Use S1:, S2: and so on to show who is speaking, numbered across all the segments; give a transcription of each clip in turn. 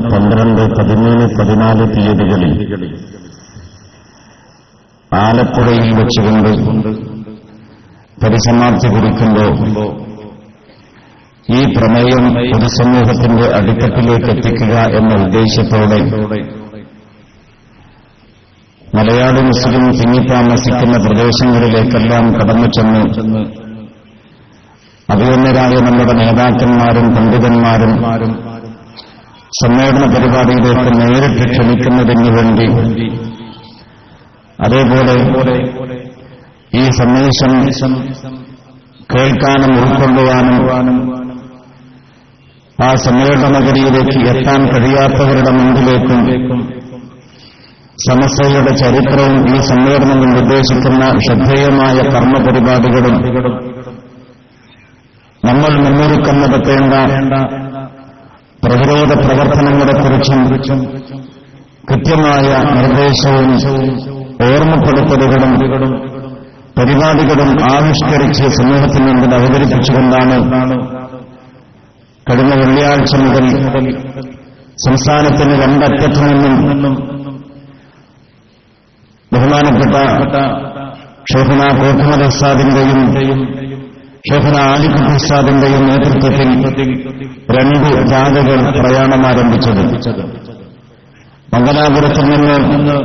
S1: 12, 13, 14 തീയതികളിൽ ആലപ്പുഴയിൽ വെച്ചുകൊണ്ട് പരിസമാപ്തി കുറിക്കുമ്പോൾ ഈ പ്രമേയം പൊതുസമൂഹത്തിന്റെ അടിത്തട്ടിലേക്ക് എത്തിക്കുക എന്ന ഉദ്ദേശ്യത്തോടെ മലയാളി മുസ്ലിം തിങ്ങിത്താമസിക്കുന്ന പ്രദേശങ്ങളിലേക്കെല്ലാം കടന്നു ചെന്ന് അഭിമന്യരായ നമ്മുടെ നേതാക്കന്മാരും പണ്ഡിതന്മാരും സമ്മേളന പരിപാടിയിലേക്ക് നേരിട്ട് ക്ഷണിക്കുന്നതിന് വേണ്ടി, അതേപോലെ ഈ സന്ദേശം കേൾക്കാനും ഉൾക്കൊള്ളുവാനും ആ സമ്മേളന നഗരിയിലേക്ക് എത്താൻ കഴിയാത്തവരുടെ മുമ്പിലേക്കും സമസ്തയുടെ ചരിത്രവും ഈ സമ്മേളനം നിർദ്ദേശിക്കുന്ന ശ്രദ്ധേയമായ കർമ്മപരിപാടികളും നമ്മൾ മുന്നൊരുക്കം നടത്തേണ്ട പ്രതിരോധ പ്രവർത്തനങ്ങളെക്കുറിച്ചും കൃത്യമായ നിർദ്ദേശവും ഓർമ്മപ്പെടുത്തലുകളും പരിപാടികളും ആവിഷ്കരിച്ച് സമൂഹത്തിന് മുമ്പിൽ അവതരിപ്പിച്ചുകൊണ്ടാണ് കഴിഞ്ഞ വെള്ളിയാഴ്ച മുതൽ സംസ്ഥാനത്തിന് രണ്ടറ്റത്തു നിന്നും ബഹുമാനപ്പെട്ട ഷെയ്ഖുന കോക്കുമൽ ഉസ്താദിന്റെയും ഷെയ്ഖുന ആലിക്കുട്ടി ഉസ്താദിന്റെയും നേതൃത്വത്തിൽ 2 ജാഥകൾ പ്രയാണം ആരംഭിച്ചത്. മംഗലാപുരത്തിൽ നിന്ന്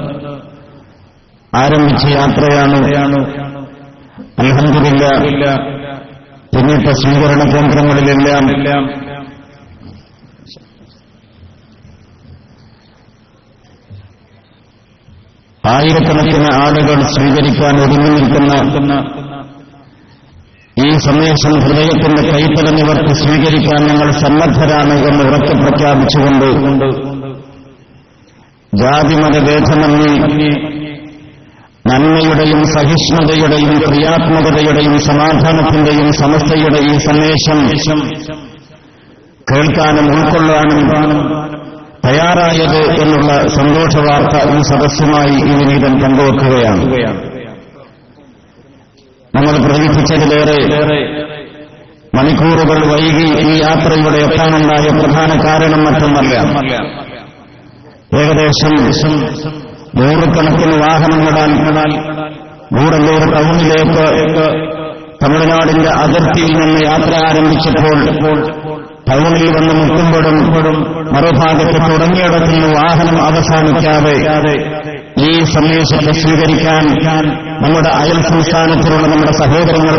S1: ആരംഭിച്ച യാത്രയാണ് അൽഹംദുലില്ലാഹ് പിന്നിട്ട സ്വീകരണ കേന്ദ്രങ്ങളിലെല്ലാം ആയിരക്കണക്കിന് ആളുകൾ സ്വീകരിക്കാൻ ഒരുങ്ങി നിൽക്കുന്ന ഈ സന്ദേശം ഹൃദയത്തിന്റെ കൈപ്പല നിവർത്തി സ്വീകരിക്കാൻ ഞങ്ങൾ സന്നദ്ധരാണ് എന്ന് ഉറക്കെ പ്രഖ്യാപിച്ചുകൊണ്ട് ജാതിമതഭേദമന്യേ നന്മയുടെയും സഹിഷ്ണുതയുടെയും ക്രിയാത്മകതയുടെയും സമാധാനത്തിന്റെയും സമസ്തയുടെ ഈ സന്ദേശം കേൾക്കാനും ഉൾക്കൊള്ളാനും തയ്യാറായത് എന്നുള്ള സന്തോഷവാർത്ത ഈ സദസ്സുമായി ഈ വിനീതം പങ്കുവെക്കുകയാണ്. നമ്മൾ പ്രതീക്ഷിച്ചതിലേറെ മണിക്കൂറുകൾ വൈകി ഈ യാത്രയുടെ എത്താനുണ്ടായ പ്രധാന കാരണം മറ്റൊന്നല്ല. ഏകദേശം 100 കണക്കിന് വാഹനങ്ങളാൽ ഗൂഡല്ലൂർ ടൗണിലേക്ക് തമിഴ്നാടിന്റെ അതിർത്തിയിൽ നിന്ന് യാത്ര ആരംഭിച്ചപ്പോൾ ടൗണിൽ വന്ന് മുട്ടുമ്പോഴും മറുഭാഗത്ത് തുടങ്ങിയിടത്തുനിന്ന് വാഹനം അവസാനിക്കാതെ ഈ സന്ദേശത്തെ സ്വീകരിക്കാൻ നമ്മുടെ അയൽ സംസ്ഥാനത്തിലുള്ള നമ്മുടെ സഹോദരങ്ങൾ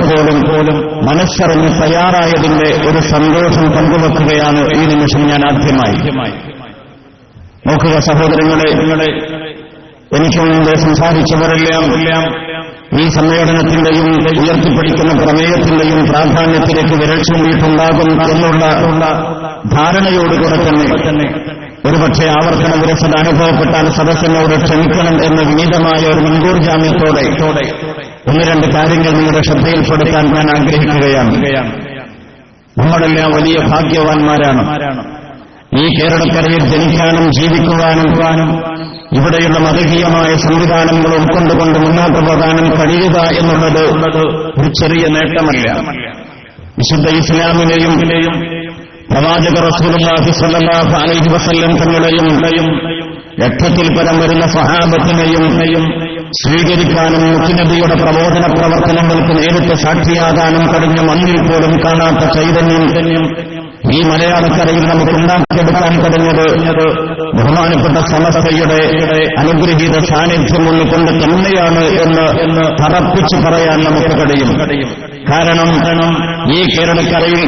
S1: പോലും മനസ്സറിഞ്ഞ് തയ്യാറായതിന്റെ ഒരു സന്തോഷം പങ്കുവെക്കുകയാണ് ഈ നിമിഷം ഞാൻ ആദ്യമായി. നോക്കുക സഹോദരങ്ങളെ, എനിക്ക് മുമ്പ് സംസാരിച്ചവരെല്ലാം ഈ സമ്മേളനത്തിന്റെയും ഉയർത്തിപ്പിടിക്കുന്ന പ്രമേയത്തിന്റെയും പ്രാധാന്യത്തിലേക്ക് വിരൽ ചൂണ്ടിയിട്ടുണ്ടാകും എന്നുള്ള ധാരണയോടുകൂടെ തന്നെ ഒരുപക്ഷെ ആവർത്തന വിരസത അനുഭവപ്പെട്ടാൽ സദസ്സിനോട് ക്ഷമിക്കണം എന്ന വിനീതമായ ഒരു മുൻകൂർ ജാമ്യത്തോടെ 1-2 കാര്യങ്ങൾ നിങ്ങളുടെ ശ്രദ്ധയിൽപ്പെടുത്താൻ ഞാൻ ആഗ്രഹിക്കുകയാണ്. നമ്മളെല്ലാം വലിയ ഭാഗ്യവാന്മാരാണ്. ഈ കേരളക്കരയിൽ ജനിക്കാനും ജീവിക്കുവാനും ഇവിടെയുള്ള മതകീയമായ സംവിധാനങ്ങൾ ഉൾക്കൊണ്ടുകൊണ്ട് മുന്നോട്ട് പോകാനും കഴിയുക എന്നുള്ളത് ഒരു ചെറിയ നേട്ടമല്ല. വിശുദ്ധ ഇസ്ലാമിനെയും പ്രവാചക റസൂലുള്ളാഹി സ്വല്ലല്ലാഹു അലൈഹി വസല്ലം തങ്ങളെയും ലക്ഷത്തിൽ പരം വരുന്ന സ്വഹാബത്തിനെയും സ്വീകരിക്കാനും മുത്തുനബിയുടെ പ്രബോധന പ്രവർത്തനങ്ങൾക്ക് നേരിട്ട് സാക്ഷിയാകാനും കഴിഞ്ഞ മണ്ണിൽ പോലും കാണാത്ത ചൈതന്യം ഈ മലയാളക്കരയിൽ നമുക്കുണ്ടാക്കിയെടുക്കാൻ കഴിഞ്ഞത് ബഹുമാനപ്പെട്ട സമസ്തയുടെ അനുഗ്രഹീത സാന്നിധ്യം ഉള്ളിക്കൊണ്ട് തന്നെയാണ് എന്ന് തറപ്പിച്ചു പറയാൻ നമുക്ക് കഴിയും. കാരണം ഈ കേരളക്കരയിൽ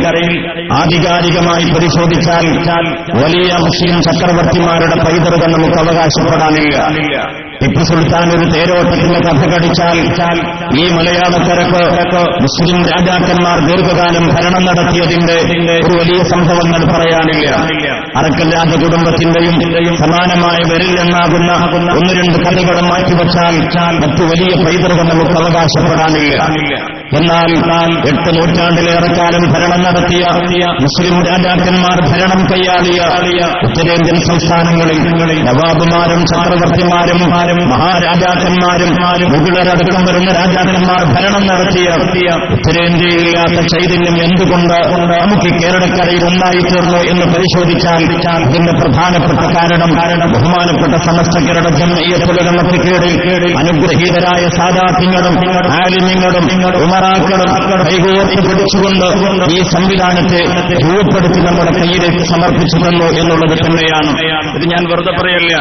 S1: ആധികാരികമായി പരിശോധിച്ചാൽ വലിയ മുസ്ലിം ചക്രവർത്തിമാരുടെ പൈതൃകം നമുക്ക് അവകാശപ്പെടാനില്ല. ടിപ്പു സുൽത്താൻ ഒരു തേരോട്ടത്തിന്റെ കഥ കടിച്ചാൽ ഈ മലയാളക്കരക്ക് മുസ്ലിം രാജാക്കന്മാർ ദീർഘകാലം ഭരണം നടത്തിയതിന്റെ ഒരു വലിയ സംഭവങ്ങൾ പറയാനില്ല. അറക്കൽ രാജകുടുംബത്തിന്റെയും സമാനമായ വിരലെണ്ണാകുന്ന 1-2 കഥകളും മാറ്റിവെച്ചാൽ മറ്റു വലിയ പൈതൃകം നമുക്ക് അവകാശപ്പെടാനില്ല. എന്നാൽ 8 നൂറ്റാണ്ടിലേറെക്കാലം ഭരണം നടത്തിയ മുസ്ലിം രാജാക്കന്മാർ ഭരണം കൈയാളിയ ഉത്തരേന്ത്യൻ സംസ്ഥാനങ്ങളിൽ നവാബുമാരും ചക്രവർത്തിമാരും മഹാരാജാക്കന്മാരും മുഗളരടക്കം വരുന്ന രാജാക്കന്മാർ ഭരണം നടത്തിയ ഉത്തരേന്ത്യയില്ലാത്ത ചൈതന്യം എന്തുകൊണ്ട് നമുക്ക് കേരളക്കരയിൽ ഉണ്ടായിത്തീർന്നു എന്ന് പരിശോധിച്ചാൽ അതിന്റെ പ്രധാനപ്പെട്ട കാരണം ബഹുമാനപ്പെട്ട സമസ്ത കേരള ജംഇയ്യത്തുൽ ഉലമക്ക് കീഴിൽ അനുഗ്രഹീതരായ സാദാത്യങ്ങളും ആലിമ്യങ്ങളും ഉമറാക്കളും കൈകോർത്ത് പിടിച്ചുകൊണ്ട് ഈ സംവിധാനത്തെ രൂപപ്പെടുത്തി നമ്മുടെ കയ്യിലേക്ക് സമർപ്പിച്ചു തന്നു എന്നുള്ളത് തന്നെയാണ്. ഇത് ഞാൻ വെറുതെ പറയല്ല.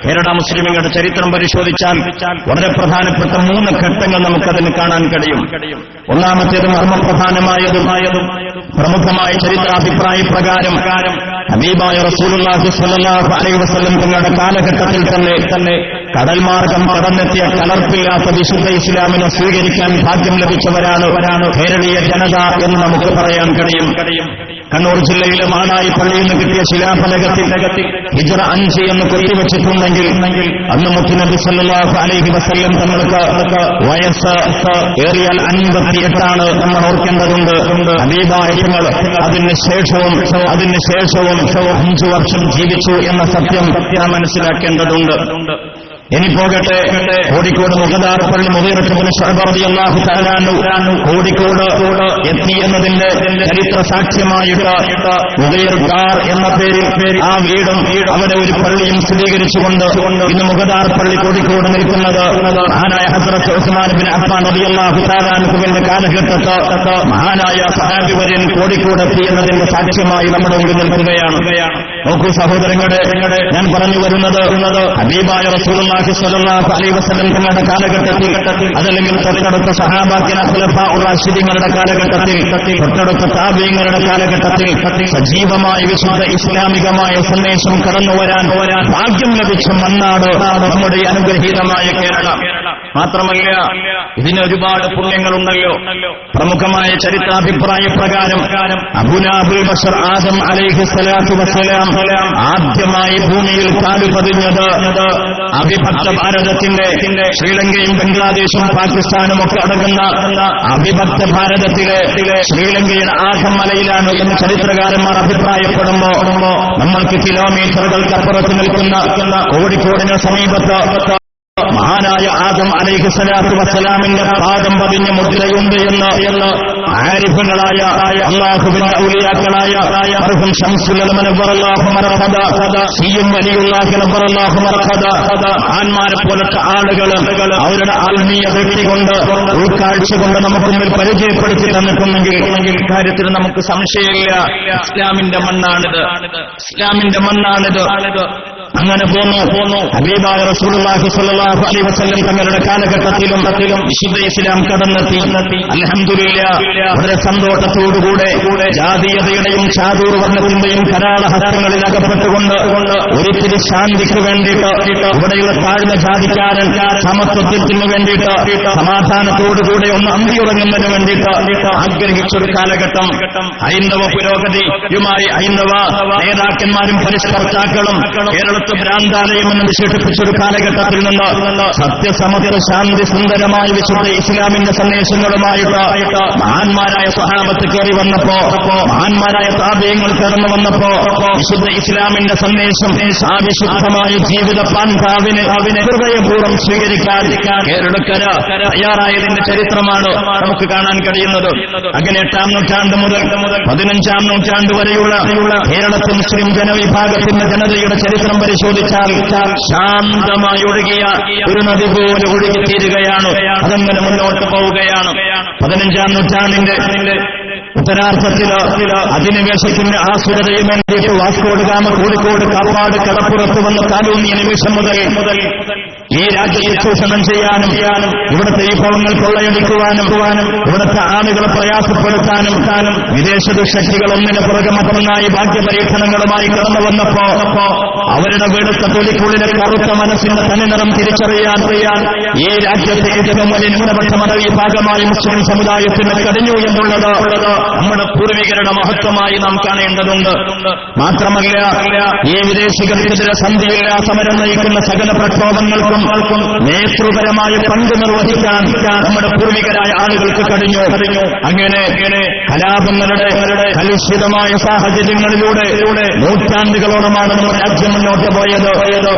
S1: കേരള മുസ്ലിമുകളുടെ ചരിത്രം പരിശോധിച്ചാൽ വളരെ പ്രധാനപ്പെട്ട 3 ഘട്ടങ്ങൾ നമുക്കതിന് കാണാൻ കഴിയും. ഒന്നാമത്തേതും മർമ്മപ്രധാനമായതും പ്രമുഖമായ ചരിത്രാഭിപ്രായ പ്രകാരം ഹബീബായ റസൂലുള്ളാഹി സ്വല്ലല്ലാഹു അലൈഹി വസല്ലം തങ്ങളുടെ കാലഘട്ടത്തിൽ തന്നെ കടൽ മാർഗം കടന്നെത്തിയ കലർപ്പില്ലാത്ത വിശുദ്ധ ഇസ്ലാമിനെ സ്വീകരിക്കാൻ ഭാഗ്യം ലഭിച്ചവരാണ് കേരളീയ ജനത എന്ന് നമുക്ക് പറയാൻ കഴിയും. കണ്ണൂർ ജില്ലയിലെ മാടായി പള്ളിയിൽ നിന്ന് കിട്ടിയ ശിലാഫലകത്തിൽ ഹിജ്റ 5 എന്ന് കൊത്തിവെച്ചിട്ടുണ്ടെങ്കിൽ അന്ന് മുത്തുനബി സല്ലല്ലാഹു അലൈഹി വസല്ലം തങ്ങൾക്ക് വയസ്സ് ഏറിയാൽ 58 നമ്മൾ ഓർക്കേണ്ടതുണ്ട്. ഹബീബായ തങ്ങൾ അതിന് ശേഷവും 5 വർഷം ജീവിച്ചു എന്ന സത്യം മനസ്സിലാക്കേണ്ടതുണ്ട്. ഇനി പോകട്ടെ, കോഴിക്കോട് മുഖദാർ പള്ളി മുഗീറത്തുബ്നു ശുഅബ റളിയല്ലാഹു തആല അൻഹു കോഴിക്കോട് എത്തി എന്നതിന്റെ ചരിത്ര സാക്ഷ്യമായിട്ട് മുഗീർദാർ എന്ന പേരിൽ ആ വീടും അവിടെ ഒരു പള്ളിയും സ്ഥിരീകരിച്ചുകൊണ്ട് ഇന്ന് മുഖദാർ പള്ളി കോഴിക്കോട് നിൽക്കുന്നത് മഹാനായ ഹസ്രത്ത് ഉസ്മാൻ ഇബ്നു അഫ്ഫാൻ റളിയല്ലാഹു തആല അൻഹുവിന്റെ കാലഘട്ടത്ത് മഹാനായ സഹാബി വര്യൻ കോഴിക്കോട് എത്തി എന്നതിന്റെ സാക്ഷ്യമായി നമ്മുടെ മുമ്പിൽ നിൽക്കുകയാണ്. നോക്കൂ സഹോദരങ്ങളെ, ഞാൻ പറഞ്ഞു വരുന്നത് ഹബീബായ റസൂലുള്ളാഹി സ്വല്ലല്ലാഹു അലൈഹി വസല്ലം തങ്ങളുടെ കാലഘട്ടത്തിൽ, അതല്ലെങ്കിൽ തൊട്ടടുത്ത സഹാബാക്കിന ഖുലഫാഉർ റാഷിദീങ്ങളുടെ കാലഘട്ടത്തിൽ, തൊട്ടടുത്ത താബീങ്ങളുടെ കാലഘട്ടത്തിൽ സജീവമായ വിശുദ്ധ ഇസ്ലാമികമായ സന്ദേശം കടന്നുവരാൻ ഭാഗ്യം ലഭിച്ച മണ്ണാണ് നമ്മുടെ അനുഗ്രഹീതമായ കേരളം. മാത്രമല്ല ഇതിന് ഒരുപാട് പുണ്യങ്ങളുണ്ടല്ലോ. പ്രമുഖമായ ചരിത്രാഭിപ്രായ പ്രകാരം അബുനാബുൽ ബഷർ ആദം അലൈഹിസ്സലാത്തു വസ്സലാം ആദ്യമായി ഭൂമിയിൽ കാലുപതിഞ്ഞത് അവിഭക്ത ഭാരതത്തിന്റെ ശ്രീലങ്കയും ബംഗ്ലാദേശും പാകിസ്ഥാനും ഒക്കെ അടങ്ങുന്ന അവിഭക്ത ഭാരതത്തിലെ ശ്രീലങ്കയുടെ ആഘമലയിലാണ് എന്ന് ചരിത്രകാരന്മാർ അഭിപ്രായപ്പെടുമ്പോ നമ്മൾക്ക് കിലോമീറ്ററുകൾക്കപ്പുറത്ത് നിൽക്കുന്ന കോഴിക്കോടിന് സമീപത്ത് മഹാനായ ആദം അലൈഹിസ്സലാത്തു വസ്സലാമിന്റെ പാദം പതിഞ്ഞ മുദ്രയുണ്ട് എന്ന് ആരിഫുകളായ അല്ലാഹുവിന്റെ ഔലിയാക്കളായ അർഹം ശംസുൽ ഉലമ നവറല്ലാഹു മർഖദ സിയും വലിയുള്ളാഹി നവറല്ലാഹു മർഖദ ആന്മാരെ പോലത്തെ ആളുകൾ അവരുടെ ആത്മീയ വ്യക്തി കൊണ്ട് ഉൾക്കാഴ്ച കൊണ്ട് നമുക്ക് മുന്നിൽ പരിചയപ്പെടുത്തി തന്നിട്ടുണ്ടെങ്കിൽ കാര്യത്തിൽ നമുക്ക് സംശയമില്ല. ഇസ്ലാമിന്റെ മണ്ണാണിത്. അങ്ങനെ പോന്നു ഹബീബായ റസൂലുള്ളാഹി സ്വല്ലല്ലാഹു അലൈഹി വസല്ലം തങ്ങളുടെ കാലഘട്ടത്തിലും വിശുദ്ധ ഇസ്ലാം കടന്നെത്തി. അൽഹംദുലില്ലാഹ് വളരെ സന്തോഷത്തോടുകൂടെ ജാതീയതയുടെയും ചാതൂർ വർണ്ണത്തിന്റെയും കരാളഹസ്തങ്ങളിൽ അകപ്പെട്ടുകൊണ്ട് ഒരിത്തിരി ശാന്തിക്ക് വേണ്ടിയിട്ട് ഇവിടെയുള്ള താഴ്ന്ന ജാതിക്കാരൻ സമത്വത്തിന് വേണ്ടിയിട്ട് സമാധാനത്തോടുകൂടെ ഒന്ന് അന്തിയുറങ്ങുന്നതിന് വേണ്ടിയിട്ട് ആഗ്രഹിച്ചൊരു കാലഘട്ടം. ഹൈന്ദവ പുരോഗതിയുമായി ഹൈന്ദവ നേതാക്കന്മാരും പരിഷ്കർത്താക്കളും കേരളത്തിൽ ഭ്രാന്താലയം എന്ന് വിശേഷിപ്പിച്ചൊരു കാലഘട്ടത്തിൽ നിന്ന് സത്യസമത്വ ശാന്തി സുന്ദരമായ വിശുദ്ധ ഇസ്ലാമിന്റെ സന്ദേശങ്ങളുമായിട്ട് മഹാന്മാരായ സ്വഹാബത്ത് കയറി വന്നപ്പോ, മഹാന്മാരായ താബീങ്ങൾ കടന്നു വന്നപ്പോ വിശുദ്ധ ഇസ്ലാമിന്റെ സന്ദേശം ആ വിശുദ്ധമായ ജീവിത പാൻകാവിനെ ഹൃദയപൂർവ്വം സ്വീകരിക്കാൻ കേരളക്കര തയ്യാറായതിന്റെ ചരിത്രമാണ് നമുക്ക് കാണാൻ കഴിയുന്നത്. അങ്ങനെ 8-ാം നൂറ്റാണ്ട് മുതൽ 15-ാം നൂറ്റാണ്ട് വരെയുള്ള കേരളത്തിൽ മുസ്ലിം ജനവിഭാഗത്തിന്റെ ജനതയുടെ ചരിത്രം പരിശോധിച്ചാൽ ശാന്തമായി ഒഴുകിയ ഒരു നദി പോലെ ഒഴുകിത്തീരുകയാണ്. അതങ്ങനെ മുന്നോട്ട് പോവുകയാണ്. 15-ാം നൂറ്റാണ്ടിന്റെ ഉത്തരാർത്ഥത്തിൽ അധിനിവേശത്തിന്റെ ആസുരതയും വേണ്ടിയിട്ട് വാസ്കോഡ് ഗാമ കോഴിക്കോട് കാപ്പാട് കടപ്പുറത്ത് വന്ന കാലൂന്നിയ നിമിഷം മുതൽ ഈ രാജ്യത്തെ ചൂഷണം ചെയ്യാനും ഇവിടുത്തെ വിഭവങ്ങൾ കൊള്ളയടിക്കുവാനും ഇവിടുത്തെ ആളുകളെ പ്രയാസപ്പെടുത്താനും വിദേശ ദുശക്തികൾ ഒന്നിന് പുറകെ മറ്റൊന്നായി ഭാഗ്യപരീക്ഷണങ്ങളുമായി കടന്നു വന്നപ്പോ അവരുടെ വെളുത്ത തൊലിക്കുള്ളിലെ കറുത്ത മനസ്സിന്റെ തനിനിറം തിരിച്ചറിയാൻ ഈ രാജ്യത്തെ ഏറ്റവും വലിയ ന്യൂനപക്ഷ മതവിഭാഗമായ മുസ്ലിം സമുദായത്തിന് കഴിഞ്ഞു എന്നുള്ളത് നമ്മുടെ പൂർവികരുടെ മഹത്വമായി നാം കാണേണ്ടതുണ്ട്. മാത്രമല്ല, ഈ വിദേശികൾക്കെതിരെ സന്ധിയില്ല സമരം നയിക്കുന്ന സകല പ്രക്ഷോഭങ്ങൾക്കും നേതൃപരമായ പങ്ക് നിർവഹിക്കാൻ നമ്മുടെ പൂർവികരായ ആളുകൾക്ക് കഴിഞ്ഞു. അങ്ങനെ കലാപങ്ങളുടെ കലുഷിതമായ സാഹചര്യങ്ങളിലൂടെ നൂറ്റാണ്ടുകളോളമാണ് നമ്മുടെ രാജ്യം മുന്നോട്ട് പോയത്.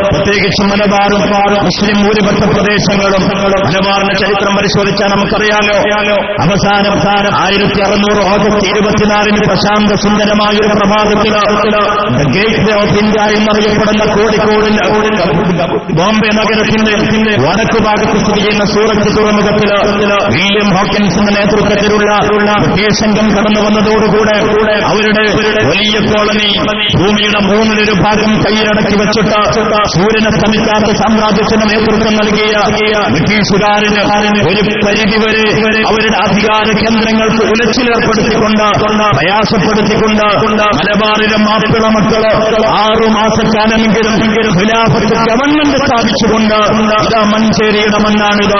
S1: പ്രത്യേകിച്ച് മലബാറും മുസ്ലിം ഭൂരിപക്ഷ പ്രദേശങ്ങളും. മലബാറിന്റെ ചരിത്രം പരിശോധിച്ചാൽ നമുക്കറിയാലോ. അവസാനം 1600 ഓഗസ്റ്റ് 24 പ്രശാന്ത സുന്ദരമായൊരു പ്രഭാതത്തിൽ ഗേറ്റ് വേ ഓഫ് ഇന്ത്യ എന്നറിയപ്പെടുന്ന കോഴിക്കോടിന്റെ ബോംബെ നഗരത്തിന്റെ വടക്കുഭാഗത്ത് സ്ഥിതി ചെയ്യുന്ന സൂറത്ത് തുറമുഖത്തിൽ വില്യം ഹോക്കിൻസിന്റെ നേതൃത്വത്തിലുള്ള ബ്രിട്ടീഷ് സംഘം കടന്നു വന്നതോടുകൂടെ അവരുടെ വലിയ കോളനി ഭൂമിയുടെ 1/3 ഭാഗം കൈയടക്കി വെച്ചിട്ട് സൂര്യനെ ശ്രമിക്കാത്ത സാമ്രാജ്യത്തിന് നേതൃത്വം നൽകിയ ബ്രിട്ടീഷുകാരന് ഒരു പരിധിവരെ അവരുടെ അധികാര കേന്ദ്രങ്ങൾക്ക് ഉലച്ചിലേർപ്പെടുത്തിക്കൊണ്ട് പ്രയാസപ്പെടുത്തിക്കൊണ്ട് മലബാറിലെ മാപ്പിള മക്കള് 6 മാസക്കാലമെങ്കിലും ഖിലാഫത്ത് ഗവൺമെന്റ് സ്ഥാപിച്ചുകൊണ്ട് മഞ്ചേരിയുടെ മണ്ണാണിത്.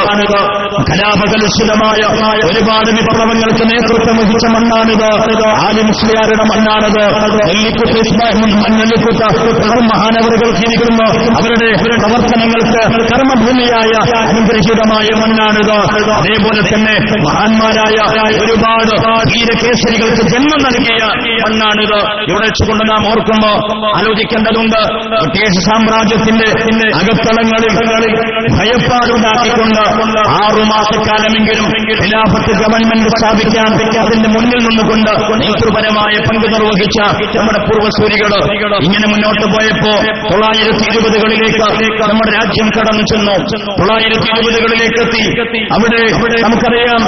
S1: കലാപകലുഷിതമായ ഒരുപാട് വിപ്ലവങ്ങൾക്ക് നേതൃത്വം വഹിച്ച മണ്ണാണിത്. ആലി മുസ്ലിയാരുടെ മണ്ണാണിത്. നെല്ലിക്കുത്ത് മഹാനവറുകൾ ജീവിക്കുന്നു. അവരുടെ പ്രവർത്തനങ്ങൾക്ക് കർമ്മഭൂമിയായ അനുഗ്രഹീതമായ മണ്ണാണിത്. അതേപോലെ തന്നെ മഹാന്മാരായ ഒരുപാട് വീരകേസരികൾക്ക് ജന്മം നൽകിയ മണ്ണാണിത്. ഇവിടെ വെച്ചുകൊണ്ട് നാം ഓർക്കുമ്പോ ആലോചിക്കേണ്ടതുണ്ട്. ബ്രിട്ടീഷ് സാമ്രാജ്യത്തിന്റെ അകത്തളങ്ങളിൽ ഭയപ്പാടുണ്ടാക്കിക്കൊണ്ട് 6 മാസക്കാലമെങ്കിലും ഖിലാഫത്ത് ഗവൺമെന്റ് സ്ഥാപിക്കാൻ അതിന്റെ മുന്നിൽ നിന്നുകൊണ്ട് നേതൃപരമായ പങ്ക് നിർവഹിച്ച നമ്മുടെ പൂർവ്വസൂരികൾ ഇങ്ങനെ മുന്നോട്ട് പോയപ്പോ 920കളിലേക്ക് നമ്മുടെ രാജ്യം കടന്നു ചെന്നു. 920കളിലേക്ക് എത്തി. അവിടെ നമുക്കറിയാം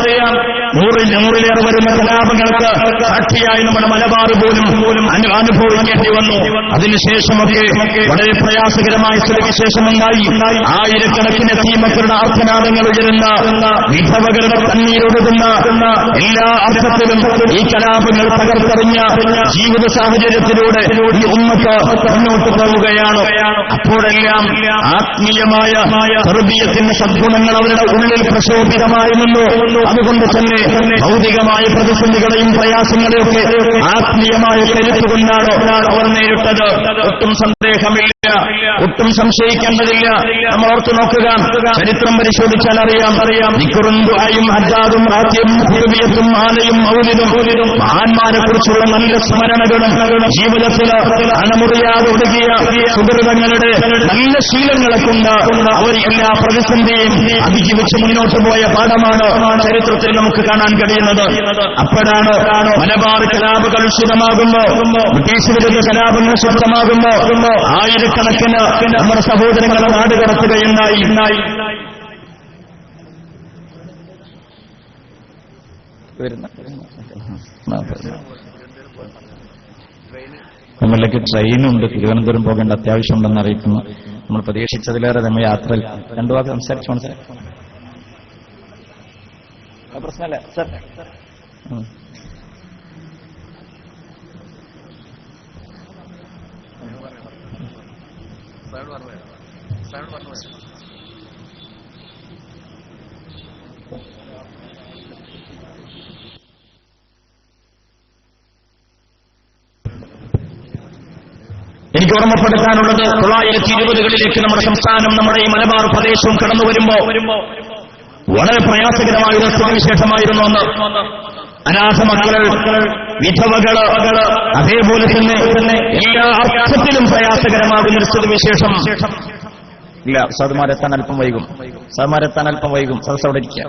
S1: 100-100ലേറെ വരുന്ന കലാപങ്ങൾക്ക് സാക്ഷിയായി നമ്മുടെ മലബാർ പോലും അനുഭവിക്കേണ്ടി വന്നു. അതിനുശേഷമൊക്കെ വളരെ പ്രയാസകരമായ സ്ഥിതിവിശേഷമുണ്ടായി. ആയിരക്കണക്കിന് തീമക്കളുടെ ആർത്തനാദങ്ങൾ ഉയരുന്ന, വിധവകളുടെ കണ്ണീരൊഴുകുന്ന, എല്ലാ അർത്ഥത്തിലും ഈ കലാപങ്ങൾ തകർത്തെറിഞ്ഞ ജീവിത സാഹചര്യത്തിലൂടെ ഈ ഉമ്മത്ത് മുന്നോട്ട് പോവുകയാണ്. അപ്പോഴെല്ലാം ആത്മീയമായ തർബിയത്തിന്റെ സദ്ഗുണങ്ങൾ അവരുടെ ഉള്ളിൽ പ്രശോഭിതമായി നിന്നു. അതുകൊണ്ട് തന്നെ ഭൗതികമായ പ്രതിസന്ധികളെയും പ്രയാസങ്ങളെയൊക്കെ ആത്മീയമായ കരുത്തുകൊണ്ടാണ് അവർ നേരിട്ടത്. ഒട്ടും സന്ദേഹമില്ല, ഒട്ടും സംശയിക്കേണ്ടതില്ല. നമ്മൾ ഓർത്തു നോക്കുക, ചരിത്രം പരിശോധിച്ചാൽ അറിയാം. നിക്കുറുന്തും ഹജ്ജാദും റാത്യം ഹുബിയത്തും ആലയും മൗലിദും മഹാന്മാരെ കുറിച്ചുള്ള നല്ല സ്മരണകളും ജീവിതത്തിൽ അണമുറിയാതെ ഒടുകിയ സുഹൃതങ്ങളുടെ നല്ല ശീലങ്ങളെ കൊണ്ട് അവർ എല്ലാ പ്രതിസന്ധിയും അതിജീവിച്ച് മുന്നോട്ട് പോയ പാഠമാണ് ചരിത്രത്തിൽ നമുക്ക് കാണാൻ കഴിയുന്നത്. അപ്പോഴാണ് മലബാർ കലാപ കലുഷിതമാകുമ്പോ, ബ്രിട്ടീഷ് വിരുദ്ധ കലാപങ്ങൾ ശക്തമാകുമ്പോ ആയിരക്കണക്കിന് നമ്മുടെ സഹോദരങ്ങളെ നാട് കടത്തുകയുണ്ടായി. നമ്മളിലേക്ക് ട്രെയിനുണ്ട്, തിരുവനന്തപുരം പോകേണ്ട അത്യാവശ്യമുണ്ടെന്ന് അറിയിക്കുന്നു. നമ്മൾ പ്രതീക്ഷിച്ചതിലേറെ നമ്മൾ യാത്രയിൽ 2 വാക്ക് സംസാരിച്ചോണം സാർ. പ്രശ്നമല്ല സാർ. എനിക്ക് ഓർമ്മപ്പെടുത്താനുള്ളത് 920കളിലേക്ക് നമ്മുടെ സംസ്ഥാനം, നമ്മുടെ ഈ മലബാർ പ്രദേശവും കടന്നു വരുമ്പോ വളരെ പ്രയാസകരമായ ഒരു സ്ഥിതിവിശേഷമായിരുന്നു അന്ന്. അനാഥ മക്കൾ, വിധവകള്, അതേപോലെ തന്നെ എല്ലാ അർത്ഥത്തിലും പ്രയാസകരമാകുന്നൊരു സ്ഥിതിവിശേഷം. ഇല്ല, സാധുമാരെത്താൻ അല്പം വൈകും. സദസ് അവിടെ ഇരിക്കുക.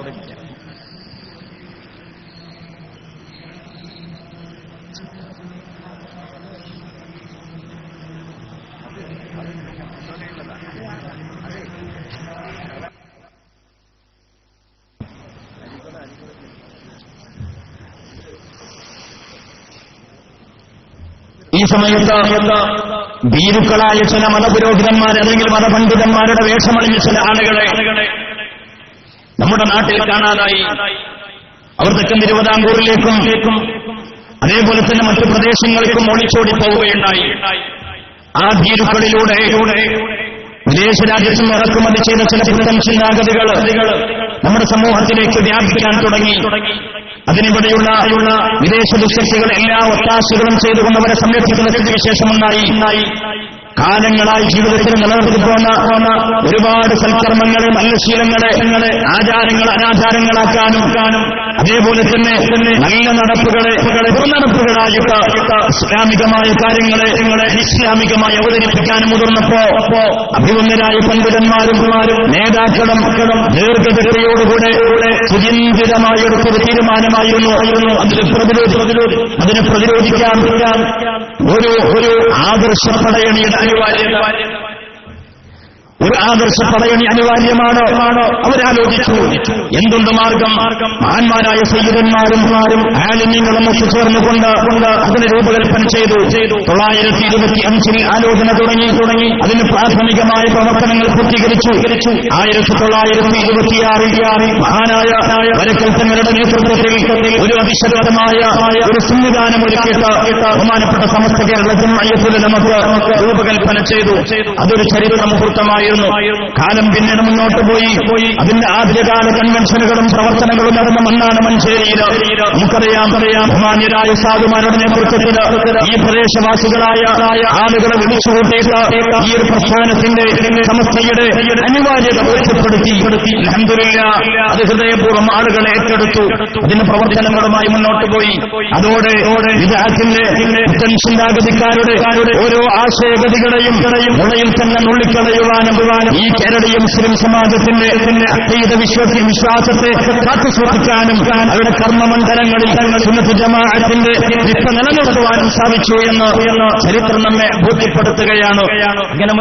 S1: ഈ സമയത്ത് ഭീരുക്കളായ ചില മതപുരോഹിതന്മാർ അല്ലെങ്കിൽ മതപണ്ഡിതന്മാരുടെ വേഷമണിഞ്ഞ ചില ആളുകളെ നമ്മുടെ നാട്ടിൽ കാണാതായി. അവർ തെക്കൻ തിരുവിതാംകൂറിലേക്കും അതേപോലെ തന്നെ മറ്റു പ്രദേശങ്ങൾക്കും ഒളിച്ചോടി പോവുകയുണ്ടായി. ആ ഭീരുക്കളിലൂടെ വിദേശ രാജ്യത്ത് നിന്ന് ഇറക്കുമതി ചെയ്ത ചില പുത്തൻ ചിന്താഗതികൾ നമ്മുടെ സമൂഹത്തിലേക്ക് വ്യാപിക്കാൻ തുടങ്ങി. അതിനിവിടെയുള്ള വിദേശ ദുശക്തികൾ എല്ലാ ഒത്താശകളും ചെയ്തുകൊണ്ട് അവരെ സംരക്ഷിക്കുന്ന സ്ഥിതിവിശേഷമുണ്ടായി. കാലങ്ങളായി ജീവിതത്തിൽ നിലനിർത്തിപ്പോന്ന ഒരുപാട് സൽക്കർമ്മങ്ങളെ, നല്ല ശീലങ്ങളെ ആചാരങ്ങൾ അനാചാരങ്ങളാക്കാനും അതേപോലെ തന്നെ നല്ല നടപ്പുകളെ ദുർനടപ്പുകളായിട്ട് ഇസ്ലാമികമായ കാര്യങ്ങളെ ഇസ്ലാമികമായി അവതരിപ്പിക്കാനും മുതിർന്നപ്പോ അഭിമന്യരായ പണ്ഡിതന്മാരും നേതാക്കളും ദീർഘദൃഷ്ടിയോടുകൂടെ സുചിന്തിതമായ ഒരു തീരുമാനമായിരുന്നു അതിനെ പ്രതിരോധിക്കാൻ ഒരു ആദർശപടയണിയുടെ അനിവാര്യത, ഒരു ആദർശപടയണി അനിവാര്യമാണ്. അവരാലോചിച്ചു എന്തുണ്ട് മാർഗം. മഹാന്മാരായ സയ്യിദന്മാരും ആലിമീങ്ങളും ഒത്തുചേർന്നുകൊണ്ട് അതിന് രൂപകൽപ്പന ചെയ്തു. 925 ആലോചന തുടങ്ങി അതിന് പ്രാഥമികമായ പ്രവർത്തനങ്ങൾ പൂർത്തീകരിച്ചു. 1926 മഹാനായ വരക്കൽപ്പനയുടെ നേതൃത്വത്തിൽ ഒരു അതിശക്തമായ ഒരു സംവിധാനം ഒരുക്കിയിട്ട് ബഹുമാനപ്പെട്ട സമസ്ത കേരള ജംഇയ്യത്തുൽ നമുക്ക് രൂപകൽപ്പന ചെയ്തു. അതൊരു ചരിത്ര മുഹൂർത്തമായി. കാലം പിന്നീട് മുന്നോട്ട് പോയി. അതിന്റെ ആദ്യകാല കൺവെൻഷനുകളും പ്രവർത്തനങ്ങളും നടന്ന മണ്ണാണ് മഞ്ചേരിയിൽ. നമുക്കറിയാം ബഹുമാന്യരായ സാധുമാരുടെ നേതൃത്വത്തിൽ ഈ പ്രദേശവാസികളായ ആളുകളെ വിളിച്ചുകൂട്ടിയിട്ട് ഈ ഒരു പ്രസ്ഥാനത്തിന്റെ സമസ്തയുടെ അനിവാര്യത ബോധ്യപ്പെടുത്തി. അൽഹംദുലില്ലാഹ് അത് ഹൃദയപൂർവ്വം ആളുകളെ ഏറ്റെടുത്തു. അതിന്റെ പ്രവർത്തനങ്ങളുമായി മുന്നോട്ട് പോയി. അതോടെ വിദഅത്തിന്റെ ചിന്താഗതിക്കാരുടെ ഓരോ ആശയഗതികളെയും മുളയിൽ തന്നെ നുള്ളിക്കളയുവാനും ഈ കേരളീയ മുസ്ലിം സമാജത്തിന്റെ അഖീദ വിശ്വാസത്തെ കാത്തുസൂക്ഷിക്കാനും അവരുടെ കർമ്മമണ്ഡലങ്ങളിൽ സുന്നത്ത് ജമാഅത്തിന്റെ ദിശ നിലനിർത്തുവാനും സാധിച്ചു എന്ന് ചരിത്രം നമ്മെ ബോധ്യപ്പെടുത്തുകയാണ്. അങ്ങനെ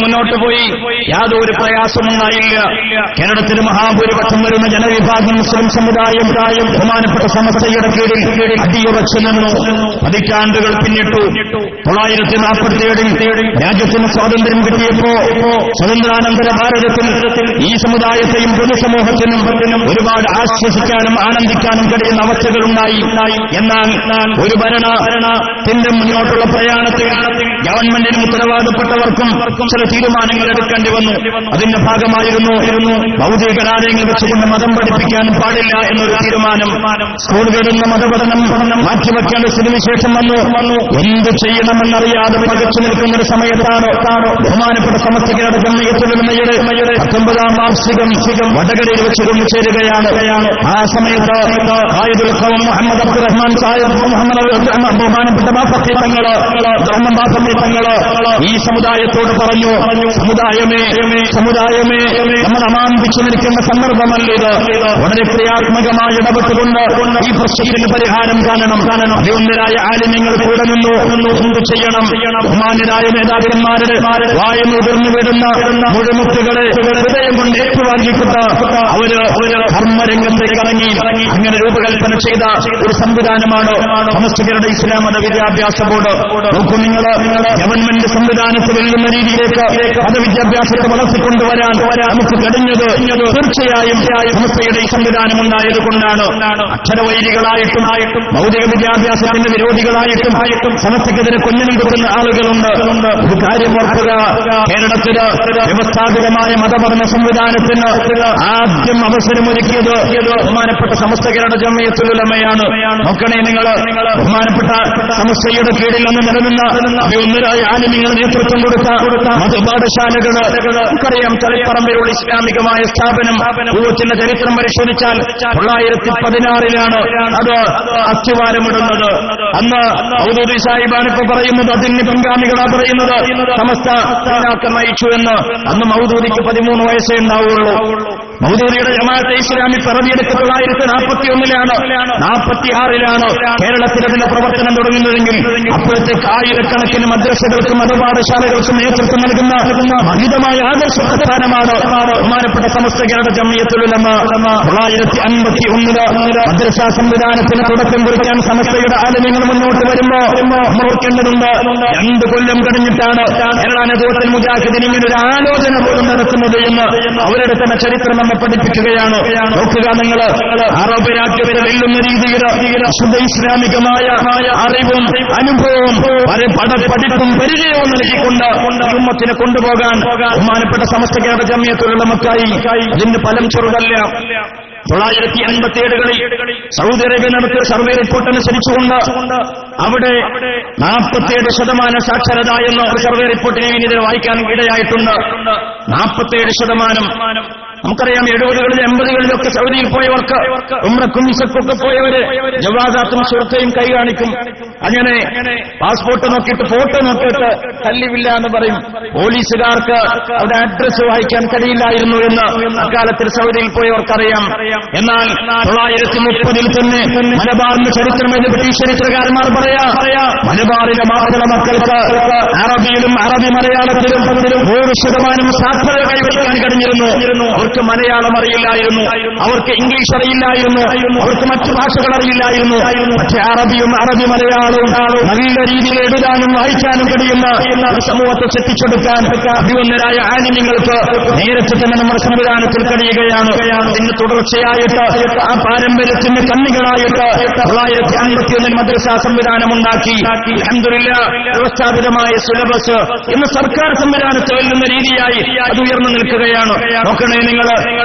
S1: മുന്നോട്ട് പോയി യാതൊരു പ്രയാസമുണ്ടായില്ല. കേരളത്തിലെ മഹാഭൂരിപക്ഷം വരുന്ന ജനവിഭാഗം മുസ്ലിം സമുദായം ബഹുമാനപ്പെട്ട സമസ്തയുടെ കീഴിൽ അടിയുറച്ചു നിന്നു. പതിറ്റാണ്ടുകൾ പിന്നിട്ടു. 947 രാജ്യത്തിന് സ്വാതന്ത്ര്യം കിട്ടിയപ്പോ സ്വതന്ത്രാനന്തര ഭാരതത്തിൽ ഈ സമുദായത്തെയും പൊതുസമൂഹത്തിനും ഒരുപാട് ആശ്വസിക്കാനും ആനന്ദിക്കാനും കഴിയുന്ന അവസ്ഥകളുണ്ടായി. എന്നാൽ ഒരു ഭരണത്തിന്റെ മുന്നോട്ടുള്ള പ്രയാണത്തിൽ ഗവൺമെന്റിന് ഉത്തരവാദപ്പെട്ടവർക്കും ചില തീരുമാനങ്ങൾ എടുക്കേണ്ടി വന്നു. അതിന്റെ ഭാഗമായിരുന്നു ഭൗതികരാലയങ്ങൾ വെച്ചുകൊണ്ട് മതം പഠിപ്പിക്കാൻ പാടില്ല എന്നൊരു തീരുമാനം. സ്കൂളുകളിൽ നിന്ന് മതപഠനം മാറ്റിവെക്കേണ്ട സ്ഥിതിവിശേഷം വന്നു. എന്ത് ചെയ്യണമെന്നറിയാതെ പകച്ചു നിൽക്കുന്ന ഒരു സമയത്താണ് ബഹുമാനപ്പെട്ട സമസ്ത കേരള ജംഇയ്യത്തുൽ ഉലമയുടെ 19ാം വാർഷികം വടകരയിൽ വെച്ച് കൊണ്ടുചേരുകയാണ്. ആ സമയത്ത് ഖായിദുൽ ഖൗം മുഹമ്മദ് അബ്ദുറഹ്മാൻ സാഹിബ് ബഹുമാനപ്പെട്ട ബാഫഖി തങ്ങള് ഈ സമുദായത്തോട് പറഞ്ഞു, സമുദായമേ നമ്മൾ അമാന്തിച്ചു നിൽക്കുന്ന സന്ദർഭമല്ല ഇത്. വളരെ ക്രിയാത്മകമായി ഇടപെട്ടുകൊണ്ട് ഈ പ്രശ്നത്തിന് പരിഹാരം കാണണം. അഭിമന്യരായ ആലിമ്യങ്ങൾ കൂടെ നിന്നു. എന്ത് ചെയ്യണം? ബഹുമാന്യരായ നേതാക്കന്മാരുടെ വായു ഉതിർന്നു വിടുന്ന മുഴുമുത്തുകളെ ഹൃദയം കൊണ്ട് ഏറ്റുവാങ്ങിയിട്ട് അവര് ധർമ്മരംഗത്തേക്ക് ഇറങ്ങി. അങ്ങനെ രൂപകൽപ്പന ചെയ്ത ഒരു സംവിധാനമാണ് സമസ്തകളുടെ ഇസ്ലാം മത വിദ്യാഭ്യാസ ബോർഡ്. നോക്കൂ, നിങ്ങൾ ഗവൺമെന്റ് സംവിധാനത്തിൽ വെല്ലുന്ന രീതിയിലേക്ക് മതവിദ്യാഭ്യാസത്തെ വളർത്തിക്കൊണ്ടുവരാൻ നമുക്ക് കഴിഞ്ഞത് തീർച്ചയായും സമസ്തയുടെ ഈ സംവിധാനം ഉണ്ടായതുകൊണ്ടാണ്. അക്ഷരവൈരികളായിട്ടും ഭൗതിക വിദ്യാഭ്യാസത്തിന്റെ വിരോധികളായിട്ടും സമസ്തക്കെതിരെ കൊഞ്ഞനം കൊടുക്കുന്ന ആളുകളുണ്ട്. ഒരു കാര്യം ഓർക്കുക, കേരളത്തില് വ്യവസ്ഥാപിതമായ മതപഠന സംവിധാനത്തിന് ആദ്യം അവസരമൊരുക്കിയത് ബഹുമാനപ്പെട്ട സമസ്ത കേരള ജംഇയ്യത്തുൽ ഉലമയാണ്. നോക്കണേ, നിങ്ങൾ ബഹുമാനപ്പെട്ട സമസ്തയുടെ കീഴിൽ നിന്ന് നിലനിന്ന അഭിമന്യരായ ആലിമീങ്ങൾ നേതൃത്വം കൊടുത്ത മതപാഠശാലകൾ നമുക്കറിയാം. തളിപ്പറമ്പിലുള്ള ഇസ്ലാമികമായ സ്ഥാപനം പൂവത്തിന്റെ ചരിത്രം പരിശോധിച്ചാൽ 916 അത് അസ്ഥിവാരമിടുന്നത്. അന്ന് മൗദൂദി സാഹിബാണ് ഇപ്പൊ പറയുന്നത്, അതിന് പിൻഗാമികളാ പറയുന്നത് സമസ്ത നയിച്ചു എന്ന്. അന്ന് മൗദൂദിക്ക് 13 വയസ്സേ ഉണ്ടാവുള്ളൂ. മൗദൂദിയുടെ ജമാഅത്തെ ഇസ്ലാമി പിറവിയെടുത്ത് 1941 46 കേരളത്തിൽ അതിന്റെ പ്രവർത്തനം തുടങ്ങുന്നതെങ്കിൽ അപ്പോഴത്തേക്ക് ആയിരക്കണക്കിന് മദ്രസകൾക്കും മതപാഠശാലകൾക്കും നേതൃത്വം നൽകുന്ന മഹിതമായ ആദർശ പ്രസ്ഥാനമാണ് ബഹുമാനപ്പെട്ട സമസ്ത കേരള ജംഇയ്യത്തുൽ ഉലമ. 1951 മദ്രസാ സംവിധാനത്തിന് തുടക്കം കുറിക്കാൻ സമസ്തയുടെ ആലിമ്യങ്ങൾ മുന്നോട്ട് വരുമ്പോ ഓർക്കേണ്ടതുണ്ട്, 2 കൊല്ലം കഴിഞ്ഞിട്ടാണ് കേരള നേതൃത്വത്തിൽ മുജാഹിദീൻ ഇങ്ങനെ ഒരു ആലോചന പോലും നടത്തുന്നത് എന്ന് അവരുടെ തന്നെ ചരിത്രം നമ്മെ പഠിപ്പിക്കുകയാണ്. നോക്കുക, നിങ്ങൾ അറബ് രാജ്യത്തെ വെല്ലുന്ന രീതിയിൽ ശുദ്ധ ഇസ്ലാമികമായ അറിവും അനുഭവവും പഠിപ്പും പരിചയവും നൽകിക്കൊണ്ട് ഉമ്മത്തിനെ കൊണ്ടുപോകാൻ ബഹുമാനപ്പെട്ട സമസ്ത കേരള ജംഇയ്യത്തുൽ ഉലമക്കായി ഇതിന് ഫലം ചെറുതല്ല. 1987 സൗദി അറേബ്യ നടത്തിയ സർവേ റിപ്പോർട്ട് അനുസരിച്ചുകൊണ്ട് അവിടെ 47% സാക്ഷരത എന്ന ഒരു സർവേ റിപ്പോർട്ടിനെ ഇതിൽ വായിക്കാൻ ഇടയായിട്ടുണ്ട്. 47%. നമുക്കറിയാം 70കളിലും 80കളിലൊക്കെ സൗദിയിൽ പോയവർക്ക് ഉംറക്കും ഇസക്കൊക്കെ പോയവര് ജവാദാത്തും സുഹൃത്തയും കൈ കാണിക്കും. അങ്ങനെ പാസ്പോർട്ട് നോക്കിയിട്ട് ഫോട്ടോ നോക്കിയിട്ട് തല്ലിവില്ല എന്ന് പറയും. പോലീസുകാർക്ക് അവിടെ അഡ്രസ് വായിക്കാൻ കഴിയില്ലായിരുന്നു എന്ന് അക്കാലത്തിൽ സൗദിയിൽ പോയവർക്കറിയാം. എന്നാൽ 930 തന്നെ മലബാറിന്റെ ചരിത്രമെന്ന് ബ്രിട്ടീഷ് ചരിത്രകാരന്മാർ പറയാ മലബാറിലെ മാപ്പിള മക്കൾക്ക് അറബിയിലും അറബി മലയാളത്തിലും 100% സാക്ഷരത കൈവരിക്കാൻ കഴിഞ്ഞിരുന്നു. അവർക്ക് മലയാളം അറിയില്ലായിരുന്നു, അവർക്ക് ഇംഗ്ലീഷ് അറിയില്ലായിരുന്നു, അവർക്ക് മറ്റു ഭാഷകൾ അറിയില്ലായിരുന്നു. പക്ഷേ അറബിയും അറബി മലയാളവും നല്ല രീതിയിൽ എഴുതാനും വായിക്കാനും കഴിയുന്ന ഒരു സമൂഹത്തെ സൃഷ്ടിച്ചെടുക്കാൻ അഭിവന്ദരായ ആലിമ്യങ്ങൾക്ക് നേരത്തെ തന്നെ നമ്മുടെ സംവിധാനത്തിൽ കഴിയുകയാണ്. ഇതിന് തുടർച്ചയായിട്ട് ആ പാരമ്പര്യത്തിന് കണ്ണികളായിട്ട് 1951 മദ്രസ സംവിധാനമുണ്ടാക്കി. അൽഹംദുലില്ലാഹ് വ്യവസ്ഥാപിതമായ സിലബസ് ഇന്ന് സർക്കാർ സംവിധാനത്തിൽ വെല്ലുന്ന രീതിയായി അത് ഉയർന്നു നിൽക്കുകയാണ്. നോക്കണേ നിങ്ങൾ,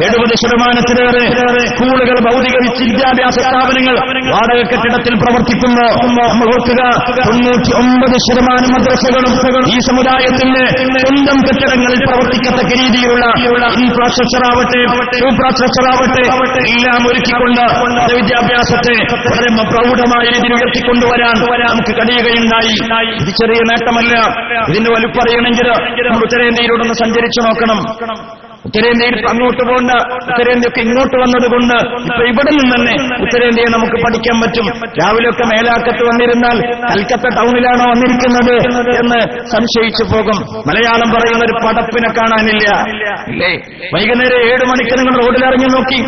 S1: 70%-ലേറെ സ്കൂളുകൾ, ഭൗതിക വിദ്യാഭ്യാസ സ്ഥാപനങ്ങൾ വാടക കെട്ടിടത്തിൽ പ്രവർത്തിക്കുന്നു. നമ്മൾ ഓർക്കുക, 99% മദ്രസകളും ഈ സമുദായത്തിന്റെ സ്വന്തം കെട്ടിടങ്ങളിൽ പ്രവർത്തിക്കത്തക്ക രീതിയിലുള്ള ഇൻഫ്രാസ്ട്രക്ചറാവട്ടെ സൂപ്രാസ്ട്രക്ചറാവട്ടെ എല്ലാം ഒരുക്കിക്കൊണ്ട് വിദ്യാഭ്യാസത്തെ വളരെ പ്രൗഢമായ രീതിയിൽ ഉയർത്തിക്കൊണ്ടുവരാൻ നമുക്ക് കഴിയുകയുണ്ടായി. ഇത് ചെറിയ നേട്ടമല്ല. ഇതിന്റെ വലുപ്പറിയണമെങ്കിൽ നമ്മൾ ഉത്തരേന്ത്യയിലൂടെ സഞ്ചരിച്ചു നോക്കണം. ഉത്തരേന്ത്യയിൽ അങ്ങോട്ട് പോകേണ്ട, ഉത്തരേന്ത്യക്ക് ഇങ്ങോട്ട് വന്നതുകൊണ്ട് ഇപ്പൊ ഇവിടെ നിന്ന് തന്നെ ഉത്തരേന്ത്യയെ നമുക്ക് പഠിക്കാൻ പറ്റും. രാവിലെയൊക്കെ മേലാക്കത്ത് വന്നിരുന്നാൽ കൽക്കത്ത ടൗണിലാണോ വന്നിരിക്കുന്നത് എന്ന് സംശയിച്ചു പോകും. മലയാളം പറയുന്ന ഒരു പടപ്പിനെ കാണാനില്ല, ഇല്ലേ? വൈകുന്നേരം 7 മണിക്ക് നിങ്ങൾ റോഡിലിറങ്ങി നോക്കി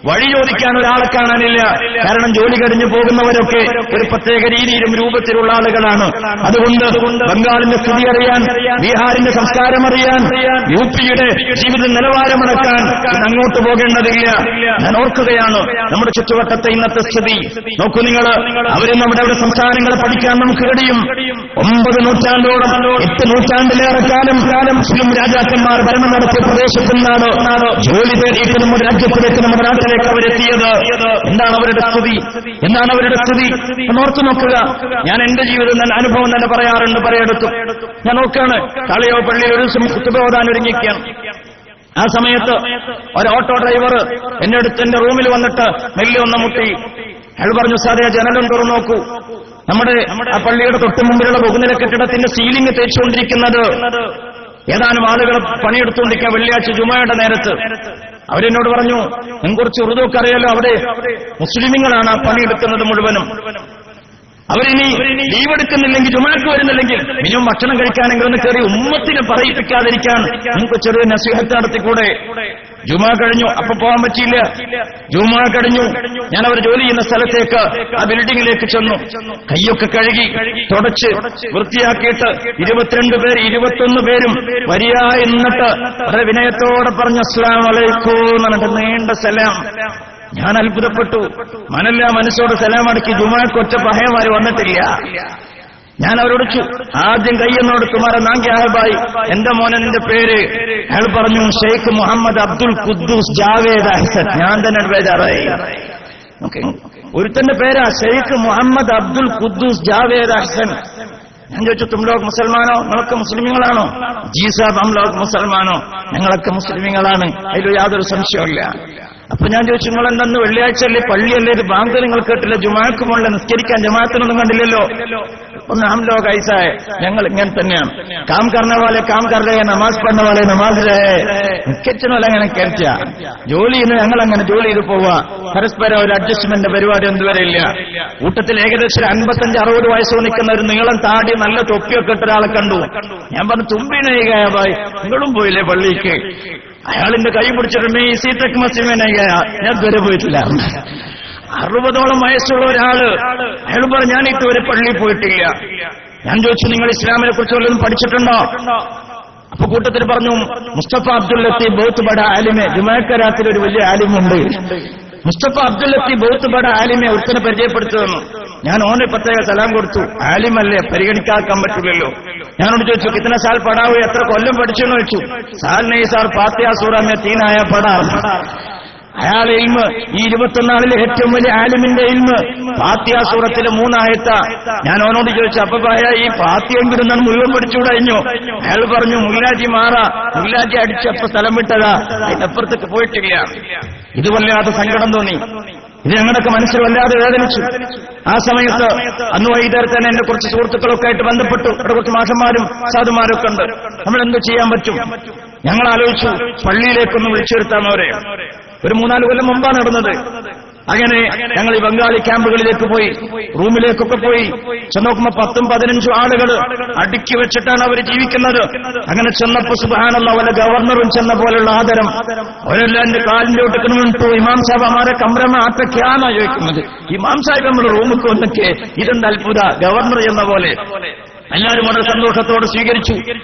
S1: വഴി ചോദിക്കാൻ ഒരാളെ കാണാനില്ല. കാരണം ജോലി കഴിഞ്ഞു പോകുന്നവരൊക്കെ ഒരു പ്രത്യേക രീതിയിലും രൂപത്തിലുള്ള ആളുകളാണ്. അതുകൊണ്ട് ബംഗാളിന്റെ സ്ഥിതി അറിയാൻ, ബീഹാറിന്റെ സംസ്കാരം അറിയാൻ, യുപിയുടെ ജീവിത നിലവാരമടക്കാൻ അങ്ങോട്ട് പോകേണ്ടതില്ല. ഞാൻ ഓർക്കുകയാണ് നമ്മുടെ ചുറ്റുവട്ടത്തെ ഇന്നത്തെ സ്ഥിതി. നോക്കൂ നിങ്ങൾ, അവരും നമ്മുടെ അവിടെ സംസ്ഥാനങ്ങളെ പഠിക്കാൻ നമുക്ക് കഴിയും. 9 നൂറ്റാണ്ടോളം 8 നൂറ്റാണ്ടിലേറെ കാലം മുസ്ലിം രാജാക്കന്മാർ ഭരണം നടത്തിയ പ്രദേശത്തു നിന്നാണ് ജോലി തേടിയിട്ട് നമ്മുടെ രാജ്യത്തിലേക്ക്, നമ്മുടെ നാട്ടിലേക്ക് അവരെത്തിയത്. എന്താണ് അവരുടെ സ്ഥിതി? എന്താണ് അവരുടെ സ്ഥിതി? ഓർത്തു നോക്കുക. ഞാൻ എന്റെ ജീവിതം തന്നെ അനുഭവം തന്നെ പറയാറുണ്ട് പലയിടത്തും. ഞാൻ നോക്കാണ്, കളിയോ പള്ളിയിൽ ഒരു കുത്തുബ ഓതാൻ ഒരുങ്ങിയിരിക്കുകയാണ്. ആ സമയത്ത് ഒരു ഓട്ടോ ഡ്രൈവർ എന്റെ അടുത്ത് എന്റെ റൂമിൽ വന്നിട്ട് മെല്ലെ ഒന്ന് മുട്ടി. അയാൾ പറഞ്ഞു, സാറേ ജനലും തുറന്നു നോക്കൂ, നമ്മുടെ ആ പള്ളിയുടെ തൊട്ടു മുമ്പിലുള്ള ബഹുനില കെട്ടിടത്തിന്റെ സീലിംഗ് തേച്ചുകൊണ്ടിരിക്കുന്നത് ഏതാനും ആളുകൾ പണിയെടുത്തുകൊണ്ടിരിക്കുക വെള്ളിയാഴ്ച ജുമയുടെ നേരത്ത്. അവരെന്നോട് പറഞ്ഞു, നിങ്ങൾക്ക് കുറച്ച് ഉറുദുവൊക്കെ അറിയാലോ, അവിടെ മുസ്ലിമുകളാണ് ആ പണിയെടുക്കുന്നത് മുഴുവനും. അവരിനി ലീവ് എടുക്കുന്നില്ലെങ്കിൽ, ജുമാക്ക് വരുന്നില്ലെങ്കിൽ മിനിമം ഭക്ഷണം കഴിക്കാനെങ്കിലും ഒന്ന് കയറി ഉമ്മത്തിനെ പറയിപ്പിക്കാതിരിക്കാൻ നിങ്ങൾക്ക് ചെറിയ നസീഹത്ത് നടത്തിക്കൂടെ? ജുമാ കഴിഞ്ഞു, അപ്പൊ പോകാൻ പറ്റിയില്ല. ജുമാ കഴിഞ്ഞു, ഞാൻ അവർ ജോലി ചെയ്യുന്ന സ്ഥലത്തേക്ക് ആ ബിൽഡിംഗിലേക്ക് ചെന്നു. കൈയൊക്കെ കഴുകി തുടച്ച് വൃത്തിയാക്കിയിട്ട് 22 പേര് 21 പേരും വരിയായി നിന്നിട്ട് വളരെ വിനയത്തോടെ പറഞ്ഞു അസ്സലാമു അലൈക്കും എന്നിട്ട് നീണ്ട സലാം. ഞാൻ അത്ഭുതപ്പെട്ടു. മനസ്സോട് സലാമടക്കി ജുമാക്ക് ഒറ്റ പഹയമാര് വന്നിട്ടില്ല. ഞാൻ അവരോട് ആദ്യം കയ്യെന്നോട് തുമാരെ നാങ്ക്യാഹബായി, എന്റെ മോനന്റെ പേര്. അയാൾ പറഞ്ഞു ഷെയ്ഖ് മുഹമ്മദ് അബ്ദുൽ ഖുദ്ദൂസ് ജാവേദ് അഹ്സൻ. ഞാൻ തന്നെ ബേജാറായി. ഒരുത്തന്റെ പേരാ ഷെയ്ഖ് മുഹമ്മദ് അബ്ദുൽ ഖുദ്ദൂസ് ജാവേദ് അഹ്സൻ. ഞാൻ ചോദിച്ചു, തും ലോക് മുസൽമാനോ? നിങ്ങളൊക്കെ മുസ്ലിമീങ്ങളാണോ? ജി സാബ് ഹം ലോക് മുസൽമാനോ? ഞങ്ങളൊക്കെ മുസ്ലിമീങ്ങളാണ്, അതിൽ യാതൊരു സംശയമില്ല. അപ്പൊ ഞാൻ ചോദിച്ചു, നിങ്ങളെന്തെന്ന് വെള്ളിയാഴ്ചയല്ലേ, പള്ളിയല്ലേ, ഇത് ബാങ്ക് നിങ്ങൾ കേട്ടില്ല, ജുമാക്ക് മുകളിൽ നിസ്കരിക്കാൻ ജമാഅത്തിനൊന്നും കണ്ടില്ലല്ലോ? ഒന്ന് ഹം ലോഗ് ഐസായ, ഞങ്ങൾ ഇങ്ങനെ തന്നെയാണ്. കാം കർണ വാലെ കാം കർണ, നമാസ് പഠന വാലെ നമാസ് നിസ്കരിച്ചനല്ല അങ്ങനെ കേൾച്ച. ജോലി ചെയ്യുന്ന ഞങ്ങൾ അങ്ങനെ ജോലി ചെയ്ത് പോവുക. പരസ്പരം ഒരു അഡ്ജസ്റ്റ്മെന്റ് പരിപാടി ഒന്നുവരെ ഇല്ല. കൂട്ടത്തിൽ ഏകദേശം 55-60 വയസ്സ് നിൽക്കുന്ന ഒരു നീളം താടി നല്ല തൊപ്പിയൊക്കെ ഇട്ട ഒരാളെ കണ്ടു. ഞാൻ പറഞ്ഞു, തുമ്പിനായി നിങ്ങളും പോയില്ലേ പള്ളിക്ക്? അയാളിന്റെ കൈ പിടിച്ചിട്ട് മേ ഇസി തക് മസ്ജിദിനായി ഞാൻ ഇതുവരെ പോയിട്ടില്ല. 60ഓളം വയസ്സുള്ള ഒരാള് അയാൾ പറഞ്ഞു, ഞാൻ ഇതുവരെ പള്ളിയിൽ പോയിട്ടില്ല. ഞാൻ ചോദിച്ചു, നിങ്ങൾ ഇസ്ലാമിനെ കുറിച്ച് വല്ലതും പഠിച്ചിട്ടുണ്ടോ? അപ്പൊ കൂട്ടത്തിൽ പറഞ്ഞു, മുസ്തഫ അബ്ദുൽ ലത്തീഫ് ബഹുത്ത് ബഡ ആലിമെ, ജുമാക്കരാത്തിൽ ഒരു വലിയ ആലിമുണ്ട്. മുസ്തഫ അബ്ദുൽ ലത്തീഫ് ബഹുത്ത് ബഡ ആലിമെ ഒരുത്തനെ പരിചയപ്പെടുത്തുന്നു. ഞാൻ ഓനെ പ്രത്യേക സലാം കൊടുത്തു. ആലിമല്ലേ, പരിഗണിക്കാക്കാൻ പറ്റില്ലല്ലോ. ഞാനോട് ചോദിച്ചു, കിത്തന സാൽ പടാവോ, എത്ര കൊല്ലം പഠിച്ചെന്ന് ചോദിച്ചു. സാൽ നെയ് സാർ ഫാത്തിഹ സൂറ മേ 3 ആയ പടാ. അയാളെ ഇൽമ് ഈ 21 ഏറ്റവും വലിയ ആലിമിന്റെ ഇൽമ് ഫാത്തിഹ സൂറത്തിലെ 3 ആയത്ത. ഞാൻ അവനോട് ചോദിച്ചു, അപ്പൊ ഈ ഫാത്തിഹെങ്കിലും ഞാൻ മുഴുവൻ പഠിച്ചു കഴിഞ്ഞു. അയാൾ പറഞ്ഞു, മുല്ലാജി മുല്ലാജി അടിച്ചപ്പോ സ്ഥലം വിട്ടതാ, അതിനപ്പുറത്തേക്ക് പോയിട്ടില്ല. ഇത് വല്ലാതെ സങ്കടം തോന്നി. ഇത് ഞങ്ങളുടെയൊക്കെ മനസ്സിൽ വല്ലാതെ വേദനിച്ചു. ആ സമയത്ത് അന്ന് വൈകുന്നേരം തന്നെ എന്റെ കുറച്ച് സുഹൃത്തുക്കളൊക്കെ ആയിട്ട് ബന്ധപ്പെട്ടു. അവിടെ കുറച്ച് മാഷന്മാരും സാധുമാരൊക്കെ ഉണ്ട്. നമ്മൾ എന്ത് ചെയ്യാൻ പറ്റും? ഞങ്ങൾ ആലോചിച്ചു, പള്ളിയിലേക്കൊന്ന് വിളിച്ചു വരുത്താമവരെ. ഒരു 3-4 കൊല്ലം മുമ്പാണ് നടന്നത്. അങ്ങനെ ഞങ്ങൾ ഈ ബംഗാളി ക്യാമ്പുകളിലേക്ക് പോയി, റൂമിലേക്കൊക്കെ പോയി ചെന്നോക്കുമ്പോ 10-15 ആളുകൾ അടുക്കി വെച്ചിട്ടാണ് അവർ ജീവിക്കുന്നത്. അങ്ങനെ ചെന്നപ്പോ സുബ്ഹാനല്ലാഹ്, വല്ല ഗവർണറും ചെന്ന പോലുള്ള ആദരം. അവരെല്ലാം എന്റെ കാലിന്റെ ഒട്ടുക്കണു. ഇമാം സാഹിബ് അമാരെ കമരമ ആട്ടൊക്കെയാണോ ചോദിക്കുന്നത്. ഇമാം സാഹിബ് നമ്മുടെ റൂമിൽ വന്നൊക്കെ ഇതെന്ത് അത്ഭുത, ഗവർണർ എന്ന പോലെ. എല്ലാവരും വളരെ സന്തോഷത്തോടെ സ്വീകരിച്ചു.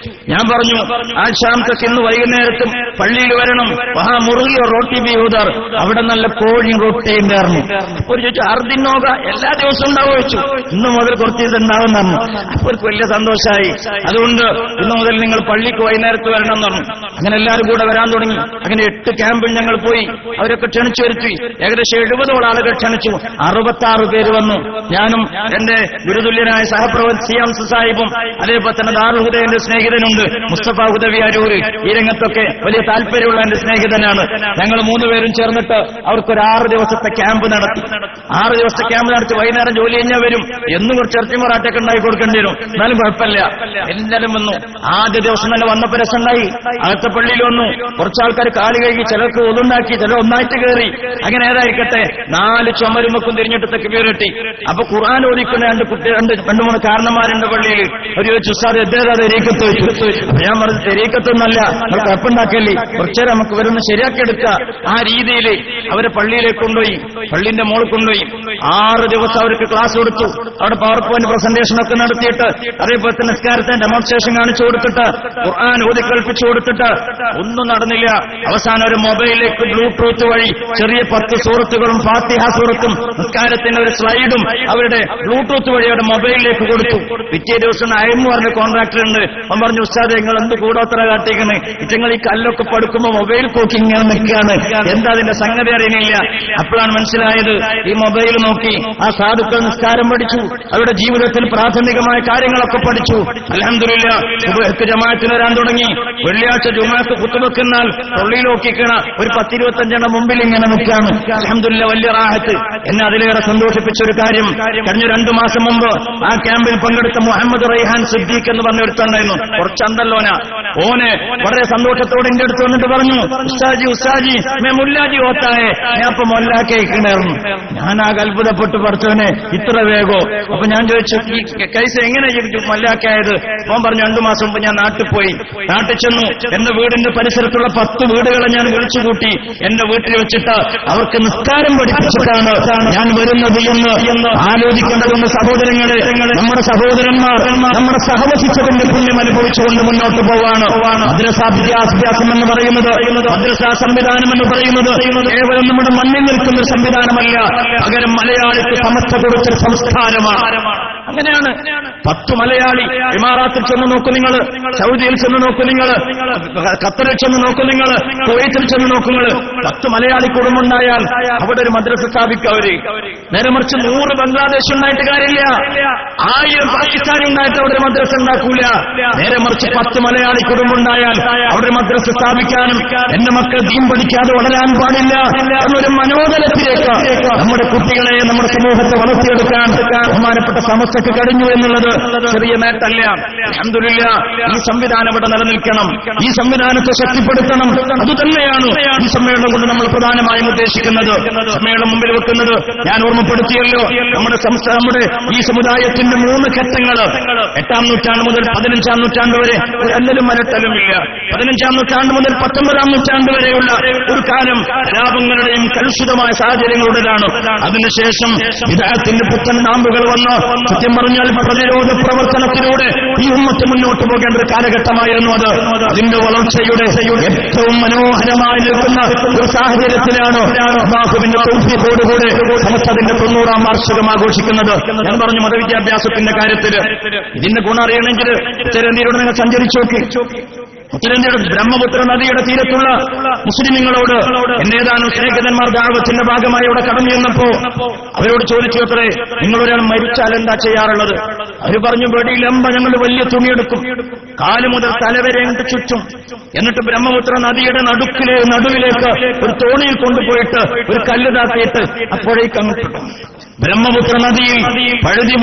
S1: ഞാൻ പറഞ്ഞു, ആ ശാംതക്ക് ഇന്ന് വൈകുന്നേരത്തും പള്ളിയിൽ വരണം. വഹാ മുറുകിയോ റോട്ടി ബിഹൂദർ, അവിടെ നല്ല കോഴിയും റൊട്ടിയും ഉണ്ടായിരുന്നു. അപ്പോൾ ചോദിച്ചു, അർദിനോക എല്ലാ ദിവസവും ഉണ്ടാവുക ചോദിച്ചു. ഇന്ന് മുതൽ കുറച്ച് ഇതുണ്ടാവുന്ന പറഞ്ഞു. അപ്പോൾ അവർക്ക് വലിയ സന്തോഷമായി. അതുകൊണ്ട് ഇന്ന് മുതൽ നിങ്ങൾ പള്ളിക്ക് വൈകുന്നേരത്ത് വരണം എന്ന് പറഞ്ഞു. അങ്ങനെ എല്ലാവരും കൂടെ വരാൻ തുടങ്ങി. അങ്ങനെ 8 ക്യാമ്പിൽ ഞങ്ങൾ പോയി. അവരൊക്കെ ക്ഷണിച്ചു വരുത്തി. ഏകദേശം 70 ആളുകൾ ക്ഷണിച്ചു. 66 പേര് വന്നു. ഞാനും എന്റെ ഗുരുതുല്യനായ സഹപ്രവർത്തകൻ സിയാം സാഹിബും, അതേപോലെ തന്നെ ദാറുൽ ഹുദയുടെ സ്നേഹിതനുണ്ട് മുസ്തഫ ഹുദവി അരൂര്. ഈ രംഗത്തൊക്കെ വലിയ താല്പര്യമുള്ള എന്റെ സ്നേഹിതനാണ്. ഞങ്ങൾ 3 പേരും ചേർന്നിട്ട് അവർക്കൊരു 6 ദിവസത്തെ ക്യാമ്പ് നടത്തി. 6 ദിവസത്തെ ക്യാമ്പ് നടത്തി വൈകുന്നേരം ജോലി കഴിഞ്ഞാൽ വരും. എന്നും കുറച്ച് ഇറച്ചിമറാറ്റൊക്കെ ഉണ്ടായി കൊടുക്കേണ്ടി വരും. എന്നാലും കുഴപ്പമില്ല. എല്ലാവരും വന്നു. ആദ്യ ദിവസം തന്നെ വന്നപ്പോൾ രസമുണ്ടായി. അകത്തെ പള്ളിയിൽ വന്നു. കുറച്ചാൾക്കാർ കാല് കഴുകി, ചിലർക്ക് ഒതുണ്ടാക്കി, ചിലർ ഒന്നായിട്ട് കയറി. അങ്ങനെ ഏതായിരിക്കട്ടെ, 4 ചുമരുമക്കും തിരിഞ്ഞിട്ട് തക്ബീർ കെട്ടി. അപ്പൊ ഖുർആൻ ഓദിക്കുന്ന 2-3 കാരണന്മാരുണ്ട് പള്ളിയിൽ. ഒരു ചോദിച്ചു, ഉസ്താദ് എന്തേതാ തെരീക്കത്ത് ചോദിച്ചു. ഞാൻ പറഞ്ഞു, തെരീക്കത്തൊന്നല്ല, നമുക്ക് കുഴപ്പമുണ്ടാക്കല്ലേ, കുറച്ചേരം നമുക്ക് വരുന്ന ശരിയാക്കിയെടുക്കുക. ആ രീതിയിൽ അവരെ പള്ളിയിലേക്ക് കൊണ്ടുപോയി, പള്ളിന്റെ മോളിൽ കൊണ്ടുപോയി. 6 ദിവസം അവർക്ക് ക്ലാസ് കൊടുത്തു. അവിടെ പവർ പോയിന്റ് പ്രസന്റേഷൻ ഒക്കെ നടത്തിയിട്ട്, അതേപോലെ തന്നെ നിസ്കാരത്തിന്റെ ഡെമോൺസ്ട്രേഷൻ കാണിച്ചു കൊടുത്തിട്ട്, ഖുർആൻ ഓതി കൽപ്പിച്ചു കൊടുത്തിട്ട് ഒന്നും നടന്നില്ല. അവസാനം ഒരു മൊബൈലിലേക്ക് ബ്ലൂടൂത്ത് വഴി ചെറിയ 10 സൂറത്തുകളും ഫാത്തിഹ സൂറത്തും നിസ്കാരത്തിന്റെ ഒരു സ്ലൈഡും അവരുടെ ബ്ലൂടൂത്ത് വഴി അവരുടെ മൊബൈലിലേക്ക് കൊടുത്തു. പിറ്റേ ദിവസം അയമ്പ് പറഞ്ഞ കോൺട്രാക്ടർ ഉണ്ട്. അവൻ പറഞ്ഞു, ഉസ്താദ് നിങ്ങൾ എന്ത് കൂടോത്ര കാട്ടിക്കണ്, ഇറ്റങ്ങൾ ഈ കല്ലൊക്കെ പടുക്കുമ്പോ മൊബൈൽ നോക്കി ഇങ്ങനെ നിൽക്കുകയാണ്, എന്താ അതിന്റെ സംഗതി അറിയുന്നില്ല. അപ്പോഴാണ് മനസ്സിലായത്, ഈ മൊബൈൽ നോക്കി ആ സാധുക്കൾ നിസ്കാരം പഠിച്ചു, അവരുടെ ജീവിതത്തിൽ പ്രാഥമികമായ കാര്യങ്ങളൊക്കെ പഠിച്ചു. അൽഹംദുലില്ലാ, സുബ്ഹിക്ക് ജമാഅത്തിന് വരാൻ തുടങ്ങി. വെള്ളിയാഴ്ച ജുമുഅത്ത് ഖുതുബക്കെന്നാൽ തൊള്ളിയിൽ നോക്കിക്കണ ഒരു 10-25 മുമ്പിൽ ഇങ്ങനെ നിൽക്കുകയാണ്. അൽഹംദുലില്ലാ, വലിയ റാഹത്ത്. എന്നെ അതിലേറെ സന്തോഷിപ്പിച്ച ഒരു കാര്യം, കഴിഞ്ഞ 2 മാസം മുമ്പ് ആ ക്യാമ്പിൽ പങ്കെടുത്ത മുഹമ്മദ് റൈഹാൻ സിദ്ദീഖ് എന്ന് പറഞ്ഞ ഒരുത്തുണ്ടായിരുന്നു. കുറച്ചന്തല്ലോന. ഓന് വളരെ സന്തോഷത്തോടെ എന്റെ അടുത്ത് വന്നിട്ട് പറഞ്ഞു, ഉസ്താജി മേ മുല്ലാജി ഹോത്തായേ, ഞാൻ ഇപ്പൊ മൊല്ലാക്കേക്കുണ്ടായിരുന്നു. ഞാൻ ആകെ അത്ഭുതപ്പെട്ട് പഠിച്ചവനെ, ഇത്ര വേഗോ. അപ്പൊ ഞാൻ ചോദിച്ചു, ഈ കൈസ എങ്ങനെ മൊല്ലാക്കായത്? അവൻ പറഞ്ഞു, 2 മാസം മുമ്പ് ഞാൻ നാട്ടിൽ പോയി. നാട്ടിൽ ചെന്നു. എന്റെ വീടിന്റെ പരിസരത്തുള്ള 10 വീടുകളെ ഞാൻ വിളിച്ചുകൂട്ടി. എന്റെ വീട്ടിൽ വെച്ചിട്ട് അവർക്ക് നിസ്കാരം പഠിപ്പിച്ചിട്ടാണ് ഞാൻ വരുന്നത് എന്ന് ആലോചിക്കേണ്ടതുണ്ട്. സഹോദരങ്ങളെ, നമ്മുടെ സഹോദരന്മാർ നമ്മുടെ സഹവസിച്ചതിന്റെ പുണ്യം അനുഭവിച്ചുകൊണ്ട് മുന്നോട്ട് പോവാണ്. മദ്രസാ വിദ്യാഭ്യാസം എന്ന് പറയുന്നത്, മദ്രസാ സംവിധാനം എന്ന് പറയുന്നത് കേവലം നമ്മുടെ മണ്ണിൽ നിൽക്കുന്ന ഒരു സംവിധാനമല്ല, പകരം മലയാളിക്ക് സമസ്ത കൊടുത്തൊരു സംസ്കാരമാണ്. അങ്ങനെയാണ് 10 മലയാളി ഇമാറാത്തിൽ ചെന്ന് നോക്കൂ നിങ്ങൾ, സൗദിയിൽ ചെന്ന് നോക്കൂ നിങ്ങൾ, ഖത്തറിൽ ചെന്ന് നോക്കൂ നിങ്ങൾ, കുവൈത്തിൽ ചെന്ന് നോക്കുങ്ങൾ. 10 മലയാളി കുടുംബമുണ്ടായാൽ അവിടെ ഒരു മദ്രസ സ്ഥാപിക്കുക. അവര് നേരെ മറിച്ച് 100 ബംഗ്ലാദേശ് ഉണ്ടായിട്ട് കാര്യമില്ല, 1000 പാകിസ്ഥാനി ഉണ്ടായിട്ട് അവിടെ ഒരു മദ്രസ ഉണ്ടാക്കൂല. നേരെ മറിച്ച് 10 മലയാളി കുടുംബം ഉണ്ടായാൽ അവിടെ ഒരു മദ്രസ സ്ഥാപിക്കാനും എന്റെ മക്കൾ ദീൻ പഠിക്കാതെ വളരാൻ പാടില്ല എന്നൊരു മനോദലത്തിലേക്ക് നമ്മുടെ കുട്ടികളെ, നമ്മുടെ സമൂഹത്തെ വളർത്തിയെടുക്കാൻ ബഹുമാനപ്പെട്ട സമസ്തക്ക് കഴിഞ്ഞു എന്നുള്ളത് ചെറിയ നേട്ടമല്ല. അൽഹംദുലില്ലാ, ഈ സംവിധാനം ഇവിടെ നിലനിൽക്കണം, ഈ സംവിധാനത്തെ ശക്തിപ്പെടുത്തണം. അതുതന്നെയാണ് ഈ സമ്മേളനം കൊണ്ട് നമ്മൾ പ്രധാനമായും ഉദ്ദേശിക്കുന്നത്. സമ്മേളനം മുമ്പിൽ വെക്കുന്നത് ഞാൻ ഓർമ്മപ്പെടുത്തിയല്ലോ, നമ്മുടെ ഈ സമുദായത്തിന്റെ 3 ഘട്ടങ്ങൾ. 8-ാം നൂറ്റാണ്ട് മുതൽ 15-ാം നൂറ്റാണ്ട് വരെ ഒരു അല്ലലും മലട്ടലുമില്ല. 15-ാം നൂറ്റാണ്ട് മുതൽ 19-ാം നൂറ്റാണ്ട് വരെയുള്ള ഒരു കാലം കലാപങ്ങളുടെയും കലുഷിതമായ സാഹചര്യങ്ങളുടേതാണ്. അതിനുശേഷം വിദഅത്തിന്റെ പുത്തൻ നാമ്പുകൾ വന്ന് സത്യം പറഞ്ഞാൽ പ്രതിരോധ പ്രവർത്തനത്തിലൂടെ ഈ ഉമ്മത്ത് മുന്നോട്ട് പോകേണ്ട ഒരു കാലഘട്ടമായിരുന്നു അത്. അതിന്റെ വളർച്ചയുടെ ഏറ്റവും മനോഹരമായി നിൽക്കുന്ന ഒരു സാഹചര്യത്തിലാണ് അല്ലാഹുവിന്റെ തൗഫീഖോടുകൂടെ സമസ്തത്തിന്റെ 90-ാം വാർഷികം ആഘോഷിക്കുന്നത്. ഞാൻ പറഞ്ഞു, മതവിദ്യാഭ്യാസത്തിന്റെ കാര്യത്തിൽ ഇതിന്റെ ഗുണം അറിയണമെങ്കിൽ ഉത്തരേന്ത്യയിലൂടെ നിങ്ങൾ സഞ്ചരിച്ചു നോക്കി. ഉത്തരേന്ത്യയുടെ ബ്രഹ്മപുത്ര നദിയുടെ തീരത്തുള്ള മുസ്ലിമീങ്ങളോട് എന്നേതാനും സ്നേഹിതന്മാർ ദഅവത്തിന്റെ ഭാഗമായി അവിടെ കടന്നു ചെന്നപ്പോ അവരോട് ചോദിച്ചു അത്രേ, നിങ്ങളൊരാൾ മരിച്ചാൽ എന്താ ചെയ്യാറുള്ളത്? അവർ പറഞ്ഞു, വെടിയിലമ്പ ഞങ്ങൾ വലിയ തുണിയെടുക്കും, കാല് മുതൽ തലവരെ ചുറ്റും, എന്നിട്ട് ബ്രഹ്മപുത്ര നദിയുടെ നടുവിലേക്ക് ഒരു തോണിയിൽ കൊണ്ടുപോയിട്ട് ഒരു കല്ല് താത്തിയിട്ട് അപ്പോഴേക്ക് അങ്ങോട്ട് ബ്രഹ്മപുത്ര നദിയിൽ പകുതി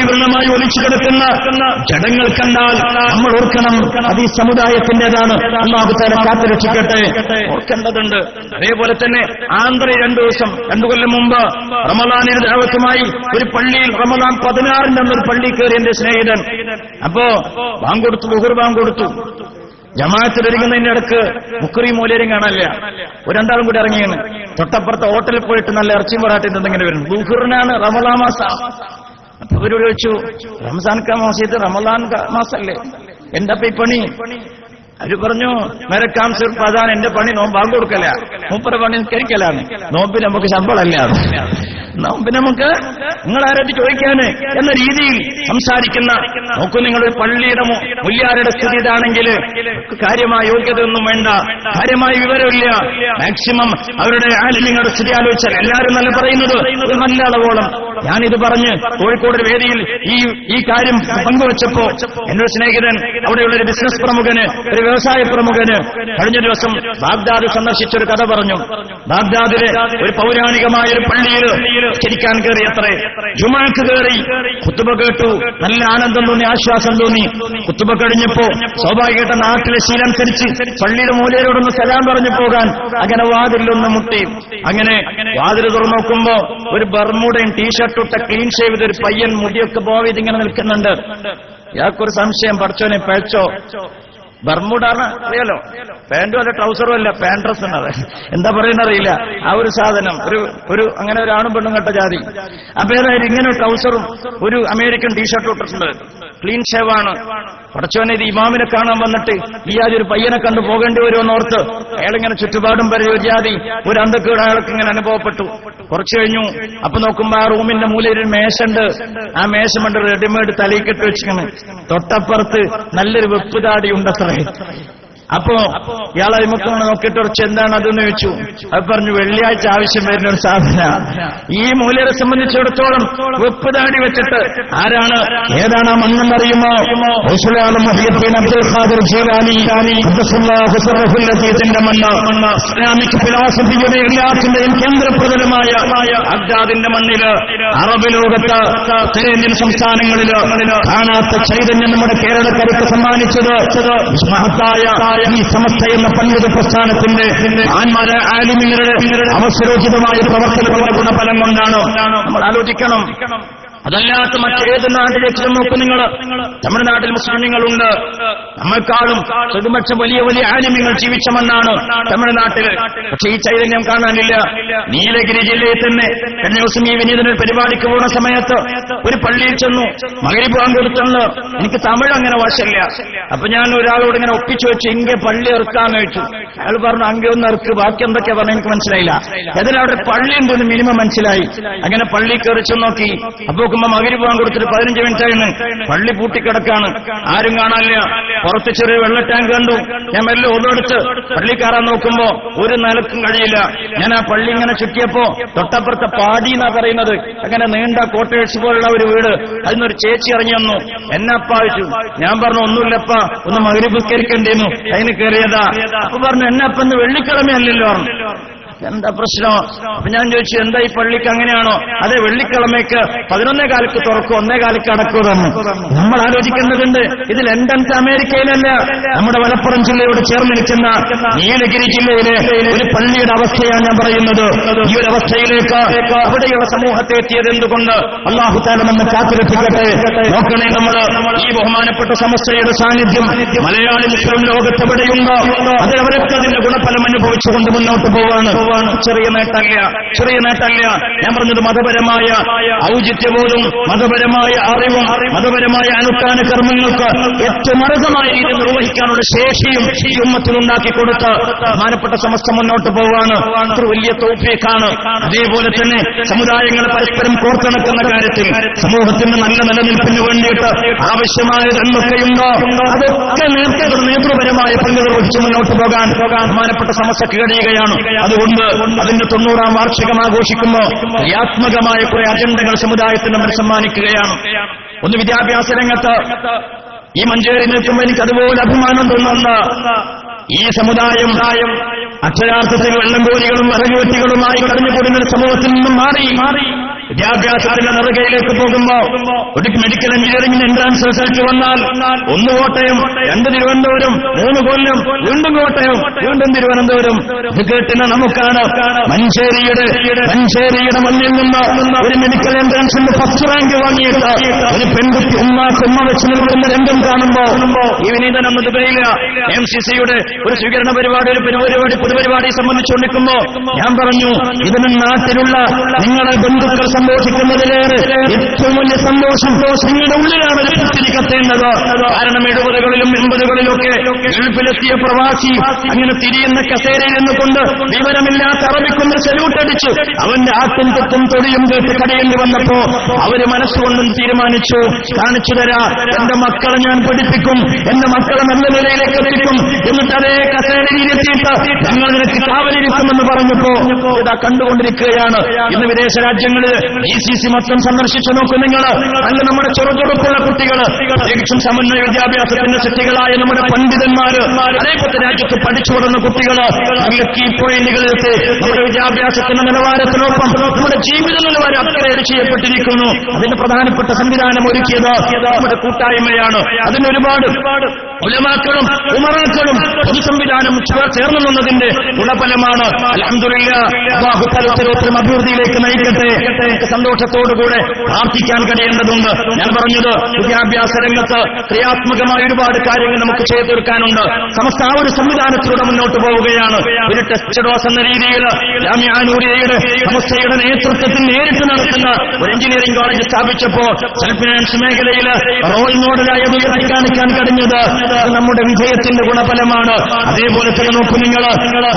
S1: വ്രണമായി ഒലിച്ചു കിടക്കുന്ന ജഡങ്ങൾ കണ്ടാൽ നമ്മൾ ഓർക്കണം, അത് ഈ സമുദായത്തിന്റേതാണ്. അല്ലാഹു തആല കാത്തുരക്ഷിക്കട്ടെ, ഓർക്കേണ്ടതുണ്ട്. അതേപോലെ തന്നെ ആന്ധ്ര 2 കൊല്ലം മുമ്പ് റമളാനിന്റെ ദഅവത്തുമായി ഒരു പള്ളിയിൽ റമളാൻ 16 ഒരു പള്ളി കയറി എന്റെ സ്നേഹിതൻ. അപ്പോ ബാങ്ക് കൊടുത്തു, ളുഹർ ബാങ്ക് കൊടുത്തു. ജമാഅത്തിലിരിക്കുന്നതിന്റെ ഇടക്ക് മുക്രി മൂല്യരും കാണാനില്ല. ഒരു 2 ആളും കൂടി ഇറങ്ങിയാണ്. തൊട്ടപ്പുറത്തെ ഹോട്ടലിൽ പോയിട്ട് നല്ല ഇറച്ചിയും പൊറാട്ടയും എന്തെങ്കിലും വരും. ളുഹറിനാണ്, റമളാൻ മാസം. അപ്പൊ ഇവരോട് ചോദിച്ചു, റംസാൻ മാസത്ത് റമളാൻ മാസല്ലേ, എന്താ ഈ പണി? അവര് പറഞ്ഞു, മെരക്കാം സിർഫ് അതാണ് എന്റെ പണി, ബാങ്ക് കൊടുക്കല, മൂപ്പര പണി നിസ്കരിക്കലാണ്. നോമ്പിന് നമുക്ക് ശമ്പളമല്ല, നോമ്പിന് നമുക്ക് നിങ്ങളാരായിട്ട് ചോദിക്കാന് എന്ന രീതിയിൽ സംസാരിക്കുന്ന. നോക്കൂ, നിങ്ങളൊരു പള്ളിയുടെ മുല്യാരുടെ സ്ഥിതി ഇതാണെങ്കിൽ കാര്യമായ യോഗ്യതയൊന്നും വേണ്ട, കാര്യമായ വിവരമില്ല. മാക്സിമം അവരുടെ ആലിമ്യങ്ങളുടെ സ്ഥിതി ആലോചിച്ചാൽ എല്ലാവരും നല്ല പറയുന്നത് ഒരു നല്ല അളവോളം. ഞാനിത് പറഞ്ഞ് കോഴിക്കോട് വേദിയിൽ ഈ കാര്യം പങ്കുവച്ചപ്പോ എന്നൊരു സ്നേഹിതൻ, അവിടെയുള്ള ഒരു ബിസിനസ് പ്രമുഖന്, ഒരു വ്യവസായ പ്രമുഖന് കഴിഞ്ഞ ദിവസം ബാഗ്ദാദ് സന്ദർശിച്ചൊരു കഥ പറഞ്ഞു. ബാഗ്ദാദിലെ ഒരു പൗരാണികമായ ഒരു പള്ളിയിൽ ചരിക്കാൻ കയറിയത്രേ. ജുമാക്ക് കയറി, ഖുത്ബ കേട്ടു, നല്ല ആനന്ദം തോന്നി, ആശ്വാസം തോന്നി. ഖുത്ബ കഴിഞ്ഞപ്പോ സ്വാഭാവികമായിട്ട് നാട്ടിലെ ശീലമനുസരിച്ച് പള്ളിയുടെ മൂലയോടൊന്ന് സലാം പറഞ്ഞു പോകാൻ അങ്ങനെ വാതിലൊന്ന് മുട്ടി. അങ്ങനെ വാതിൽ തുറന്നു നോക്കുമ്പോ ഒരു ബർമുഡയും ടീഷർട്ട് ഇട്ട ക്ലീൻ ഷേവ് ചെയ്തൊരു പയ്യൻ, മുടിയൊക്കെ പോവിത് ഇങ്ങനെ നിൽക്കുന്നുണ്ട്. ഇയാൾക്കൊരു സംശയം, പഠിച്ചോനെ പഴച്ചോ? ബർമുഡാണ് അറിയാലോ, പാന്റും അല്ല ട്രൗസറും അല്ല, പാന്റ് ഡ്രസ് എന്നത് എന്താ പറയുന്നറിയില്ല. ആ ഒരു സാധനം ഒരു അങ്ങനെ ഒരു ആണും പെണ്ണും കെട്ട ജാതി. അപ്പൊ ഏതായാലും ഇങ്ങനെ ഒരു ട്രൗസറും ഒരു അമേരിക്കൻ ടീഷർട്ടും ഇട്ടിട്ടുണ്ട്, ക്ലീൻ ഷേവാണ്. പടച്ചോനെ, ഇത് ഇമാമിനെ കാണാൻ വന്നിട്ട് ഈ ജാതി ഒരു പയ്യനെ കണ്ടു പോകേണ്ടി വരുമെന്നോർത്ത് അയാളിങ്ങനെ ചുറ്റുപാടും വരെ ഒരു ജാതി ഒരു അന്തക്കേട് അയാൾക്ക് ഇങ്ങനെ അനുഭവപ്പെട്ടു. കുറച്ചു കഴിഞ്ഞു, അപ്പൊ നോക്കുമ്പോ ആ റൂമിന്റെ മൂലയിൽ ഒരു മേശണ്ട്. ആ മേശമുണ്ട് റെഡിമെയ്ഡ് തലയിക്കെട്ട് വെച്ചിങ്ങനെ. തൊട്ടപ്പുറത്ത് നല്ലൊരു വെപ്പ് താടി ഉണ്ടത്രേ. അപ്പോ ഇയാളെ മുഖം നോക്കിയിട്ട് കുറച്ച് എന്താണ് അതെന്ന് ചോദിച്ചു. അത് പറഞ്ഞു, വെള്ളിയാഴ്ച ആവശ്യം വരുന്ന ഒരു സാധന. ഈ മൂല്യരെ സംബന്ധിച്ചിടത്തോളം വെപ്പ് താടി വെച്ചിട്ട് ആരാണ് ഏതാണ് ആ മണ്ണെന്നറിയുമോ? അബ്ദുൽ ഖാദിർ ജീലാനി ഖുദ്ദസുല്ലാഹുസിന്റെ മണ്ണ്, ഇസ്ലാമിക് ഫിലോസഫിയുടെ എല്ലാത്തിന്റെയും കേന്ദ്രപ്രതലമായ അബ്ദാദിന്റെ മണ്ണില്, അറബ് ലോകത്ത് ഉത്തരേന്ത്യൻ സംസ്ഥാനങ്ങളില് കാണാത്ത ചൈതന്യം നമ്മുടെ കേരളക്കരക്ക് സമ്മാനിച്ചത് മഹത്തായ ഈ സമസ്ത എന്ന പണ്ഡിത പ്രസ്ഥാനത്തിന്റെ ആലിമീങ്ങളുടെ അവസരോചിതമായ പ്രവർത്തനങ്ങളുടെ ഗുണഫലം കൊണ്ടാണ്. നമ്മൾ ആലോചിക്കണം. അതല്ലാത്ത മറ്റേത് നാട്ടിലേക്ക് നോക്കും നിങ്ങൾ. നമ്മുടെ നാട്ടിൽ മുസ്ലിങ്ങളുണ്ട്, നമ്മൾക്കാളും പ്രതിപക്ഷം വലിയ വലിയ ആലിമ്യങ്ങൾ ജീവിച്ച മണ്ണാണ് നമ്മുടെ നാട്ടില്. പക്ഷെ ഈ ചൈതന്യം കാണാനില്ല. നീലഗിരി ജില്ലയിൽ തന്നെ കഴിഞ്ഞ ദിവസം ഈ വിനീതനൊരു പരിപാടിക്ക് പോകുന്ന സമയത്ത് ഒരു പള്ളിയിൽ ചെന്നു. മഗ്‌രിബ് ബാങ്ക് കൊടുത്തുണ്ട്. എനിക്ക് തമിഴ് അങ്ങനെ വശമില്ല. അപ്പൊ ഞാൻ ഒരാളോട് ഇങ്ങനെ ഒപ്പിച്ചു വെച്ചു, ഇங்கே പള്ളി ഇറക്കാന്ന് ചോദിച്ചു. അയാൾ പറഞ്ഞു, അങ്ങേ ഒന്ന് ഇറക്ക്, ബാക്കി എന്തൊക്കെയാ പറഞ്ഞു എനിക്ക് മനസ്സിലായില്ല. അതിലവിടെ പള്ളി ഉണ്ടെന്ന് മിനിമം മനസ്സിലായി. അങ്ങനെ പള്ളി കയറിച്ചു നോക്കി. അപ്പൊ മഗ്‌രിബ് ബാങ്ക് കൊടുത്തിട്ട് 15 മിനിറ്റ് ആയിരുന്നു. പള്ളി പൂട്ടിക്കിടക്കാണ്, ആരും കാണാനില്ല. പുറത്ത് ചെറിയ വെള്ള ടാങ്ക് കണ്ടു. ഞാൻ മെല്ലെ ഒന്നെടുത്ത് പള്ളി കയറാൻ നോക്കുമ്പോ ഒരു നിലക്കും കഴിയില്ല. ഞാൻ ആ പള്ളി ഇങ്ങനെ ചുറ്റിയപ്പോ തൊട്ടപ്പുറത്തെ പാടി എന്നാ പറയുന്നത്, അങ്ങനെ നീണ്ട കോട്ടേഴ്സ് പോലുള്ള ഒരു വീട്. അതിനൊരു ചേച്ചി ഇറങ്ങി വന്നു. എന്നപ്പ വെച്ചു. ഞാൻ പറഞ്ഞു, ഒന്നുമില്ലപ്പ, ഒന്ന് മഗ്‌രിബ് നിസ്കരിക്കേണ്ടിയിരുന്നു, അതിന് കയറിയതാ. അപ്പൊ പറഞ്ഞു, എന്നപ്പന്ന് വെള്ളിക്കിഴമയല്ലല്ലോ. എന്താ പ്രശ്നം? അപ്പൊ ഞാൻ ചോദിച്ചു, എന്താ ഈ പള്ളിക്ക് അങ്ങനെയാണോ? അതെ, വെള്ളിക്കിഴമയ്ക്ക് 11:15 തുറക്കും, 1:15 അടക്കൂ തന്നു. നമ്മൾ ആലോചിക്കേണ്ടതുണ്ട്. ഇത് ലണ്ടൻസ് അമേരിക്കയിലല്ല, നമ്മുടെ മലപ്പുറം ജില്ലയോട് ചേർന്ന് നിൽക്കുന്ന നീലഗിരി ജില്ലയിലെ ഒരു പള്ളിയുടെ അവസ്ഥയാണ് ഞാൻ പറയുന്നത്. ഈ ഒരു അവസ്ഥയിലേക്ക് അവിടെയുള്ള സമൂഹത്തെ എത്തിയത് എന്തുകൊണ്ട്? അല്ലാഹു തആല നമ്മെ കാത്തുരക്ഷിക്കട്ടെ. നോക്കണേ, നമ്മൾ ഈ ബഹുമാനപ്പെട്ട സമസ്തയുടെ സാന്നിധ്യം മലയാളി മുസ്ലിം ലോകത്ത് എവിടെയുണ്ടോ അത് അവരൊക്കെ അതിന്റെ ഗുണഫലം അനുഭവിച്ചുകൊണ്ട് മുന്നോട്ട് പോവാണ്. ചെറിയ നേട്ടമല്ല. ഞാൻ പറഞ്ഞത് മതപരമായ ഔചിത്യബോധം, മതപരമായ അറിവും, മതപരമായ അനുഷ്ഠാന കർമ്മങ്ങൾക്ക് ഏറ്റവും അർഹമായ രീതിയിൽ നിർവഹിക്കാനുള്ള ശേഷിയും ഈ ഉമ്മത്തിൽ ഉണ്ടാക്കി കൊടുത്ത് ബഹുമാനപ്പെട്ട സമസ്ത മുന്നോട്ട് പോവാണ്. അത്ര വലിയ തൗഫീഖാണ്. അതേപോലെ തന്നെ സമുദായങ്ങൾ പരസ്പരം കോർത്തിണക്കുന്ന കാര്യത്തിൽ സമൂഹത്തിന്റെ നല്ല നിലനിൽപ്പിന് വേണ്ടിയിട്ട് ആവശ്യമായത് എന്തൊക്കെയുണ്ടോ അതൊക്കെ നേതൃപരമായ പങ്ക് നിർവഹിച്ച് മുന്നോട്ട് പോകാൻ ബഹുമാനപ്പെട്ട സമസ്തക്ക് കഴിയുകയാണ്. അതുകൊണ്ട് അതിന്റെ 90-ാം വാർഷികം ആഘോഷിക്കുമ്പോൾ ക്രിയാത്മകമായ കുറെ അജണ്ടകൾ സമുദായത്തിന് നമ്മൾ സമ്മാനിക്കുകയാണ്. ഒന്ന്, വിദ്യാഭ്യാസ രംഗത്ത് ഈ മഞ്ചേരി നിൽക്കുമ്പോൾ എനിക്ക് അതുപോലെ അഭിമാനം തോന്നുന്ന ഈ സമുദായം അക്ഷരാർത്ഥത്തിൽ വെള്ളംകോരികളും വിറകുവെട്ടികളുമായി കടന്നുകൂടുന്ന സമൂഹത്തിൽ നിന്നും മാറി വിദ്യാഭ്യാസത്തിന്റെ നെറുകയിലേക്ക് പോകുമ്പോൾ ഒരു മെഡിക്കൽ എഞ്ചിനീയറിംഗിന് എൻട്രൻസ് റിസൾട്ട് വന്നാൽ 1 കോട്ടയം, 2 തിരുവനന്തപുരം, 3 കൊല്ലം, വീണ്ടും കോട്ടയം, വീണ്ടും തിരുവനന്തപുരം. ഇത് കേട്ടിന് നമുക്കാണ് മഞ്ചേരിയുടെ മണ്ണിൽ നിന്ന് ഒരു മെഡിക്കൽ എൻട്രൻസിന്റെ ഫസ്റ്റ് റാങ്ക് വാങ്ങിയിട്ട് ഒരു പെൺകുട്ടി ഉമ്മ വെച്ച് നിൽക്കുന്ന രംഗം കാണുമ്പോൾ ഈ വിനീതനം ഒന്നും കഴിയില്ല. MCCയുടെ ഒരു സ്വീകരണ പരിപാടി, ഒരു പൊതുപരിപാടി സംബന്ധിച്ചുകൊണ്ടിരിക്കുമ്പോൾ ഞാൻ പറഞ്ഞു, ഇതിന് നാട്ടിലുള്ള നിങ്ങളുടെ ബന്ധുക്കൾ സന്തോഷിക്കുന്നതിലേറെ ഏറ്റവും വലിയ സന്തോഷം നിങ്ങളുടെ ഉള്ളിലാണ് ലഭിച്ചിരിക്കത്തേണ്ടത്. കാരണം 70കളിലും 80കളിലൊക്കെ ഗൾഫിലെത്തിയ പ്രവാസി അങ്ങനെ തിരിയുന്ന കസേരയിൽ നിന്നുകൊണ്ട് വിവരമില്ലാത്ത അറബിക്കുന്ന സല്യൂട്ടടിച്ചു അവന്റെ ആട്ടും തെറ്റും തൊടിയും കേട്ട് കടയേണ്ടി വന്നപ്പോ അവര് മനസ്സുകൊണ്ടും തീരുമാനിച്ചു, കാണിച്ചു തരാ, എന്റെ മക്കളെ ഞാൻ പഠിപ്പിക്കും, എന്റെ മക്കളെ നല്ല നിലയിലേക്ക് എത്തിക്കും, എന്നിട്ട് അതേ കസേരയിലെത്തിയിട്ട് ഞങ്ങൾ നിനക്ക് കാവലിരിക്കുമെന്ന് പറഞ്ഞപ്പോ ഇതാ കണ്ടുകൊണ്ടിരിക്കുകയാണ്. ഇന്ന് വിദേശ രാജ്യങ്ങളിൽ GCC മൊത്തം സന്ദർശിച്ചു നോക്കും നിങ്ങൾ. അല്ല, നമ്മുടെ ചെറുതുറപ്പുള്ള കുട്ടികൾ, പ്രത്യേകിച്ചും സമന്വയ വിദ്യാഭ്യാസത്തിന്റെ ശക്തികളായ നമ്മുടെ പണ്ഡിതന്മാര്, അതേപോലത്തെ രാജ്യത്ത് പഠിച്ചു കൊടുക്കുന്ന കുട്ടികൾ നല്ല കീ പോയിന്റുകളിലെത്തി നമ്മുടെ വിദ്യാഭ്യാസത്തിന്റെ നിലവാരത്തിനൊപ്പം നമ്മുടെ ജീവിത നിലവാരം അപ്ഗ്രേഡ് ചെയ്യപ്പെട്ടിരിക്കുന്നു. അതിന് പ്രധാനപ്പെട്ട സംവിധാനം ഒരുക്കിയത് നമ്മുടെ കൂട്ടായ്മയാണ്. അതിനൊരുപാട് ഉലമാക്കളും ഉമറാക്കളും പൊതു സംവിധാനം ചേർന്നു നിന്നതിന്റെ ഗുണഫലമാണ്. അൽഹംദുലില്ലാഹ്, അല്ലാഹു തആല അഭിവൃദ്ധിയിലേക്ക് നയിക്കട്ടെ. സന്തോഷത്തോടുകൂടെ പ്രാർത്ഥിക്കാൻ കഴിയേണ്ടതുണ്ട്. ഞാൻ പറഞ്ഞത് വിദ്യാഭ്യാസ രംഗത്ത് ക്രിയാത്മകമായ ഒരുപാട് കാര്യങ്ങൾ നമുക്ക് ചെയ്തു തീർക്കാനുണ്ട്. സമസ്ത ആ ഒരു സംവിധാനത്തിലൂടെ മുന്നോട്ട് പോവുകയാണ്. ഒരു ടെസ്റ്റ് ഡോസ് എന്ന രീതിയിൽ ജാമിഅ നൂരിയയുടെ സമസ്തയുടെ നേതൃത്വത്തിൽ നേരിട്ട് നടത്തുന്ന ഒരു എഞ്ചിനീയറിംഗ് കോളേജ് സ്ഥാപിച്ചപ്പോൾ സെൽഫ് ഫിനാൻസ് മേഖലയിൽ റോൾ മോഡലായി ഉയർത്തിക്കാണിക്കാൻ കഴിഞ്ഞത് നമ്മുടെ വിജയത്തിന്റെ ഗുണഫലമാണ്. അതേപോലെ തന്നെ നോക്കൂ നിങ്ങൾ,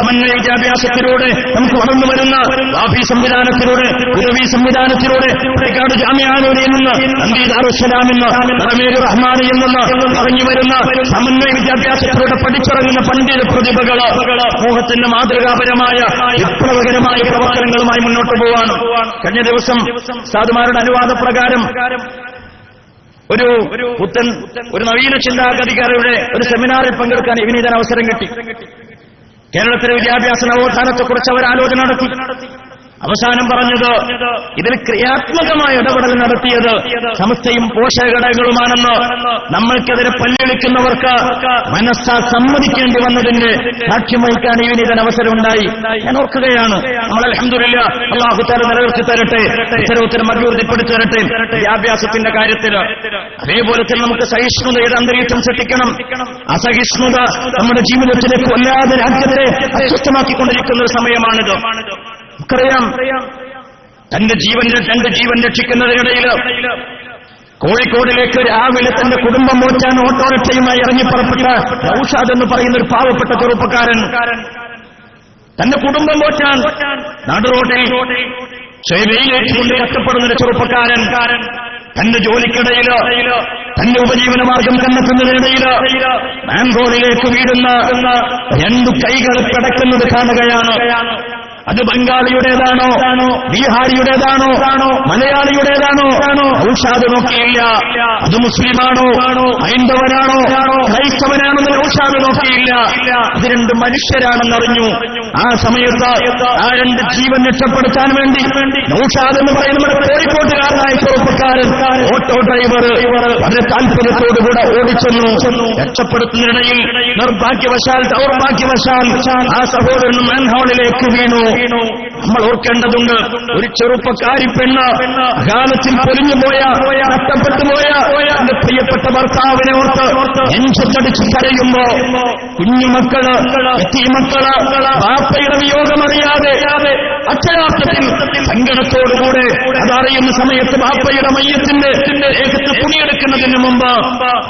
S1: സമന്വയ വിദ്യാഭ്യാസത്തിലൂടെ നമുക്ക് വളർന്നു വരുന്ന വാഫി സംവിധാനത്തിലൂടെ, ഉദവി സംവിധാനത്തിലൂടെ, പാലക്കാട് ജാമിഅ നൂരിയയിൽ നിന്ന്, ദാറുസ്സലാമിൽ നിന്ന്, റമീർ റഹ്മാനിയിൽ നിന്ന് ഇറങ്ങി വരുന്ന സമന്വയ വിദ്യാഭ്യാസത്തിലൂടെ പഠിച്ചിറങ്ങുന്ന പണ്ഡിത പ്രതിഭകൾ സമൂഹത്തിന്റെ മാതൃകാപരമായ വിപ്ലവകരമായ പ്രവർത്തനങ്ങളുമായി മുന്നോട്ട് പോവാണ്. കഴിഞ്ഞ ദിവസം സാധുമാരുടെ അനുവാദപ്രകാരം ഒരു പുത്തൻ ഒരു നവീന ചിന്താഗതിക്കാരുടെ ഒരു സെമിനാറിൽ പങ്കെടുക്കാൻ വിനീതൻ അവസരം കിട്ടി. കേരളത്തിലെ വിദ്യാഭ്യാസ നവോത്ഥാനത്തെക്കുറിച്ച് അവർ ആലോചന നടത്തി. അവസാനം പറഞ്ഞത് ഇതിൽ ക്രിയാത്മകമായ ഇടപെടൽ നടത്തിയത് സമസ്തയും പോഷകഘടകങ്ങളുമാണെന്ന് നമ്മൾക്കെതിരെ പല്ലിളിക്കുന്നവർക്ക് മനസ്സാ സമ്മതിക്കേണ്ടി വന്നതിന്റെ സാക്ഷ്യം വഹിക്കാൻ ഈ വിനീതൻ അവസരമുണ്ടായി. ഞാൻ ഓർക്കുകയാണ്, നമ്മൾ അൽഹംദുലില്ലാഹ് അല്ലാഹു തആല നിലനിർത്തി തരട്ടെ, ഇത്തരത്തിൽ അഭിവൃദ്ധിപ്പെടുത്തി തരട്ടെ വിദ്യാഭ്യാസത്തിന്റെ കാര്യത്തിൽ. അതേപോലെ തന്നെ നമുക്ക് സഹിഷ്ണുതയുടെ അന്തരീക്ഷം സൃഷ്ടിക്കണം. അസഹിഷ്ണുത നമ്മുടെ ജീവിതത്തിലേക്ക് വല്ലാതെ രാജ്യത്തെ അസ്വസ്ഥമാക്കിക്കൊണ്ടിരിക്കുന്ന ഒരു സമയമാണിത്. നമുക്കറിയാം, തന്റെ ജീവൻ രക്ഷിക്കുന്നതിനിടയിൽ കോഴിക്കോടിലേക്ക് രാവിലെ തന്റെ കുടുംബം മോറ്റാൻ ഓട്ടോറിക്ഷയുമായി ഇറങ്ങിപ്പുറപ്പെട്ട നൗഷാദ് എന്ന് പറയുന്ന ഒരു പാവപ്പെട്ട ചെറുപ്പക്കാരൻ, തന്റെ കുടുംബം മോറ്റാൻ നടുറോഡിൽ വെയിലേറ്റുകൊണ്ട് കഷ്ടപ്പെടുന്ന ചെറുപ്പക്കാരൻ, തന്റെ ജോലിക്കിടയിൽ തന്റെ ഉപജീവന മാർഗം കണ്ടെത്തുന്നതിനിടയിൽ ബാംഗ്ലൂരിലേക്ക് വീടുന്ന 2 കൈകൾ കിടക്കുന്നത് കാണുകയാണ്. അത് ബംഗാളിയുടേതാണോ, ബീഹാരിയുടേതാണോ, മലയാളിയുടേതാണോ, നൗഷാദ് നോക്കിയില്ല. അത് മുസ്ലിമാണോ, ഹൈന്ദവനാണോ, ക്രൈസ്തവനാണെന്ന് നൗഷാദ് നോക്കിയില്ല. അത് 2 മനുഷ്യരാണെന്നറിഞ്ഞു. ആ സമയത്ത് ആ 2 ജീവൻ രക്ഷപ്പെടുത്താൻ വേണ്ടി നൗഷാദ് എന്ന് പറയുന്ന നമ്മുടെ കോഴിക്കോട്ടുകാരനായ ചെറുപ്പക്കാരൻ ഓട്ടോ ഡ്രൈവർ വളരെ താല്പര്യത്തോടുകൂടെ ഓടിച്ചെന്നു. രക്ഷപ്പെടുത്തുന്നതിനിടയിൽ നിർഭാഗ്യവശാൽ ദൗർഭാഗ്യവശാൽ ആ സഹോദരൻ മാൻഹോളിലേക്ക് വീണു. നമ്മൾ ഓർക്കേണ്ടതുണ്ട്, ഒരു ചെറുപ്പക്കാരി പെണ്ണ് അകാലത്തിൽ പൊലിഞ്ഞുപോയ, നഷ്ടപ്പെട്ടുപോയ എന്റെ പ്രിയപ്പെട്ട ഭർത്താവിനെ ഓർത്ത് നെഞ്ചത്തടിച്ച് കരയുമ്പോ കുഞ്ഞുമക്കള്, എത്തിമക്കള്, ബാപ്പയുടെ വിയോഗമറിയാതെ അക്ഷരാർത്ഥത്തിൽ സങ്കടത്തോടുകൂടെ അതറിയുന്ന സമയത്ത് ബാപ്പയുടെ മയ്യത്തിന്റെ ദേഹത്ത് തുണിയെടുക്കുന്നതിന് മുമ്പ്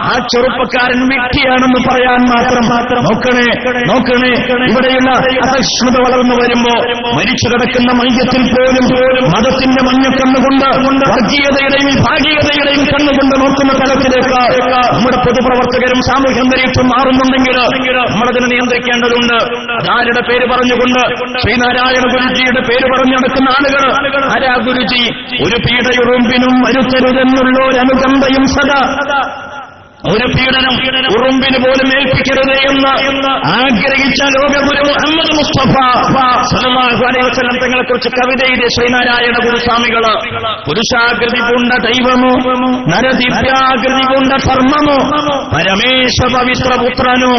S1: ആ ചെറുപ്പക്കാരൻ വ്യക്തിയാണെന്ന് പറയാൻ മാത്രം നോക്കണേ ഇവിടെയുള്ള അസഹിഷ്ണുത വളർന്നു വരുമ്പോ മരിച്ചു കിടക്കുന്ന മയ്യത്തിൽ പോലും മതത്തിന്റെ മഞ്ഞക്കണ്ണുകൊണ്ട് വർഗീയതയുടെയും വിഭാഗീയതയുടെയും കണ്ണുകൊണ്ട് നോക്കുന്ന തലത്തിലേക്ക് നമ്മുടെ പൊതുപ്രവർത്തകരും സാമൂഹ്യ അന്തരീക്ഷം മാറുന്നുണ്ടെങ്കിൽ നമ്മളതിനെ നിയന്ത്രിക്കേണ്ടതുണ്ട്. ആരുടെ പേര് പറഞ്ഞുകൊണ്ട് ശ്രീനാരായണ ഗുരുജിയുടെ പേര് പറഞ്ഞു നടക്കുന്ന ആളുകൾ ആരാ ഗുരുജി? ഒരു പീഡയുറുമ്പിനും വരുത്തരുതെന്നുള്ളൊരനുകമ്പയും സദാ ഒരു പീഡനം ഉറുമ്പിന് പോലും ഏൽപ്പിക്കരുത് എന്ന് ആഗ്രഹിച്ച ലോകഗുരു മുഹമ്മദ് മുസ്തഫ സല്ലല്ലാഹു അലൈഹി വസല്ലം തങ്ങളെ കുറിച്ച് കവിതയിലെ ശ്രീനാരായണ ഗുരുസ്വാമികള് പുരുഷാകൃതി പൂണ്ട ദൈവമോ നരദിവ്യാകൃതി പൂണ്ട ധർമ്മമോ പരമേശ പവിത്രപുത്രനോ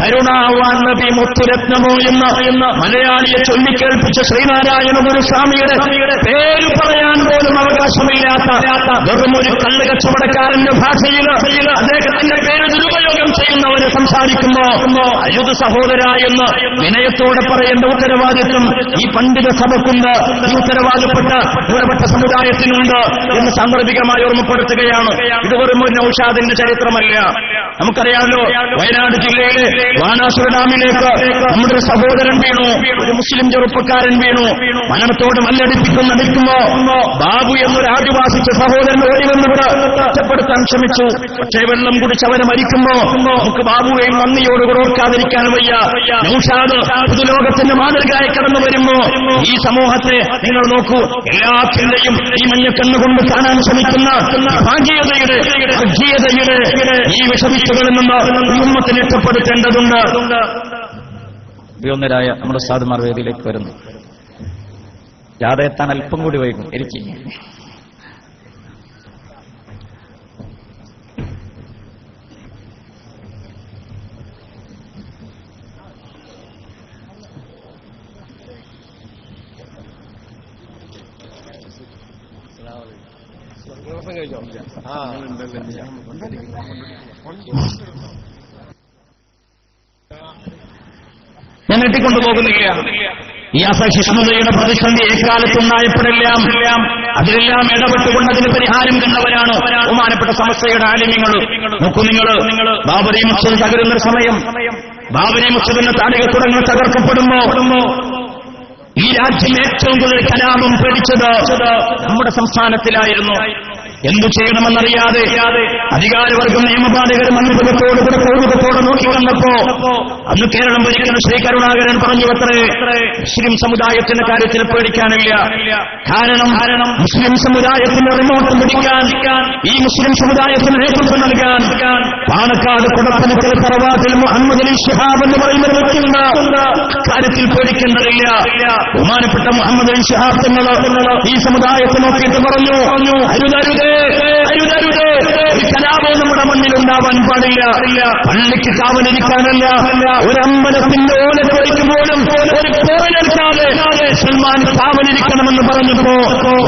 S1: കരുണാവാൻ നബി മുത്തുരത്നമോ എന്ന് മലയാളിയെ ചൊല്ലിക്കേൾപ്പിച്ച ശ്രീനാരായണ ഗുരുസ്വാമിയുടെ പേര് പറയാൻ പോലും അവകാശമില്ലാത്ത വെറും ഒരു കള്ള് കച്ചവടക്കാരന്റെ ഭാഷയിൽ അദ്ദേഹത്തിന്റെ പേര് ദുരുപയോഗം ചെയ്യുന്നവരെ സംസാരിക്കുമ്പോ അയുധ സഹോദര എന്ന് വിനയത്തോടെ പറയേണ്ട ഉത്തരവാദിത്വം ഈ പണ്ഡിത സഭക്കുണ്ട്, ഈ ഉത്തരവാദിത്തപ്പെട്ട സമുദായത്തിനുണ്ട് എന്ന് സാന്ദർഭികമായി ഓർമ്മപ്പെടുത്തുകയാണ്. ഇത് വെറും ഒരു നൗഷാദിന്റെ ചരിത്രമല്ല. നമുക്കറിയാമല്ലോ, വയനാട് ജില്ലയിലെ ബാണാസുര ഡാമിലേക്ക് നമ്മുടെ ഒരു സഹോദരൻ വീണു, ഒരു മുസ്ലിം ചെറുപ്പക്കാരൻ വീണു. മരണത്തോട് മല്ലടിപ്പിക്കുമ്പോ ബാബു എന്നൊരു ആദിവാസിച്ച സഹോദരൻ ഓടി വന്നിട്ട് ഒറ്റപ്പെടുത്താൻ ശ്രമിച്ചു. പക്ഷേ വെള്ളം കുടിച്ച് അവരെ മരിക്കുമ്പോ നമുക്ക് ബാബുവേയും നന്ദിയോടുകൂടെ ഓർക്കാതിരിക്കാൻ വയ്യ. നൗഷാദ് പുതുലോകത്തിന്റെ മാതൃകയായി കടന്നു വരുമ്പോ ഈ സമൂഹത്തെ നിങ്ങൾ നോക്കൂ, എല്ലാത്തിന്റെയും ഈ മഞ്ഞക്കണ്ണുകൊണ്ട് കാണാൻ ശ്രമിക്കുന്ന ഭാഗ്യതയുടെ വർഗീയതയുടെ ഈ വിഷവിത്തുകളിൽ നിന്ന് ഈ ഉമ്മത്തിനെ രക്ഷപ്പെടുത്തേണ്ടതുണ്ട്. വ്യോമരായ നമ്മുടെ സാധുമാർ വേദിയിലേക്ക് വരുന്നു. ജാഥ എത്താൻ അല്പം കൂടി വൈകും. എനിക്ക് ഞാൻ എത്തിക്കൊണ്ടുപോകുന്നില്ല. ഈ അസഹിഷ്ണുതയുടെ പ്രതിസന്ധി എക്കാലത്തുണ്ടായപ്പോഴെല്ലാം അതിലെല്ലാം ഇടപെട്ടുകൊണ്ട് അതിന് പരിഹാരം കണ്ടവരാണ് ബഹുമാനപ്പെട്ട സമസ്തയുടെ ആലിമ്യങ്ങൾ. നോക്കൂ നിങ്ങൾ, ബാബരി മസ്ജിദ് തകരുന്ന സമയം, ബാബരി മസ്ജിദിന്റെ താലികത്തുടങ്ങൾ തകർക്കപ്പെടുമ്പോ ഈ രാജ്യം ഏറ്റവും കൂടുതൽ കലാപം പേടിച്ചത് നമ്മുടെ സംസ്ഥാനത്തിലായിരുന്നു. എന്തു ചെയ്യണമെന്നറിയാതെ അധികാരവർഗം നിയമപാലകരും അനുഭവത്തോടുകൂടെ കൗതുകത്തോടെ നോക്കിക്കണ്ടപ്പോ അന്ന് കേരളം ഭരിക്കുന്ന ശ്രീ കരുണാകരൻ പറഞ്ഞു അത്രേ, മുസ്ലിം സമുദായത്തിന്റെ കാര്യത്തിൽ പേടിക്കാനില്ല. കാരണം മുസ്ലിം സമുദായത്തിന്റെ റിമോട്ട് പിടിക്കാൻ, ഈ മുസ്ലിം സമുദായത്തിന് നേതൃത്വം നൽകാൻ പാണക്കാട് കുടപ്പനക്കൽ തറവാട്ടിൽ മുഹമ്മദ് അലി ശിഹാബ് എന്ന് പറയുന്ന വ്യക്തിയുണ്ട്. കാര്യത്തിൽ പേടിക്കേണ്ടതില്ല. ബഹുമാനപ്പെട്ട മുഹമ്മദ് അലി ശിഹാബ് തങ്ങൾ ഈ സമുദായത്തെ നോക്കിയിട്ട് പറഞ്ഞു, അരുതരുത്, ഈ കലാപം നമ്മുടെ മണ്ണിൽ ഉണ്ടാവാൻ പാടില്ല. പള്ളിക്ക് കാവലിരിക്കാനല്ല, ഒരു അമ്പലത്തിന്റെ ഓല ചോദിക്കുമ്പോഴും ഒരു പോരനെടുക്കാതെ സൽമാൻ കാവലിരിക്കണമെന്ന് പറഞ്ഞപ്പോ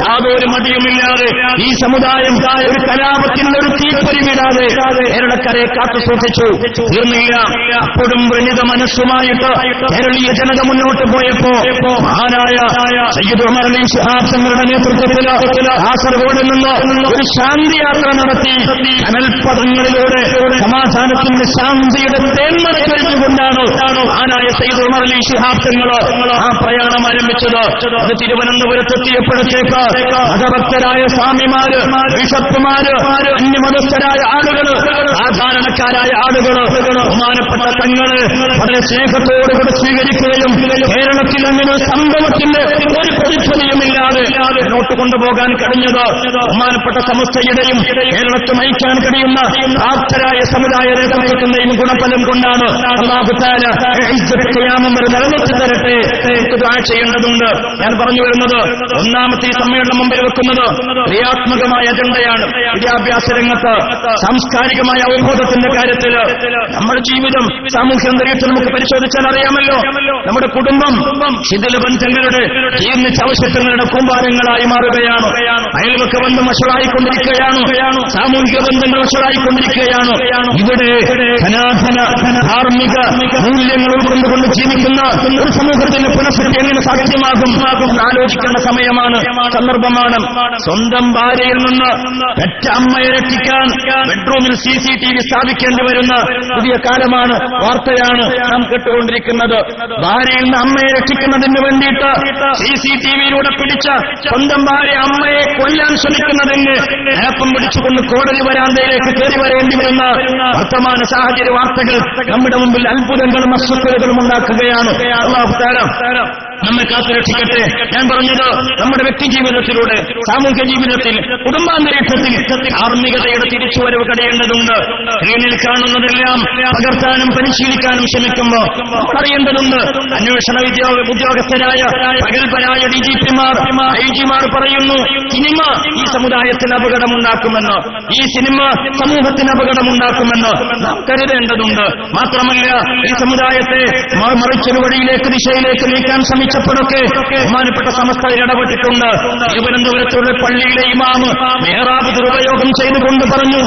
S1: യാതൊരു മടിയുമില്ലാതെ ഈ സമുദായം ഒരു കലാപത്തിന്റെ ഒരു തീപ്പൊരി വിടാതെ കേരളക്കരയെ കാത്തു സൂക്ഷിച്ചു. തീർന്നില്ല, അപ്പോഴും വ്രണിത മനസ്സുമായിട്ട് കേരളീയ ജനത മുന്നോട്ട് പോയപ്പോ മഹാനായ സയ്യിദ് ഉമർ അലി ശിഹാബ് തങ്ങളുടെ നേതൃത്വത്തിൽ കാസർഗോഡിൽ നിന്ന് ഒരു ശാന്തി യാത്ര നടത്തി. കനൽപഥങ്ങളിലൂടെ സമാധാനത്തിന്റെ ശാന്തിയുടെ തേന്മഴ ചൊരിഞ്ഞുകൊണ്ടാണ് മഹാനായ സയ്യിദ് ഉമർ അലി ശിഹാബ് തങ്ങൾ ആ പ്രയാണം ആരംഭിച്ചത്. അത് തിരുവനന്തപുരത്തെത്തിയപ്പോഴത്തേക്ക് മതഭക്തരായ സ്വാമിമാര്, ബിഷപ്പുമാര്, അന്യമതസ്ഥരായ ആളുകൾ, സാധാരണക്കാരായ ആളുകൾ ബഹുമാനപ്പെട്ട തങ്ങളെ വളരെ സ്നേഹത്തോടുകൂടെ സ്വീകരിക്കുകയും കേരളത്തിൽ അങ്ങനെ സംഭവത്തിന്റെ ഒരു പ്രതിഫലയുമില്ലാതെ മുന്നോട്ട് കൊണ്ടുപോകാൻ കഴിഞ്ഞത് ബഹുമാനപ്പെട്ട സമസ്തയുടെയും കേരളത്തിൽ നയിക്കാൻ കഴിയുന്ന പ്രാപ്തരായ സമുദായ നേതൃത്വത്തിന്റെയും ഗുണഫലം കൊണ്ടാണ്. അല്ലാഹു തആല ഖിയാമം വരെ നിലനിർത്തി തരട്ടെ. ദുആ ചെയ്യേണ്ടതുണ്ട്. ഞാൻ പറഞ്ഞു വരുന്നത്, ഒന്നാമത്തെ ഈ സമ്മേളനം മുമ്പിൽ വെക്കുന്നത് ക്രിയാത്മകമായ അജണ്ടയാണ്. വിദ്യാഭ്യാസ രംഗത്ത്, സാംസ്കാരികമായ അവബോധത്തിന്റെ കാര്യത്തിൽ നമ്മുടെ ജീവിതം, സാമൂഹ്യ അന്തരീക്ഷം നമുക്ക് പരിശോധിച്ചാൽ അറിയാമല്ലോ. നമ്മുടെ കുടുംബം ശിഥിലബന്ധങ്ങളുടെ ജീർണിച്ച അവശിഷ്ടങ്ങളുടെ കൂമ്പാരങ്ങളായി മാറുകയാണ്. അയൽവക്ക ബന്ധം വഷളായിക്കൊണ്ടിരിക്കുകയാണ്. സാമൂഹിക ബന്ധങ്ങൾ വഷളായിക്കൊണ്ടിരിക്കുകയാണ്. ഇവിടെ സനാതന ധാർമ്മിക മൂല്യങ്ങൾ ഉൾക്കൊണ്ടുകൊണ്ട് ജീവിക്കുന്ന ഒരു സമൂഹത്തിന്റെ പുനഃസൃഷ്ടി എങ്ങനെ സാധ്യമാകും ആലോചിക്കേണ്ട സമയമാണ്, സന്ദർഭമാണ്. സ്വന്തം ഭാര്യയിൽ നിന്ന് പെറ്റ അമ്മയെ രക്ഷിക്കാൻ ബെഡ്റൂമിൽ CCTV സ്ഥാപിക്കേണ്ടി വരുന്ന പുതിയ കാലമാണ്, വാർത്തയാണ് നാം കേട്ടുകൊണ്ടിരിക്കുന്നത്. ഭാര്യയിൽ നിന്ന് അമ്മയെ രക്ഷിക്കുന്നതിന് വേണ്ടിയിട്ട് CCTVയിലൂടെ പിടിച്ച സ്വന്തം ഭാര്യ അമ്മയെ കൊല്ലാൻ ശ്രമിക്കുന്നതിന് ഏപ്പം പിടിച്ചുകൊണ്ട് കോടതി വരാന്തയിലേക്ക് കയറി വരേണ്ടി വരുന്ന വർത്തമാന സാഹചര്യ വാർത്തകൾ നമ്മുടെ മുമ്പിൽ അത്ഭുതങ്ങളും അസ്വസ്ഥതകളും ഉണ്ടാക്കുകയാണ്. അല്ലാഹു തആല നമ്മെ കാത്തുരക്ഷിക്കട്ടെ. ഞാൻ പറഞ്ഞത് നമ്മുടെ വ്യക്തി ജീവിതത്തിലൂടെ, സാമൂഹ്യ ജീവിതത്തിൽ, കുടുംബാന്തരീക്ഷത്തിൽ ധാർമ്മികതയുടെ തിരിച്ചുവരവ് കടയേണ്ടതുണ്ട്. സ്ക്രീനിൽ കാണുന്നതെല്ലാം പകർത്താനും പരിശീലിക്കാനും ശ്രമിക്കുമ്പോൾ അറിയേണ്ടതുണ്ട്. അന്വേഷണ ഉദ്യോഗസ്ഥരായ പകൽപരായ DGPമാർ, IG-മാർ പറയുന്നു സിനിമ ഈ സമുദായത്തിന് അപകടമുണ്ടാക്കുമെന്ന്, ഈ സിനിമ സമൂഹത്തിന് അപകടമുണ്ടാക്കുമെന്ന് നാം കരുതേണ്ടതുണ്ട്. മാത്രമല്ല ഈ സമുദായത്തെ മറിച്ചൊരു വഴിയിലേക്ക്, ദിശയിലേക്ക് നീക്കാൻ ശ്രമിച്ചപ്പോഴൊക്കെ ബഹുമാനപ്പെട്ട സമസ്തയിൽ ഇടപെട്ടിട്ടുണ്ട്. തിരുവനന്തപുരത്തുള്ള പള്ളിയിലെ ഇമാം മെഹ്റാബ് ദുരുപയോഗം ചെയ്തുകൊണ്ട് പറഞ്ഞു,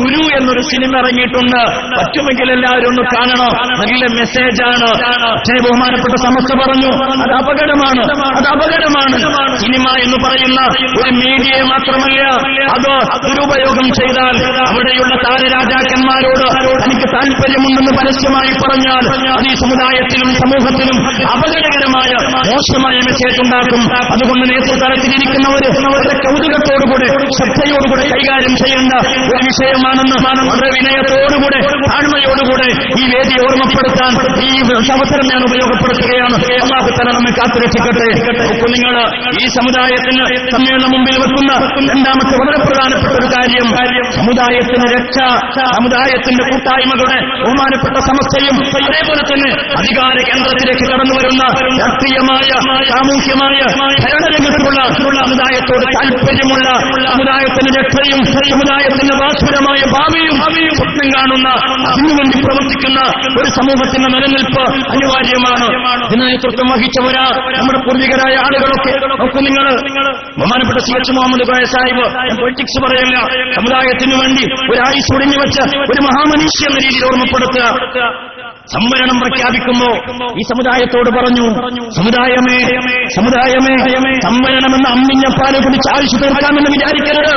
S1: ഗുരു എന്നൊരു സിനിമ ഇറങ്ങിയിട്ടുണ്ട്, പറ്റുമെങ്കിൽ എല്ലാവരും ഒന്ന് കാണണം, നല്ല മെസ്സേജാണ്. പക്ഷേ ബഹുമാനപ്പെട്ട സമസ്ത പറഞ്ഞു അത് അപകടമാണ്, അത് അപകടമാണ്. സിനിമ എന്ന് പറയുന്ന ഒരു മീഡിയയെ മാത്രമല്ല, അത് ദുരുപയോഗം ചെയ്താൽ അവിടെയുള്ള താരരാജാക്കന്മാരോട് തനിക്ക് താല്പര്യമുണ്ടെന്ന് പരസ്യമായി പറഞ്ഞാൽ അത് ഈ സമുദായത്തിലും സമൂഹത്തിലും അപകടകരമായ മോശമായ മെസ്സേജ് ഉണ്ടാക്കും. അതുകൊണ്ട് നേതൃതലത്തിലിരിക്കുന്നവര് വളരെ കൗതുകത്തോടുകൂടെ, ശ്രദ്ധയോടുകൂടെ കൈകാര്യം ചെയ്യേണ്ട ഒരു വിഷയമാണെന്ന് വളരെ വിനയത്തോടുകൂടെ, താഴ്മയോടുകൂടെ ഈ വേദി ഓർമ്മപ്പെടുത്താൻ ഈ അവസരം ഞാൻ ഉപയോഗപ്പെടുത്തുകയാണ്. അല്ലാഹു തആല നമ്മെ കാത്തുരക്ഷിക്കട്ടെ. നിങ്ങൾ ഈ സമുദായത്തിന് സമ്മേളനം മുമ്പിൽ വെക്കുന്ന രണ്ടാമത്തെ വളരെ പ്രധാനപ്പെട്ട ഒരു കാര്യം സമുദായത്തിന് രക്ഷ, സമുദായത്തിന്റെ കൂട്ടായ്മകളുടെ ബഹുമാനപ്പെട്ട സമസ്തയും അതേപോലെ തന്നെ അധികാര കേന്ദ്രത്തിലേക്ക് കടന്നു വരുന്ന രാഷ്ട്രീയമായ, സാമൂഹ്യമായ ഭരണരംഗത്തുള്ള സമുദായത്തോട് താല്പര്യമുള്ള, സമുദായത്തിന്റെ രക്ഷയും സമുദായത്തിന്റെ ഭാസുരമായ ഭാവിയും സ്വപ്നം കാണുന്ന, അതിനുവേണ്ടി പ്രവർത്തിക്കുന്ന ഒരു സമൂഹത്തിന്റെ നിലനിൽപ്പ് അനിവാര്യമാണ്. ഇതിന് നേതൃത്വം വഹിച്ചവരാ നമ്മുടെ പൂർവികരായ ആളുകളൊക്കെ. നോക്കൂ നിങ്ങൾ, ബഹുമാനപ്പെട്ട CH മുഹമ്മദ് കോയ സാഹിബ്, പൊളിറ്റിക്സ് പറയില്ല, സമുദായത്തിനു വേണ്ടി ഒരു ആയുസ് ഒടിഞ്ഞു വെച്ച ഒരു മഹാമനുഷ്യ എന്ന രീതിയിൽ ഓർമ്മപ്പെടുത്തുക. സംവരണം പ്രഖ്യാപിക്കുമ്പോ ഈ സമുദായത്തോട് പറഞ്ഞു, സമുദായമേ സമുദായമേ സംവരണമെന്ന് അമ്മിഞ്ഞപ്പാല് കുടിച്ച് ആവശ്യം തീർക്കാമെന്ന് വിചാരിക്കരുത്.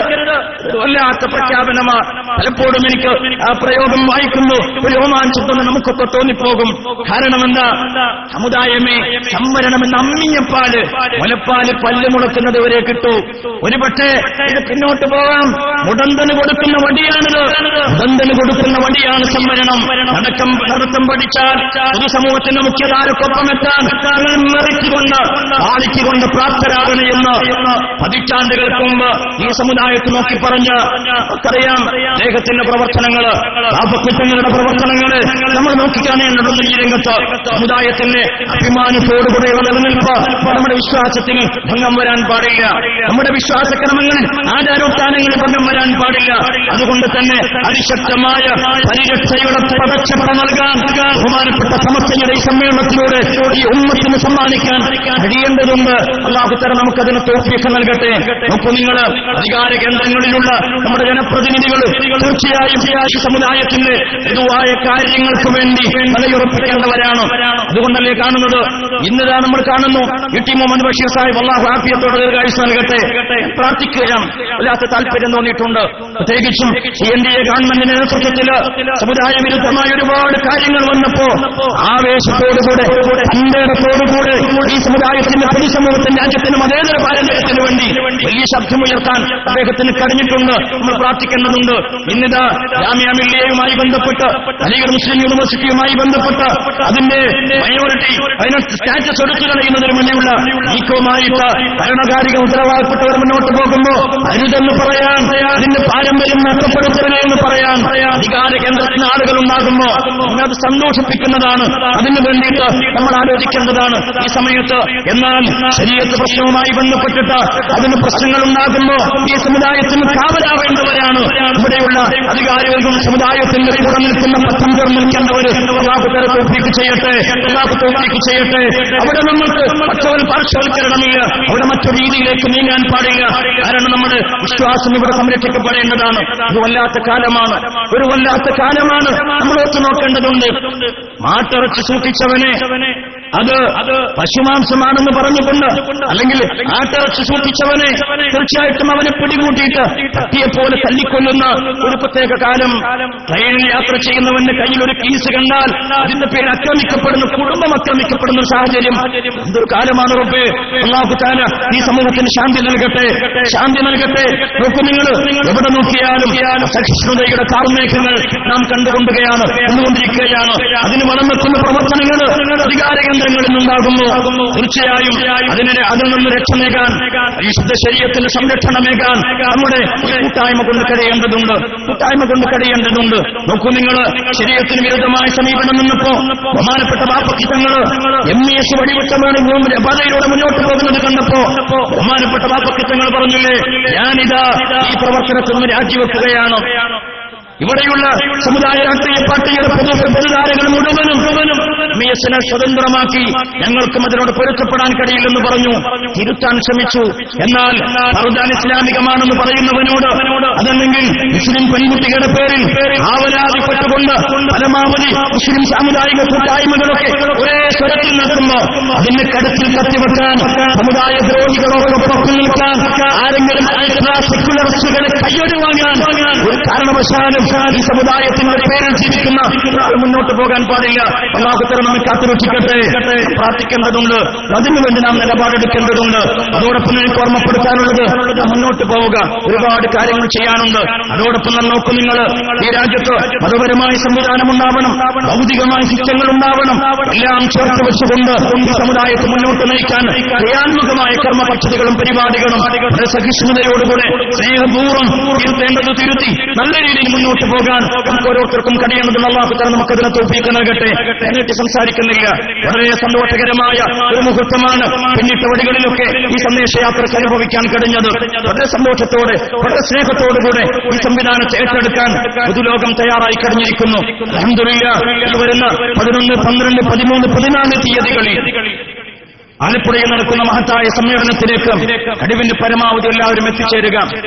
S1: വല്ലാത്ത പ്രഖ്യാപനമാണ്. പലപ്പോഴും എനിക്ക് ആ പ്രയോഗം വായിക്കുമ്പോൾ ഒരു രോമാഞ്ചത്തൊന്ന് നമുക്കൊക്കെ തോന്നിപ്പോകും. കാരണം എന്താ? സമുദായമേ സംവരണമെന്ന് അമ്മിഞ്ഞപ്പാല്, മുലപ്പാല് പല്ല് മുളക്കുന്നത് വരെ കിട്ടൂ. ഒരുപക്ഷെ ഇത് പിന്നോട്ട് പോകാം. മുടന്തന് കൊടുക്കുന്ന വടിയാണിത്, മുടന്തന് കൊടുക്കുന്ന വടിയാണ് സംവരണം. നടത്തം പഠിച്ചാൽ പൊതുസമൂഹത്തിന്റെ മുഖ്യധാരക്കൊപ്പം എത്താൻ പാലിച്ചുകൊണ്ട് പ്രാപ്തരാകണമെന്ന് പതിറ്റാണ്ടുകൾക്ക് മുമ്പ് ഈ സമുദായത്തെ നോക്കി പറഞ്ഞ് നമുക്കറിയാം. ദേഹത്തിന്റെ പ്രവർത്തനങ്ങള്, പാപക്കുറ്റങ്ങളുടെ പ്രവർത്തനങ്ങള് നമ്മൾ നോക്കിക്കാണേണ്ടതുണ്ട്. ഈ രംഗത്ത് സമുദായത്തിന്റെ അഭിമാനത്തോടുകൂടെയുള്ള നിലനിൽപ്പ് നമ്മുടെ വിശ്വാസത്തിന് ഭംഗം വരാൻ പാടില്ല. നമ്മുടെ വിശ്വാസക്രമങ്ങളിൽ, ആചാരോത്ഥാനങ്ങളിൽ ഭംഗം വരാൻ പാടില്ല. അതുകൊണ്ട് തന്നെ അതിശക്തമായ പരിരക്ഷയുടെ പദക്ഷേപ നൽകാൻ ബഹുമാനപ്പെട്ട സമസ്തയുടെ ഈ സമ്മേളനത്തിലൂടെ ഈ ഉമ്മത്തിന് സമ്മാനിക്കാൻ കഴിയേണ്ടതുണ്ട്. അല്ലാഹു തആല നമുക്കതിന് തൗഫീഖ് നൽകട്ടെ. നോക്കൂ നിങ്ങൾ, അധികാര കേന്ദ്രങ്ങളിലുള്ള നമ്മുടെ ജനപ്രതിനിധികൾ തീർച്ചയായും ഈ സമുദായത്തിന്റെ പൊതുവായ കാര്യങ്ങൾക്ക് വേണ്ടി നിലയുറപ്പിക്കേണ്ടവരാണ്. അതുകൊണ്ടല്ലേ കാണുന്നത്, ഇന്നിതാ നമ്മൾ കാണുന്നു UT മുഹമ്മദ് ബഷീർ സാഹിബ്, അല്ലാഹു ആഫിയത്തോടെ ദീർഘായുസ്സ് നൽകട്ടെ, പ്രാർത്ഥിക്കുകയാണ്. വല്ലാത്ത താല്പര്യം തോന്നിയിട്ടുണ്ട്. പ്രത്യേകിച്ചും NDA ഗവൺമെന്റിന്റെ നേതൃത്വത്തിൽ സമുദായ വിരുദ്ധമായ ഒരുപാട് കാര്യങ്ങൾ വന്നപ്പോ ആവേശത്തോടുകൂടെ, അന്തരത്തോടുകൂടെ ഈ സമുദായത്തിന്റെ പൊതുസമൂഹത്തിന്റെ രാജ്യത്തിന് മതേതര പാരമ്പര്യത്തിന് വേണ്ടി വലിയ ശബ്ദമുയർത്താൻ അദ്ദേഹത്തിന് കഴിഞ്ഞിട്ടുണ്ട്. നമ്മൾ പ്രാർത്ഥിക്കേണ്ടതുണ്ട്. ഇന്നിതാ ജാമിഅ മില്ലിയയുമായി ബന്ധപ്പെട്ട്, അലിഗഡ് മുസ്ലിം യൂണിവേഴ്സിറ്റിയുമായി ബന്ധപ്പെട്ട് അതിന്റെ മൈനോറിറ്റി സ്റ്റാറ്റസ് എടുത്തു കളയുന്നതിന് മുന്നിലുള്ള നീക്കവുമായിട്ട് ഭരണകാരിക ഉത്തരവാദപ്പെട്ടവർ മുന്നോട്ട് പോകുമ്പോൾ അരുതെന്ന് പറയാൻ, അതിന്റെ പാരമ്പര്യം നഷ്ടപ്പെടുത്തരുത് എന്ന് പറയാൻ അധികാര കേന്ദ്രത്തിന് ആളുകൾ ഉണ്ടാകുമ്പോ അത് സന്തോഷിപ്പിക്കുന്നതാണ്. അതിനു വേണ്ടിയിട്ട് നമ്മൾ ആലോചിക്കേണ്ടതാണ് ഈ സമയത്ത്. എന്നാൽ ശരീഅത്ത് പ്രശ്നവുമായി ബന്ധപ്പെട്ടിട്ട് അതിന് പ്രശ്നങ്ങൾ ഉണ്ടാകുമ്പോൾ ഈ സമുദായത്തിന് കാവലാവേണ്ടവരാണ് ഇവിടെയുള്ള അധികാരികൾക്കും സമുദായത്തിന്റെ കൂടെ നിൽക്കുന്ന പത്തം ചേർന്ന് നിൽക്കേണ്ടവര്. അല്ലാഹു തൗഫീഖ് ചെയ്യട്ടെ, അല്ലാഹു തൗഫീഖ് ചെയ്യട്ടെ. അവിടെ നമ്മൾക്ക് പാർശ്വവൽക്കരണമില്ല, അവിടെ മറ്റൊരു രീതിയിലേക്ക് നീങ്ങാൻ പാടില്ല. കാരണം നമ്മുടെ വിശ്വാസം ഇവിടെ സംരക്ഷിക്കപ്പെടേണ്ടതാണ്. ഒരു വല്ലാത്ത കാലമാണ്, ഒരു വല്ലാത്ത കാലമാണ്. നമ്മൾ ഓർത്തു നോക്കേണ്ടതുണ്ട്. മാട്ടിറച്ചി സൂക്ഷിച്ചവനെ അത് പശുമാംസമാണെന്ന് പറഞ്ഞുകൊണ്ട്, അല്ലെങ്കിൽ ആട്ടിറച്ചി സൂക്ഷിച്ചവനെ തീർച്ചയായിട്ടും അവനെ പിടികൂട്ടിയിട്ട് പട്ടിയെപ്പോലെ തല്ലിക്കൊല്ലുന്ന ഒരു പ്രത്യേക കാലം. ട്രെയിനിൽ യാത്ര ചെയ്യുന്നവന്റെ കയ്യിൽ ഒരു കീസ് കണ്ടാൽ അതിന്റെ പേര് ആക്രമിക്കപ്പെടുന്ന, കുടുംബം ആക്രമിക്കപ്പെടുന്ന സാഹചര്യം. എന്തൊരു കാലമാണ് റബ്ബേ. അല്ലാഹു തആല ഈ സമൂഹത്തിന് ശാന്തി നൽകട്ടെ, ശാന്തി നൽകട്ടെ. നോക്കൂ, നിങ്ങൾ എവിടെ നോക്കിയാലും സഹിഷ്ണുതയുടെ കാർമേഘങ്ങൾ നാം കണ്ടുകൊണ്ടിരിക്കുകയാണ്. അതിന് വളം വെക്കുന്ന പ്രവർത്തനങ്ങൾ അധികാര കേന്ദ്രങ്ങളിൽ നിന്നുണ്ടാകുന്നു. തീർച്ചയായും അതിൽ നിന്ന് രക്ഷമേകാൻ, വിശുദ്ധ ശരീഅത്തിന് സംരക്ഷണമേകാൻ നമ്മുടെ കൂട്ടായ്മ കൊണ്ട് കഴിയേണ്ടതുണ്ട്, കൂട്ടായ്മ കൊണ്ട് കഴിയേണ്ടതുണ്ട്. നോക്കൂ, നിങ്ങൾ ശരീഅത്തിന് വിരുദ്ധമായ സമീപനം നിന്നപ്പോ ബഹുമാനപ്പെട്ട ബാപ്പക്കിത്തങ്ങൾ MES വടിവട്ടമാണ് പാതയിലൂടെ മുന്നോട്ട് പോകുന്നത് കണ്ടപ്പോ ബഹുമാനപ്പെട്ട ബാപ്പക്കിത്തങ്ങൾ പറഞ്ഞില്ലേ, ഞാനിതാ ഈ പ്രവർത്തനത്തിൽ നിന്ന് രാജിവെക്കുകയാണ്. ഇവിടെയുള്ള സമുദായ രാഷ്ട്രീയ പാർട്ടിയുടെ പൊതുധാരകൾ മുഴുവനും MESനെ സ്വതന്ത്രമാക്കി ഞങ്ങൾക്കും അതിനോട് പൊരുത്തപ്പെടാൻ കഴിയില്ലെന്ന് പറഞ്ഞു, തിരുത്താൻ ശ്രമിച്ചു. എന്നാൽ ഫർദാൻ ഇസ്ലാമികമാണെന്ന് പറയുന്നവനോട്, അതല്ലെങ്കിൽ മുസ്ലിം പെൺകുട്ടികളുടെ പേരിൽ ആവലാതിപ്പെട്ടുകൊണ്ട് പരമാവധി മുസ്ലിം സാമുദായിക കൂട്ടായ്മകളൊക്കെ ഒരേ സ്വരത്തിൽ നിൽക്കുമ്പോ അതിന്റെ കരുത്തിൽ കത്തിവെക്കാൻ, സമുദായ ദ്രോഹികളോടൊപ്പം നിൽക്കാൻ, ആരെങ്കിലും സെക്യുലറിസ്റ്റുകളെ കയ്യൊഴി വാങ്ങാൻ ഒരു കാരണവശാലും ഈ സമുദായത്തിന്റെ പേരിൽ ജീവിക്കുന്ന മുന്നോട്ട് പോകാൻ പാടില്ല. അല്ലാഹു തആല നമ്മെ കാത്തുരക്ഷിക്കട്ടെ. പ്രാർത്ഥിക്കേണ്ടതുണ്ട്, അതിനുവേണ്ടി നാം നിലപാടെടുക്കേണ്ടതുണ്ട്. അതോടൊപ്പം എനിക്ക് ഓർമ്മപ്പെടുത്താനുള്ളത്, മുന്നോട്ട് പോവുക. ഒരുപാട് കാര്യങ്ങൾ ചെയ്യാനുണ്ട്. അതോടൊപ്പം നാം നോക്കും, നിങ്ങൾ ഈ രാജ്യത്ത് മതപരമായ സംവിധാനം ഉണ്ടാവണം, ഭൗതികമായ ശിക്ഷകൾ ഉണ്ടാവണം. എല്ലാം ചേർത്ത് വെച്ചുകൊണ്ട് ഈ സമുദായത്തെ മുന്നോട്ട് നയിക്കാൻ ക്രിയാത്മകമായ കർമ്മ പദ്ധതികളും പരിപാടികളും സഹിഷ്ണുതയോടുകൂടെ സ്നേഹപൂർവ്വം തിരുത്തേണ്ടത് തിരുത്തി നല്ല രീതിയിൽ മുന്നോട്ട് പോകാൻ നമുക്ക് ഓരോരുത്തർക്കും കഴിയേണ്ടതും അല്ലാഹു തആല നമുക്കതിനെ തൗഫീഖ് നൽകട്ടെ. എന്നിട്ട് സംസാരിക്കുന്നില്ല. വളരെ സന്തോഷകരമായ ഒരു മുഹൂർത്തമാണ് പിന്നിട്ട വഴികളിലൊക്കെ ഈ സന്ദേശയാത്രയ്ക്ക് അനുഭവിക്കാൻ കഴിഞ്ഞത്. വളരെ സന്തോഷത്തോടെ, വളരെ സ്നേഹത്തോടുകൂടെ ഈ സംവിധാനത്തെ ഏറ്റെടുക്കാൻ പൊതുലോകം തയ്യാറായി കഴിഞ്ഞിരിക്കുന്നു. അൽഹംദുലില്ലാഹ്, ഈ വരുന്ന 11, 12, 13, 14 തീയതികളിൽ ആലപ്പുഴയിൽ നടക്കുന്ന മഹത്തായ സമ്മേളനത്തിലേക്ക് കഴിവിന്റെ പരമാവധി എല്ലാവരും എത്തിച്ചേരുക.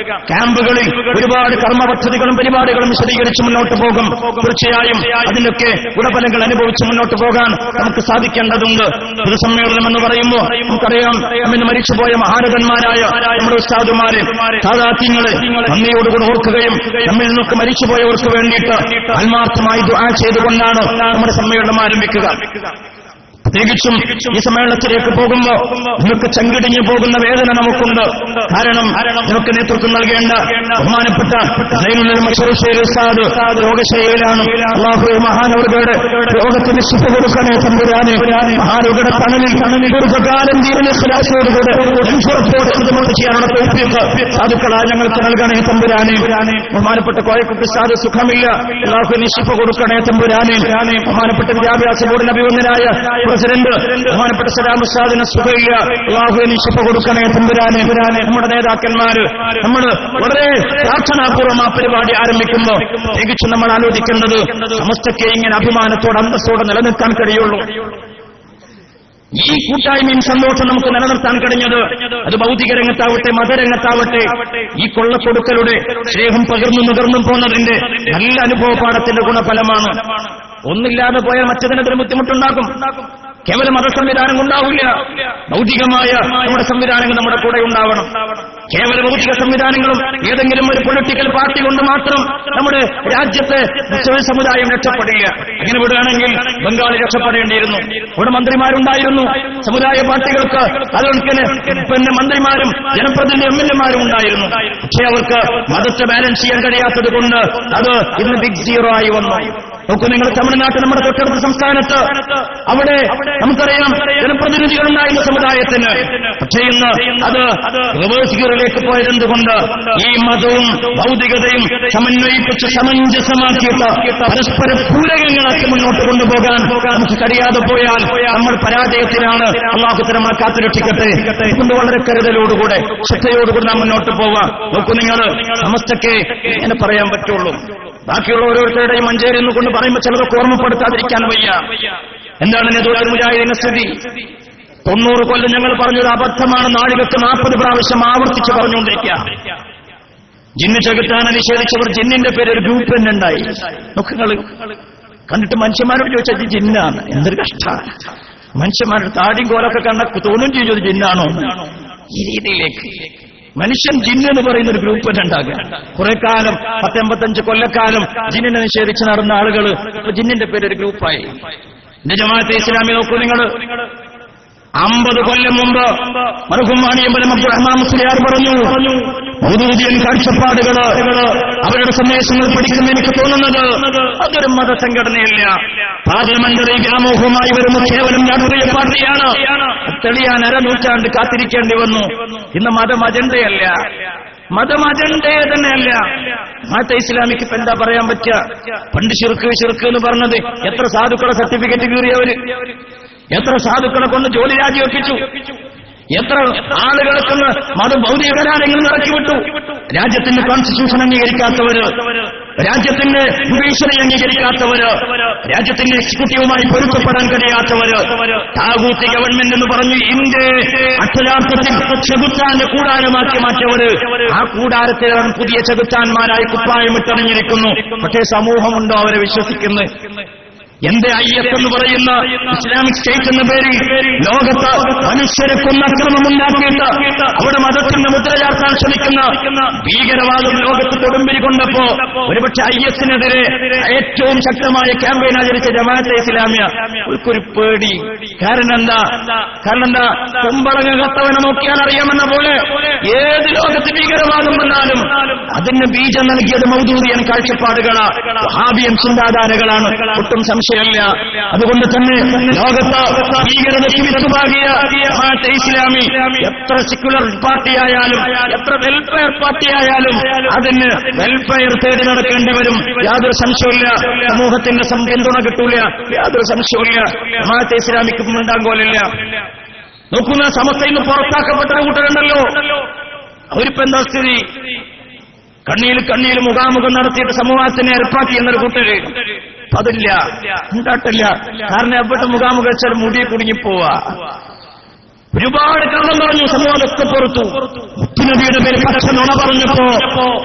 S1: ക്യാമ്പുകളിൽ ഒരുപാട് കർമ്മ പദ്ധതികളും പരിപാടികളും വിശദീകരിച്ച് മുന്നോട്ട് പോകും. തീർച്ചയായും അതിനൊക്കെ ഗുണഫലങ്ങൾ അനുഭവിച്ച് മുന്നോട്ട് പോകാൻ നമുക്ക് സാധിക്കേണ്ടതുണ്ട്. പൊതുസമ്മേളനം എന്ന് പറയുമ്പോൾ നമുക്കറിയാം, നമ്മിന്ന് മരിച്ചുപോയ മഹാരഥന്മാരായ നമ്മുടെ ഉസ്താദുമാരെ, സാദാത്യങ്ങളെ നന്ദിയോടുകൂടി ഓർക്കുകയും നമ്മിൽ നിന്നൊക്കെ മരിച്ചുപോയവർക്ക് വേണ്ടിയിട്ട് ആത്മാർത്ഥമായി ദുആ ചെയ്തുകൊണ്ടാണ് നമ്മുടെ സമ്മേളനം ആരംഭിക്കുക. പ്രത്യേകിച്ചും ഈ സമ്മേളനത്തിലേക്ക് പോകുമ്പോ നമുക്ക് ചങ്കിടിഞ്ഞു പോകുന്ന വേദന നമുക്കുണ്ട്. കാരണം നമുക്ക് നേതൃത്വം നൽകേണ്ട ബഹുമാനപ്പെട്ട രോഗശൈലിയിലാണ്. അല്ലാഹു മഹാനവരുടെ രോഗത്തിന് ശിഫ കൊടുക്കണേ തമ്പുരാനെ. മഹാനവരുടെ തണലിൽ ദീർഘകാലം ദീനിനെ ഖലാസോടുകൂടെ ചെയ്യാനുള്ള തൗഫീഖ് സാധുക്കളായ ഞങ്ങൾക്ക് നൽകണേ തമ്പുരാനെ. ബഹുമാനപ്പെട്ട കോയക്കുട്ടി സാധു സുഖമില്ല, അല്ലാഹുവിന് ശിഫ കൊടുക്കണേ തമ്പുരാനെ. ബഹുമാനപ്പെട്ട വിദ്യാഭ്യാസ ബോർഡിന് അഭിവന്ദനായ പ്രസിഡന്റ് ബഹുമാനപ്പെട്ട സലാം ഉസ്താദിന് സുഖമില്ല, അല്ലാഹുവിന് ശിഫ കൊടുക്കണേ തമ്പുരാനെ. നമ്മുടെ നേതാക്കന്മാര് നമ്മൾ വളരെ പ്രാർത്ഥനാപൂർവ്വം ആ പരിപാടി ആരംഭിക്കുമ്പോൾ തികച്ചും നമ്മൾ ആലോചിക്കേണ്ടത് സമസ്തയ്ക്ക് ഇങ്ങനെ അഭിമാനത്തോടെ അന്തസ്സോടെ നിലനിൽക്കാൻ കഴിയുള്ളൂ. ഈ കൂട്ടായ്മയും സന്തോഷം നമുക്ക് നിലനിർത്താൻ കഴിഞ്ഞത് അത് ഭൗതിക രംഗത്താവട്ടെ മതരംഗത്താവട്ടെ ഈ കൊള്ളക്കൊടുക്കലുടെ സ്നേഹം പകർന്നു നുകർന്നും പോകുന്നതിന്റെ നല്ല അനുഭവ പാഠത്തിന്റെ ഗുണഫലമാണ്. ഒന്നില്ലാതെ പോയാൽ മറ്റതിനെതിരെ ബുദ്ധിമുട്ടുണ്ടാകും. കേവലം മത സംവിധാനം ഉണ്ടാവില്ല, ഭൗതികമായ നമ്മുടെ സംവിധാനങ്ങൾ നമ്മുടെ കൂടെ ഉണ്ടാവണം. കേവല ഭൗതിക സംവിധാനങ്ങളും ഏതെങ്കിലും ഒരു പൊളിറ്റിക്കൽ പാർട്ടി കൊണ്ട് മാത്രം നമ്മുടെ രാജ്യത്തെ സമുദായം രക്ഷപ്പെടില്ല. അങ്ങനെ വിടുകയാണെങ്കിൽ ബംഗാളിൽ രക്ഷപ്പെടേണ്ടിയിരുന്നു. ഇവിടെ മന്ത്രിമാരുണ്ടായിരുന്നു, സമുദായ പാർട്ടികൾക്ക് അതുകൊണ്ട് മന്ത്രിമാരും ജനപ്രതിനിധി MLA-മാരും ഉണ്ടായിരുന്നു. പക്ഷേ അവർക്ക് മതത്തെ ബാലൻസ് ചെയ്യാൻ കഴിയാത്തത് കൊണ്ട് അത് ഇന്ന് ബിഗ് സീറോ ആയി വന്നു. നോക്കൂ നിങ്ങൾ, തമിഴ്നാട്ടിൽ നമ്മുടെ തൊട്ടടുത്ത സംസ്ഥാനത്ത് അവിടെ നമുക്കറിയാം ജനപ്രതിനിധികളുണ്ടായിരുന്ന സമുദായത്തിന്. പക്ഷേ ഇന്ന് അത് റിവേഴ്സ് ഗിയറിലേക്ക് പോയതെന്തുകൊണ്ട്? ഈ മതവും ഭൗതികതയും സമന്വയിപ്പിച്ച് സമഞ്ജസമാക്കിയിട്ട് പരസ്പര പൂരകങ്ങളാക്കി മുന്നോട്ട് കൊണ്ടുപോകാൻ നമുക്ക് കഴിയാതെ പോയാൽ നമ്മൾ പരാജയത്തിലാണ്. അല്ലാഹു തആല കാത്തുരക്ഷിക്കട്ടെ. അതുകൊണ്ട് വളരെ കരുതലോടുകൂടെ ശ്രദ്ധയോടുകൂടി നാം മുന്നോട്ട് പോവാം. നോക്കൂ നിങ്ങൾ, സമസ്തയ്ക്ക് എന്നെ പറയാൻ പറ്റുള്ളൂ. ബാക്കിയുള്ള ഓരോരുത്തരുടെയും മഞ്ചേരി എന്നുകൊണ്ട് പറയുമ്പോൾ ചിലതൊക്കെ ഓർമ്മപ്പെടുത്താതിരിക്കാൻ വയ്യ. എന്താണ് നദുവത്തുൽ മുജാഹിദീന്റെ സ്ഥിതി? 90 കൊല്ലം ഞങ്ങൾ പറഞ്ഞൊരു അബദ്ധമാണ് നാഴികക്ക് 40 പ്രാവശ്യം ആവർത്തിച്ച് പറഞ്ഞുകൊണ്ടിരിക്കുക. ജിന്ന് ചെകുത്താനെ നിഷേധിച്ചവർ ജിന്നിന്റെ പേര് ഒരു ഗ്രൂപ്പ് തന്നെ ഉണ്ടായി. നോക്കുകൾ കണ്ടിട്ട് മനുഷ്യന്മാരോട് ചോദിച്ചാൽ ഇത് ജിന്നാണ്. എന്തൊരു കഷ്ടമാണ്. മനുഷ്യന്മാരുടെ താടിയും കോലൊക്കെ കണ്ട തോന്നും ചെയ്തത് ജിന്നാണോ? ഈ രീതിയിലേക്ക് മനുഷ്യൻ ജിന്ന് എന്ന് പറയുന്ന ഒരു ഗ്രൂപ്പ് തന്നെ ഉണ്ടാകുക. കുറെ കാലം 10-85 കൊല്ലക്കാലം ജിന്നിനെ നിഷേധിച്ച് നടന്ന ആളുകൾ ഇപ്പൊ ജിന്നിന്റെ പേര് ഒരു ഗ്രൂപ്പായി. എന്റെ ജമാഅത്തെ ഇസ്ലാമി നോക്കൂ നിങ്ങൾ, 50 കൊല്ലം മുമ്പ് മർഹൂം വാണിയമ്പലം അബ്ദുറഹ്മാൻ മുസ്ലിയാർ പറഞ്ഞു, മൗദൂദിയൻ കാഴ്ചപ്പാടുകൾ അവരുടെ സന്ദേശങ്ങൾ പഠിക്കുന്ന എനിക്ക് തോന്നുന്നത് അതൊരു മതസംഘടനയല്ല, പാർലമെന്ററി വ്യാമോഹവുമായി വരുന്ന കേവലം രാഷ്ട്രീയ പാർട്ടിയാണ്. തെളിയാൻ അരനൂറ്റാണ്ട് കാത്തിരിക്കേണ്ടി വന്നു. ഇന്ന് മതം അജണ്ടയല്ല, മതം അജണ്ടയെ തന്നെയല്ല. മതത്തെ ഇസ്ലാമിക്ക് ഇപ്പൊ എന്താ പറയാൻ പറ്റുക? പണ്ട് ശിർക്ക് എന്ന് പറഞ്ഞത് എത്ര സാധുക്കളെ സർട്ടിഫിക്കറ്റ് കീറിയവര്, എത്ര സാധുക്കളെ കൊണ്ട് ജോലി രാജിവെപ്പിച്ചു, എത്ര ആളുകൾക്ക് മതം ഭൗതിക കരാരങ്ങളിൽ ഇറക്കിവിട്ടു. രാജ്യത്തിന്റെ കോൺസ്റ്റിറ്റ്യൂഷൻ അംഗീകരിക്കാത്തവര്, രാജ്യത്തിന്റെ ജുഡീഷ്യറി അംഗീകരിക്കാത്തവര്, രാജ്യത്തിന്റെ എക്സിക്യൂട്ടീവുമായി പൊരുത്തപ്പെടാൻ കഴിയാത്തവര്, താഗൂത്തി ഗവൺമെന്റ് എന്ന് പറഞ്ഞു ഇന്ത്യയെ അക്ഷരാർത്ഥത്തിൽ ചെകുത്താന്റെ കൂടാരമാക്കി മാറ്റിയവര്, ആ കൂടാരത്തിലാണ് പുതിയ ചെകുത്താന്മാരായി കുപ്പായമിട്ടണിഞ്ഞിരിക്കുന്നു. പക്ഷേ സമൂഹമുണ്ടോ അവരെ വിശ്വസിക്കുന്നത്? എന്റെ IS എന്ന് പറയുന്ന ഇസ്ലാമിക് സ്റ്റേറ്റ് എന്ന പേരിൽ ലോകത്ത് മനുഷ്യരെ കൊന്ന അക്രമമുണ്ടാക്കിയിട്ട് അവിടെ മതത്തിന്റെ മുദ്ര ചാർത്താൻ ശ്രമിക്കുന്ന ഭീകരവാദം ലോകത്ത് കൊടുമ്പിരി കൊണ്ടപ്പോ ഒരുപക്ഷെ IS-നെതിരെ ഏറ്റവും ശക്തമായ ക്യാമ്പയിൻ ആചരിച്ച ജമാഅത്തെ ഇസ്ലാമിയ ഒരു പേടി. കാരണം എന്താ? കുമ്പളങ്ങ കത്തവനെ നോക്കിയാൽ അറിയാമെന്ന പോലെ ഏത് ലോകത്ത് ഭീകരവാദം വന്നാലും അതിന് ബീജം നൽകിയത് മൗദൂദിയൻ കാഴ്ചപ്പാടുകളാണ്, വഹാബിയൻ ചിന്താധാരകളാണ്. ഒട്ടും സംശയമല്ല. അതുകൊണ്ട് തന്നെ ലോകത്ത് ഭീകരതയ്ക്ക് വിത്തുപാകിയ ജമാഅത്തെ ഇസ്ലാമി എത്ര സെക്യുലർ പാർട്ടിയായാലും എത്ര വെൽഫെയർ പാർട്ടിയായാലും അതിന് വെൽഫെയർ തേടി നടക്കേണ്ടി വരും. യാതൊരു സംശയമില്ല. സമൂഹത്തിന്റെ പിന്തുണ കിട്ടൂല, യാതൊരു സംശയമില്ല. ജമാഅത്തെ ഇസ്ലാമിക്ക് ഉണ്ടാകോലില്ല. നോക്കുന്ന സമസ്തയിൽ നിന്ന് പുറത്താക്കപ്പെട്ട കൂട്ടരുണ്ടല്ലോ, അവരിപ്പോ എന്താ സ്ഥിതി? കണ്ണിയിൽ മുഖാമുഖം നടത്തിയിട്ട് സമൂഹത്തിനെ ഏർപ്പാക്കി എന്നൊരു കൂട്ടര് അതില്ല, ഉണ്ടാട്ടില്ല. കാരണം എവിടെ മുഖാമുഖം വെച്ചാൽ മുടി കുടുങ്ങിപ്പോവാ. ഒരുപാട് കള്ളം പറഞ്ഞു, സമൂഹമൊക്കെ പുറത്തു. മുത്തുനബിയുടെ പേര് പച്ച നുണ പറഞ്ഞപ്പോ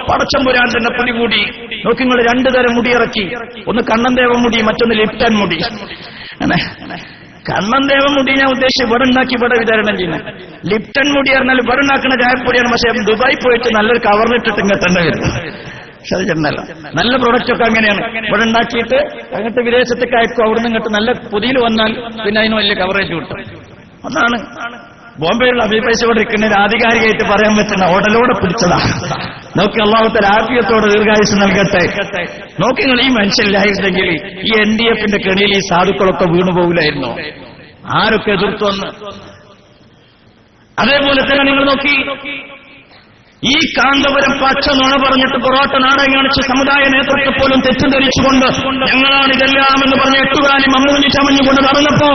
S1: പടച്ചമ്പുരാൻ തന്നെ പിടികൂടി. നോക്കി നിങ്ങൾ 2 തരം മുടിയിറക്കി, ഒന്ന് കണ്ണൻദേവ മുടി, മറ്റൊന്ന് ലിപ്റ്റൻ മുടി. കണ്ണൻദേവ മുടി ഞാൻ ഉദ്ദേശിച്ച് ഇവിടെ ഉണ്ടാക്കി ഇവിടെ വിതരണം ചെയ്യുന്നത്. ലിപ്റ്റൻ മുടി പറഞ്ഞാൽ ഇവിടെ ഉണ്ടാക്കുന്ന ചായപ്പൊടിയാണ്. പക്ഷെ ദുബായി പോയിട്ട് നല്ലൊരു കവറിലിട്ടിട്ട് ഇങ്ങനെ തന്നെ വരും. ശ്രദ്ധിച്ചിട്ടുണ്ടല്ലോ, നല്ല പ്രൊഡക്റ്റ് ഒക്കെ അങ്ങനെയാണ്. ഇവിടെ ഉണ്ടാക്കിയിട്ട് അങ്ങോട്ട് വിദേശത്തേക്ക് അയക്കും. അവിടുന്ന് ഇങ്ങോട്ട് നല്ല പുതിയിൽ വന്നാൽ പിന്നെ അതിന് വലിയ കവറേജ് കിട്ടും. ഒന്നാണ് ബോംബെയിലുള്ള അഭിപ്രായം ഇവിടെ ഇരിക്കുന്നതിന് ആധികാരികമായിട്ട് പറയാൻ പറ്റുന്ന ഉടലോടെ പിടിച്ചതാ. നോക്കി അല്ലാഹു തആല ആഫിയത്തോടെ ദീർഘായുസ് നൽകട്ടെ. നോക്കി നിങ്ങൾ, ഈ മനുഷ്യനില്ലായിരുന്നെങ്കിൽ ഈ NDF-ന്റെ കെണിയിൽ ഈ സാധുക്കളൊക്കെ വീണുപോകില്ലായിരുന്നു. ആരൊക്കെ എതിർത്തുവന്ന്. അതേപോലെ തന്നെ നിങ്ങൾ നോക്കി, ഈ കാന്തപുരം പച്ച നുണ പറഞ്ഞിട്ട് പൊറോട്ട നാടകം കാണിച്ച് സമുദായ നേതൃത്വം പോലും തെറ്റിദ്ധരിച്ചുകൊണ്ട് ഞങ്ങളാണ് ഇതെല്ലാം എന്ന് പറഞ്ഞ് 8 കാലി മമ്മൂഞ്ഞി ചമഞ്ഞുകൊണ്ട് നടന്നപ്പോ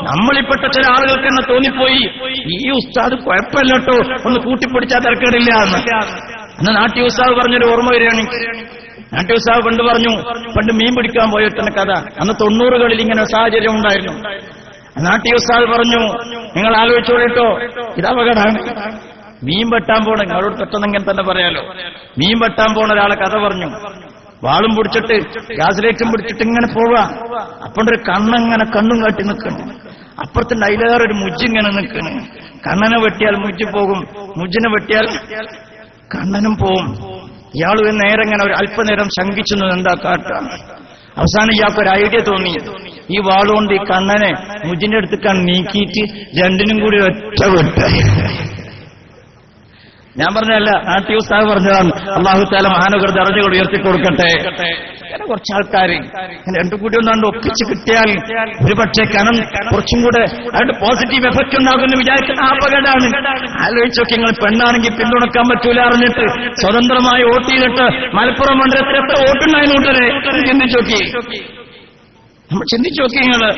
S1: നമ്മളിൽപ്പെട്ട ചില ആളുകൾക്ക് തന്നെ തോന്നിപ്പോയി ഈ ഉസ്താദ് കുഴപ്പമില്ലട്ടോ, ഒന്ന് കൂട്ടിപ്പിടിച്ചാൽ തിരക്കേടില്ല എന്ന്. അന്ന് നാട്ടി ഉസ്താദ് പറഞ്ഞൊരു ഓർമ്മ വരികയാണ്. നാട്ടി ഉസ്താദ് പണ്ട് പറഞ്ഞു, പണ്ട് മീൻ പിടിക്കാൻ പോയിട്ടെന്ന കഥ. അന്ന് 90കളിൽ ഇങ്ങനെ സാഹചര്യം ഉണ്ടായിരുന്നു. നാട്ടി ഉസ്താദ് പറഞ്ഞു, നിങ്ങൾ ആലോചിച്ചോളിട്ടോ, ഇത് അപകടമാണ്. മീൻ വെട്ടാൻ പോണ, നിങ്ങളോട് പെട്ടെന്നെങ്ങനെ തന്നെ പറയാലോ, മീൻ വെട്ടാൻ പോണ ഒരാളെ കഥ പറഞ്ഞു. വാളും പിടിച്ചിട്ട് ഗ്യാസ് ലൈറ്റും പിടിച്ചിട്ട് ഇങ്ങനെ പോവാ. അപ്പോഴൊരു കണ്ണങ്ങനെ കണ്ണും കാട്ടി നിൽക്കണം. അപ്പുറത്തിന്റെ അതിലേറൊരു മുജ്ജിങ്ങനെ നിൽക്കണ്. കണ്ണനെ വെട്ടിയാൽ മുജ്ജ് പോകും, മുജ്ജിനെ വെട്ടിയാൽ കണ്ണനും പോവും. ഇയാൾ നേരെ ഇങ്ങനെ ഒരു അല്പനേരം ശങ്കിച്ചു എന്താ കാട്ടാ. അവസാനം ഇയാൾക്കൊരു ഐഡിയ തോന്നി, ഈ വാളുകൊണ്ട് ഈ കണ്ണനെ മുജ്ജിന്റെ അടുത്തേക്കാണ് നീക്കിയിട്ട് രണ്ടിനും കൂടി ഒറ്റ വെട്ട.
S2: ഞാൻ പറഞ്ഞല്ല, നാട്ടി ഉസ്താദ് പറഞ്ഞതാണ്. അല്ലാഹു തആല മഹാനഗർ ദർജകൾ ഉയർത്തിക്കൊടുക്കട്ടെ. അങ്ങനെ കുറച്ച് ആൾക്കാർ രണ്ടും കൂടി ഒന്നാണ്ട് ഒപ്പിച്ച് കിട്ടിയാൽ ഒരുപക്ഷെ കനം കുറച്ചും കൂടെ അതിന്റെ പോസിറ്റീവ് എഫക്ട് ഉണ്ടാകുമെന്ന് വിചാരിക്കുന്ന അപകടമാണ്. ആലോചിച്ചൊക്കെ നിങ്ങൾ പെണ്ണാണെങ്കിൽ പിന്തുണക്കാൻ പറ്റൂല അറിഞ്ഞിട്ട് സ്വതന്ത്രമായി വോട്ട് ചെയ്തിട്ട് മലപ്പുറം മണ്ഡലത്തിൽ എത്ര വോട്ടുണ്ടായി കൂട്ടരെ ചിന്തിച്ചോക്കി. നമ്മൾ ചിന്തിച്ചോക്കി. നിങ്ങള്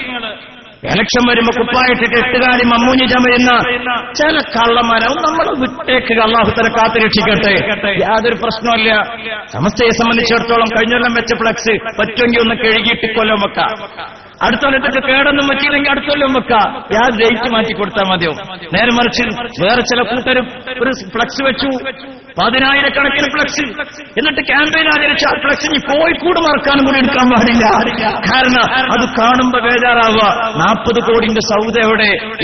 S2: ഇലക്ഷൻ വരുമ്പോ കുപ്പായിട്ടിട്ട് എട്ടുകാരി മമ്മൂഞ്ഞി ചമയുന്ന ചില കള്ളന്മാരാവും. നമ്മൾ വിട്ടേക്ക്. അല്ലാഹു തആല കാത്തു രക്ഷിക്കട്ടെ. യാതൊരു പ്രശ്നമില്ല. സമസ്തയെ സംബന്ധിച്ചിടത്തോളം കഴിഞ്ഞൊല്ലം വെച്ച ഫ്ലക്സ് പറ്റുമെങ്കിൽ ഒന്ന് കഴുകിയിട്ട് കൊല്ലം വെക്കാം. അടുത്തൊല്ലത്തേക്ക് കേടൊന്നും പറ്റിയില്ലെങ്കിൽ അടുത്തൊല്ലം വെക്കാം. യാതൊരു ഡേറ്റ് മാറ്റി കൊടുത്താൽ മതിയോ? നേരെ മറിച്ച് വേറെ ചില കൂട്ടരും ഒരു ഫ്ലക്സ് വെച്ചു, 10,000 ഫ്ലക്സ്. എന്നിട്ട് ക്യാമ്പയിൻ ആചരിച്ച ഫ്ലക്സ് ഇനി കോഴിക്കോട് മറക്കാനും കൂടി എടുക്കാൻ പാടില്ല. കാരണം അത് കാണുമ്പോ ബേജാറാവുക. 40 കോടിന്റെ സൗദ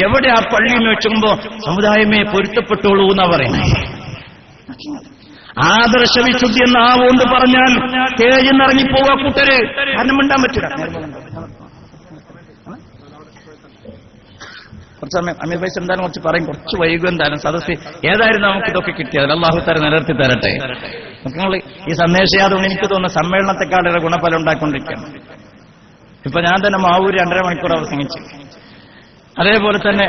S2: എവിടെ ആ പള്ളിയിൽ വെച്ചുമ്പോ സമുദായമേ പൊരുത്തപ്പെട്ടോളൂ എന്നാ പറയുന്നത്. ആദർശ വിശുദ്ധി എന്ന ആവുകൊണ്ട് പറഞ്ഞാൽ സ്റ്റേജിൽ ഇറങ്ങിപ്പോവുക കൂട്ടര്. കാരണം മിണ്ടാൻ പറ്റില്ല. കുറച്ച് സമയം അമീർ ഭായി എന്തായാലും കുറച്ച് പറയും, കുറച്ച് വൈകും എന്തായാലും സദസ്സ്. ഏതായാലും നമുക്ക് ഇതൊക്കെ കിട്ടിയത് അല്ലാഹു തആല നിലനിർത്തി തരട്ടെ. നിങ്ങൾ ഈ സന്ദേശയാതൊന്നും എനിക്ക് തോന്നുന്നു സമ്മേളനത്തെക്കാളുടെ ഗുണഫലം ഉണ്ടാക്കിക്കൊണ്ടിരിക്കുകയാണ്. ഇപ്പൊ ഞാൻ തന്നെ മാവൂര് 2.5 മണിക്കൂർ പ്രസംഗിച്ചു. അതേപോലെ തന്നെ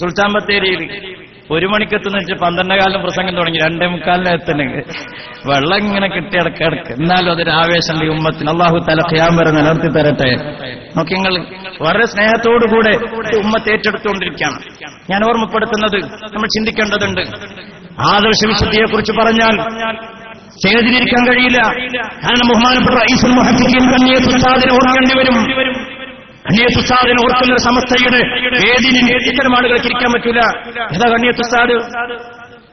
S2: സുൽത്താൻ ബത്തേരിയിൽ 1 മണിക്കെത്തുന്ന വെച്ച് 12 പ്രസംഗം തുടങ്ങി. 2:45 എത്തണെങ്കിൽ വെള്ളം ഇങ്ങനെ കിട്ടിയടക്കിടക്ക്. എന്നാലും അതൊരു ആവേശം ഈ ഉമ്മത്തിന്. അല്ലാഹു തആല ഖിയാം വരെ നിലനിർത്തി തരട്ടെ. നോക്കി, നിങ്ങൾ വളരെ സ്നേഹത്തോടുകൂടെ ഉമ്മത്ത് ഏറ്റെടുത്തുകൊണ്ടിരിക്കുകയാണ്. ഞാൻ ഓർമ്മപ്പെടുത്തുന്നത് നമ്മൾ ചിന്തിക്കേണ്ടതുണ്ട്. ആദർശ വിശുദ്ധിയെക്കുറിച്ച് പറഞ്ഞാൽ സ്റ്റേജിലിരിക്കാൻ കഴിയില്ല. കാരണം ബഹുമാനപ്പെട്ട റഈസുൽ മുഹദ്ദിഖീൻ കണ്ണിയത്ത് ഉസ്താദിനെ ഓർക്കേണ്ടി വരും. കണ്ണിയത്ത് ഉസ്താദിനെ ഓർക്കുന്ന സമസ്തയുടെ വേദിയിൽ ഇത്തരം ആളുകൾക്ക് ഇരിക്കാൻ പറ്റൂല. ഏതാ കണ്ണിയത്ത് ഉസ്താദ്?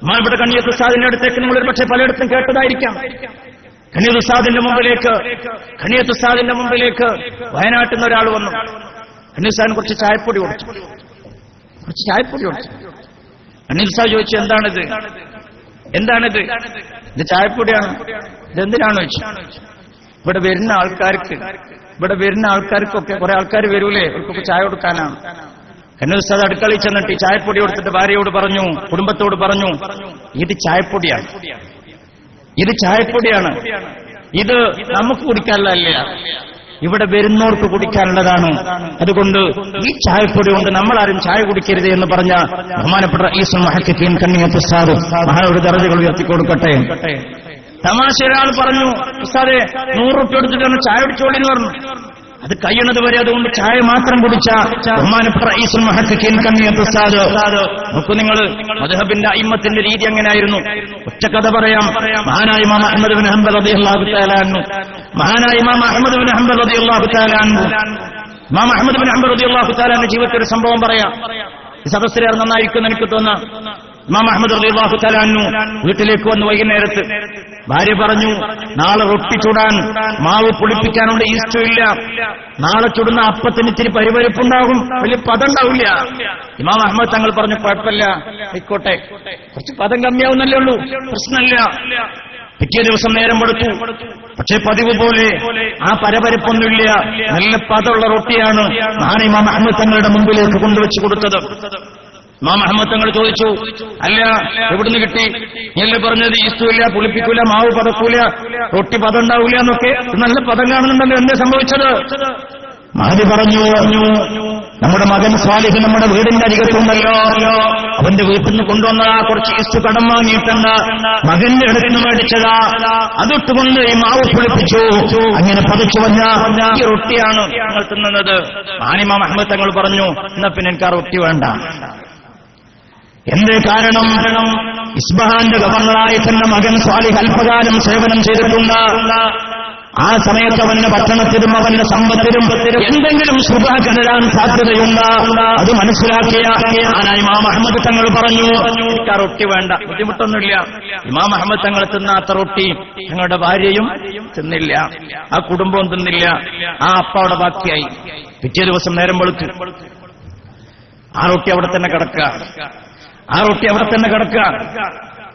S2: ബഹുമാനപ്പെട്ട കണ്ണിയത്ത് ഉസ്താദിന്റെ അടുത്തേക്ക് നിങ്ങൾ ഒരു പക്ഷേ പലയിടത്തും കേട്ടതായിരിക്കാം. കണ്ണിയത്ത് ഉസ്താദിന്റെ മുമ്പിലേക്ക് വയനാട്ടിൽ നിന്ന് ഒരാൾ വന്നു. കണ്ണിയത്ത് ഉസ്താദിന് കുറച്ച് ചായപ്പൊടി കൊടുത്തു. കണ്ണിയത്ത് ഉസ്താദ് ചോദിച്ചു, എന്താണിത്? ഇത് ചായപ്പൊടിയാണ്. ഇതെന്തിനാണ് ചോദിച്ചു. ഇവിടെ വരുന്ന ആൾക്കാർക്കൊക്കെ കുറെ ആൾക്കാർ വരൂലേ, അവർക്കൊക്കെ ചായ കൊടുക്കാനാണ്. കണ്ണിയത്ത് ഉസ്താദ് അടുക്കളയിൽ ചെന്നിട്ട് ചായപ്പൊടി കൊടുത്തിട്ട് ഭാര്യയോട് പറഞ്ഞു, കുടുംബത്തോട് പറഞ്ഞു, ഇത് ചായപ്പൊടിയാണ്. ഇത് നമുക്ക് കുടിക്കാനുള്ളതല്ല, ഇവിടെ വരുന്നവർക്ക് കുടിക്കാനുള്ളതാണ്. അതുകൊണ്ട് ഈ ചായപ്പൊടി കൊണ്ട് നമ്മളാരും ചായ കുടിക്കരുത് എന്ന് പറഞ്ഞ ബഹുമാനപ്പെട്ട റഈസുൽ മുഹദ്ദിഖീൻ കണ്ണിയത്ത് ഉസ്താദ് മഹാനവരുടെ ദർജകൾ ഉയർത്തിക്കൊടുക്കട്ടെ. തമാശ ഒരാൾ പറഞ്ഞു, ഉസ്താദേ 100 റുപ്യ എടുത്തിട്ടാണ് ചായ കുടിച്ചോളിന്ന് പറഞ്ഞു. അത് കഴിയണത് വരെ അതുകൊണ്ട് ചായ മാത്രം കുടിച്ച ബഹുമാനപ്പെട്ട റഈസുൽ മുഹദ്ദിഖീൻ കണ്ണിയത്ത് ഉസ്താദ്. നോക്കൂ നിങ്ങൾ, മദ്ഹബിന്റെ അയിമ്മത്തിന്റെ രീതി എങ്ങനെയായിരുന്നു? ഒറ്റ കഥ പറയാം. മഹാനായ ഇമാം അഹ്മദ് ബിൻ ഹംബൽ റളിയല്ലാഹു തആല അൻഹു ഇമാം അഹ്മദ് ബിൻ ഹംബൽ ജീവിതത്തിൽ ഒരു സംഭവം പറയാം. ഈ സദസ്സിലേറെ നന്നായിരിക്കും എനിക്ക് തോന്നുന്നു. ഇമാം അഹ്മദ് റളിയല്ലാഹു തആല അൻഹു വീട്ടിലേക്ക് വന്ന് വൈകുന്നേരത്ത് ഭാര്യ പറഞ്ഞു, നാളെ റൊട്ടി ചുടാൻ മാവ് പുളിപ്പിക്കാനുള്ള ഈസ്റ്റും ഇല്ല. നാളെ ചുടുന്ന അപ്പത്തിന് ഇത്തിരി പരിപരിപ്പുണ്ടാകും, വലിയ പദം ഉണ്ടാവില്ല. ഇമാം അഹ്മദ് തങ്ങൾ പറഞ്ഞു, കുഴപ്പമില്ല, ആയിക്കോട്ടെ, കുറച്ച് പദം കമ്മിയാവുന്നല്ലേ ഉള്ളൂ, പ്രശ്നമില്ല. പിറ്റേ ദിവസം നേരം കൊടുത്തു. പക്ഷേ പതിവ് പോലെ ആ പരപരിപ്പൊന്നുമില്ല, നല്ല പദമുള്ള റൊട്ടിയാണ് ഇമാം അഹ്മദ് തങ്ങളുടെ മുമ്പിലേക്ക് കൊണ്ടുവച്ച് കൊടുത്തത്. ഇമാം അഹ്മദ് തങ്ങൾ ചോദിച്ചു, അല്ല എവിടുന്ന് കിട്ടി? ഞങ്ങൾ പറഞ്ഞത് ഈസ്തുമില്ല, പുളിപ്പിക്കൂല, മാവ് പതക്കൂല, റൊട്ടി പദം ഉണ്ടാവില്ല എന്നൊക്കെ. നല്ല പദം കാണുന്നുണ്ടല്ലോ, എന്തേ സംഭവിച്ചത്? മഹദി പറഞ്ഞു, നമ്മുടെ മകൻ സ്വാലിഹ് നമ്മുടെ വീടിന്റെ അരികത്തുണ്ടല്ലോ, അവന്റെ വീട്ടിൽ നിന്ന് കൊണ്ടുവന്നതാ കുറച്ച് ഈസ്റ്റ് കടം വാങ്ങിയിട്ടുണ്ട്, മകന്റെ അടുത്ത് നിന്ന് മേടിച്ചതാ, അതിട്ടുകൊണ്ട് ഈ മാവ് പുളിപ്പിച്ചു, അങ്ങനെ പതിച്ചു വന്ന ഈ റൊട്ടിയാണ് ഞങ്ങൾ തിന്നുന്നത്. ഇമാം അഹ്മദ് തങ്ങൾ പറഞ്ഞു, എന്നാ പിന്നെ എനിക്ക് ആ റൊട്ടി വേണ്ട. എന്തേ കാരണം? ഇസ്ബഹാന്റെ ഗവർണറായി തന്നെ മകൻ സ്വാലിഹ് അല്പകാലം സേവനം ചെയ്തിട്ടുണ്ട്. ആ സമയത്ത് അവന്റെ ഭക്ഷണത്തിലും അവന്റെ സമ്പത്തിലും എന്തെങ്കിലും ശുഭ കലരാൻ സാധ്യതയുണ്ട്. അത് മനസ്സിലാക്കിയ ഇമാം അഹ്മദ് തങ്ങൾ പറഞ്ഞു, എനിക്ക് ആ റൊട്ടി വേണ്ട, ബുദ്ധിമുട്ടൊന്നുമില്ല. ഇമാം അഹ്മദ് തങ്ങൾ തിന്നാത്ത റൊട്ടി ഞങ്ങളുടെ ഭാര്യയും തിന്നില്ല, ആ കുടുംബവും തിന്നില്ല. ആ അപ്പ അവിടെ ബാക്കിയായി. പിറ്റേ ദിവസം നേരം വെളുത്തു. ആ റൊട്ടി അവിടെ തന്നെ കിടക്കുക.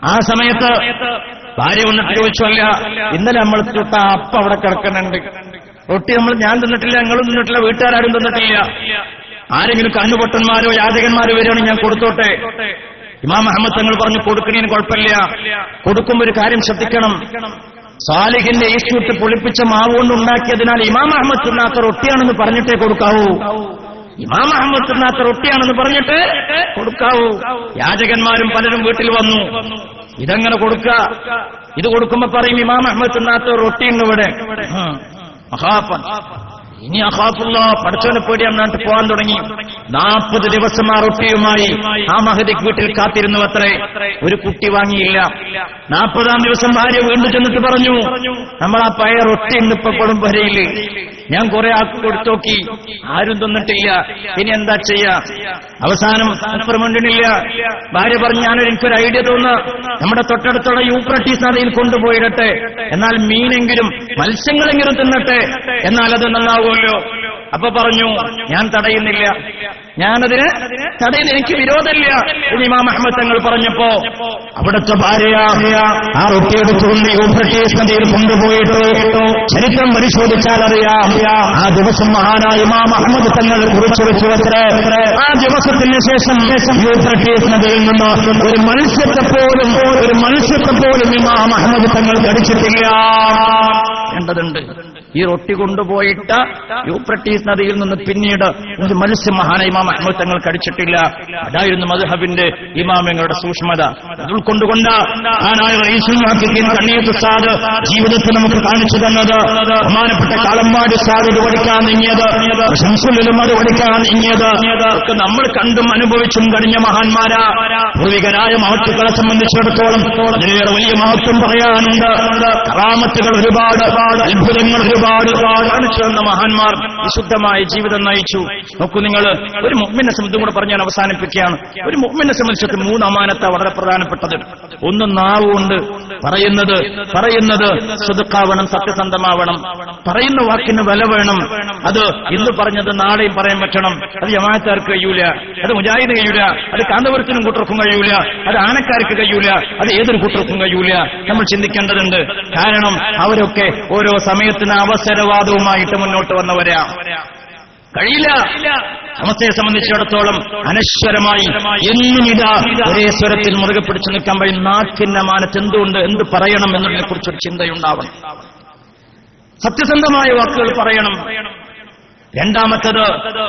S2: ആ സമയത്ത് ഭാര്യ വന്നിട്ട് ചോദിച്ചു, അല്ല ഇന്നലെ നമ്മൾ ചുട്ട അപ്പ അവിടെ കിടക്കുന്നുണ്ട്, റൊട്ടി ഞാൻ തിന്നിട്ടില്ല, ഞങ്ങളും തിന്നിട്ടില്ല, വീട്ടുകാരും തിന്നിട്ടില്ല, ആരെങ്കിലും കണ്ണുപൊട്ടന്മാരോ യാചകന്മാരോ വരികയാണെങ്കിൽ ഞാൻ കൊടുത്തോട്ടെ. ഇമാം അഹമ്മദ് തങ്ങൾ പറഞ്ഞു കൊടുക്കണേന് കുഴപ്പമില്ല, കൊടുക്കുമ്പോൾ ഒരു കാര്യം ശ്രദ്ധിക്കണം, സാലിഹിന്റെ ഈസ്റ്റൂട്ട് പൊളിപ്പിച്ച മാവ് കൊണ്ട് ഉണ്ടാക്കിയതിനാൽ ഇമാം അഹമ്മദ് തിന്നാത്ത റൊട്ടിയാണെന്ന് പറഞ്ഞിട്ടേ കൊടുക്കാവൂ. ഇമാം അഹമ്മദ് തിന്നാത്ത റൊട്ടിയാണെന്ന് പറഞ്ഞിട്ട് കൊടുക്കാവൂ. യാചകന്മാരും പലരും വീട്ടിൽ വന്നു, ഇതെങ്ങനെ കൊടുക്ക? ഇത് കൊടുക്കുമ്പോ പറയും ഇമാം അഹമ്മദ് തിന്നാത്ത റൊട്ടിയുണ്ട് ഇവിടെ. മഹാപ്പൻ ഇനി അഖാഫുള്ള പഠിച്ചവനെ പേടി എന്നാട്ട് പോകാൻ തുടങ്ങി. 40 ദിവസം ആ റൊട്ടിയുമായി ആ മഹദിക്ക് വീട്ടിൽ കാത്തിരുന്നു അത്രേ. ഒരു കുട്ടി വാങ്ങിയില്ല. 40-ാം ദിവസം ഭാര്യ വീണ്ടും ചെന്നിട്ട് പറഞ്ഞു, നമ്മൾ ആ പഴയ റൊട്ടി ഇന്നിപ്പോഴും വരയില്, ഞാൻ കുറെ ആൾക്ക് കൊടുത്തു നോക്കി, ആരും തന്നിട്ടില്ല, ഇനി എന്താ ചെയ്യാ? അവസാനം മുണ്ടിനില്ല. ഭാര്യ പറഞ്ഞു, എനിക്കൊരു ഐഡിയ തോന്നുക, നമ്മുടെ തൊട്ടടുത്തുള്ള യൂഫ്രട്ടീസ് നദിയിൽ കൊണ്ടുപോയിടട്ടെ, എന്നാൽ മീനെങ്കിലും മത്സ്യങ്ങളെങ്കിലും തിന്നട്ടെ, എന്നാൽ അത് നന്നാവുമല്ലോ. അപ്പൊ പറഞ്ഞു, ഞാൻ തടയുന്നില്ല, ഞാനതിന് തടയുന്ന എനിക്ക് വിരോധമില്ല. ഇമാം അഹ്മദ് തങ്ങൾ പറഞ്ഞപ്പോ അവിടുത്തെ ഭാര്യ ആ റൊട്ടി എടുത്തുകൊണ്ട് യൂഫ്രട്ടീസ് നദിയിൽ കൊണ്ടുപോയിട്ട് ചരിത്രം പരിശോധിച്ചാൽ അറിയാം, ആ ദിവസം മഹാനായ ഇമാം അഹ്മദ് തങ്ങൾ കുറിച്ചു വെച്ചുവത്രേ, ആ ദിവസത്തിന് ശേഷം യൂഫ്രട്ടീസ് നദിയിൽ നിന്ന് ഒരു മത്സ്യത്തെ പോലും ഇമാം അഹ്മദ് തങ്ങൾ കടിച്ചിട്ടില്ല കണ്ടതുണ്ട്. ഈ റൊട്ടി കൊണ്ടുപോയിട്ട് യൂഫ്രട്ടീസ് നദിയിൽ നിന്ന് പിന്നീട് ഒരു മത്സ്യം മഹാനായ ഇമാം അഹ്മദ് തങ്ങൾ കടിച്ചിട്ടില്ല. അതായിരുന്നു മദ്ഹബിന്റെ ഇമാമങ്ങളുടെ സൂക്ഷ്മത. അത് ഉൾക്കൊണ്ടുകൊണ്ട് മഹാനായ റഈസുൽ മുഹഖഖീൻ കണ്ണിയത്ത് ഉസ്താദ് ജീവിതത്തിൽ നമുക്ക് കാണിച്ചു തന്നത്, ബഹുമാനപ്പെട്ട കാളമ്പാടി ഉസ്താദ് ഇത് പഠിക്കാൻ നീങ്ങിയത്, ശംസുലും അത് പഠിക്കാൻ നീങ്ങിയത് ഒക്കെ നമ്മൾ കണ്ടും അനുഭവിച്ചും കഴിഞ്ഞ മഹാന്മാരാ. പൂർവികരായ മഹത്തുക്കളെ സംബന്ധിച്ചിടത്തോളം അതിലേറെ വലിയ മഹത്വം പറയാനുണ്ട്. കറാമത്തുകൾ ഒരുപാട്, അത്ഭുതങ്ങൾ ഒരുപാട് കാണിച്ചു തന്ന മഹാന്മാർ വിശുദ്ധമായ ജീവിതം നയിച്ചു. നോക്കൂ നിങ്ങൾ, ഒരു മുഅ്മിനെ സംബന്ധിച്ചും കൂടെ പറഞ്ഞ് ഞാൻ അവസാനിപ്പിക്കുകയാണ്. ഒരു മുഅ്മിനെ സംബന്ധിച്ചിട്ട് 3 അമാനത്ത വളരെ പ്രധാനപ്പെട്ടത്. ഒന്ന്, നാവ് കൊണ്ട് പറയുന്നത് സ്വദഖാവണം, സത്യസന്ധമാവണം. പറയുന്ന വാക്കിന് വില വേണം. അത് ഇന്ന് പറഞ്ഞത് നാളെയും പറയാൻ പറ്റണം. അത് ജമാഅത്തുകാർക്ക് കഴിയൂല, അത് മുജാഹിദ് കഴിയൂല, അത് കാന്തപുരത്തിനും കൂട്ടർക്കും കഴിയൂല, അത് ആനക്കാർക്ക് കഴിയൂല, അത് ഏതൊരു കൂട്ടർക്കും കഴിയൂല. നമ്മൾ ചിന്തിക്കേണ്ടതുണ്ട്. കാരണം അവരൊക്കെ ഓരോ സമയത്തിന് അവസരവാദവുമായിട്ട് മുന്നോട്ട് വന്നവരാ. കഴിയില്ല. സമസ്തയെ സംബന്ധിച്ചിടത്തോളം അനശ്വരമായി എന്നും ഇതാ ഒരേ സ്വരത്തിൽ മുറുകെ പിടിച്ചു നിൽക്കാൻ കഴിയും. നാക്കിന്റെ മാനത്ത് എന്തുകൊണ്ട്, എന്ത് പറയണം എന്നതിനെ കുറിച്ചൊരു ചിന്തയുണ്ടാവണം. സത്യസന്ധമായ വാക്കുകൾ പറയണം. രണ്ടാമത്തത്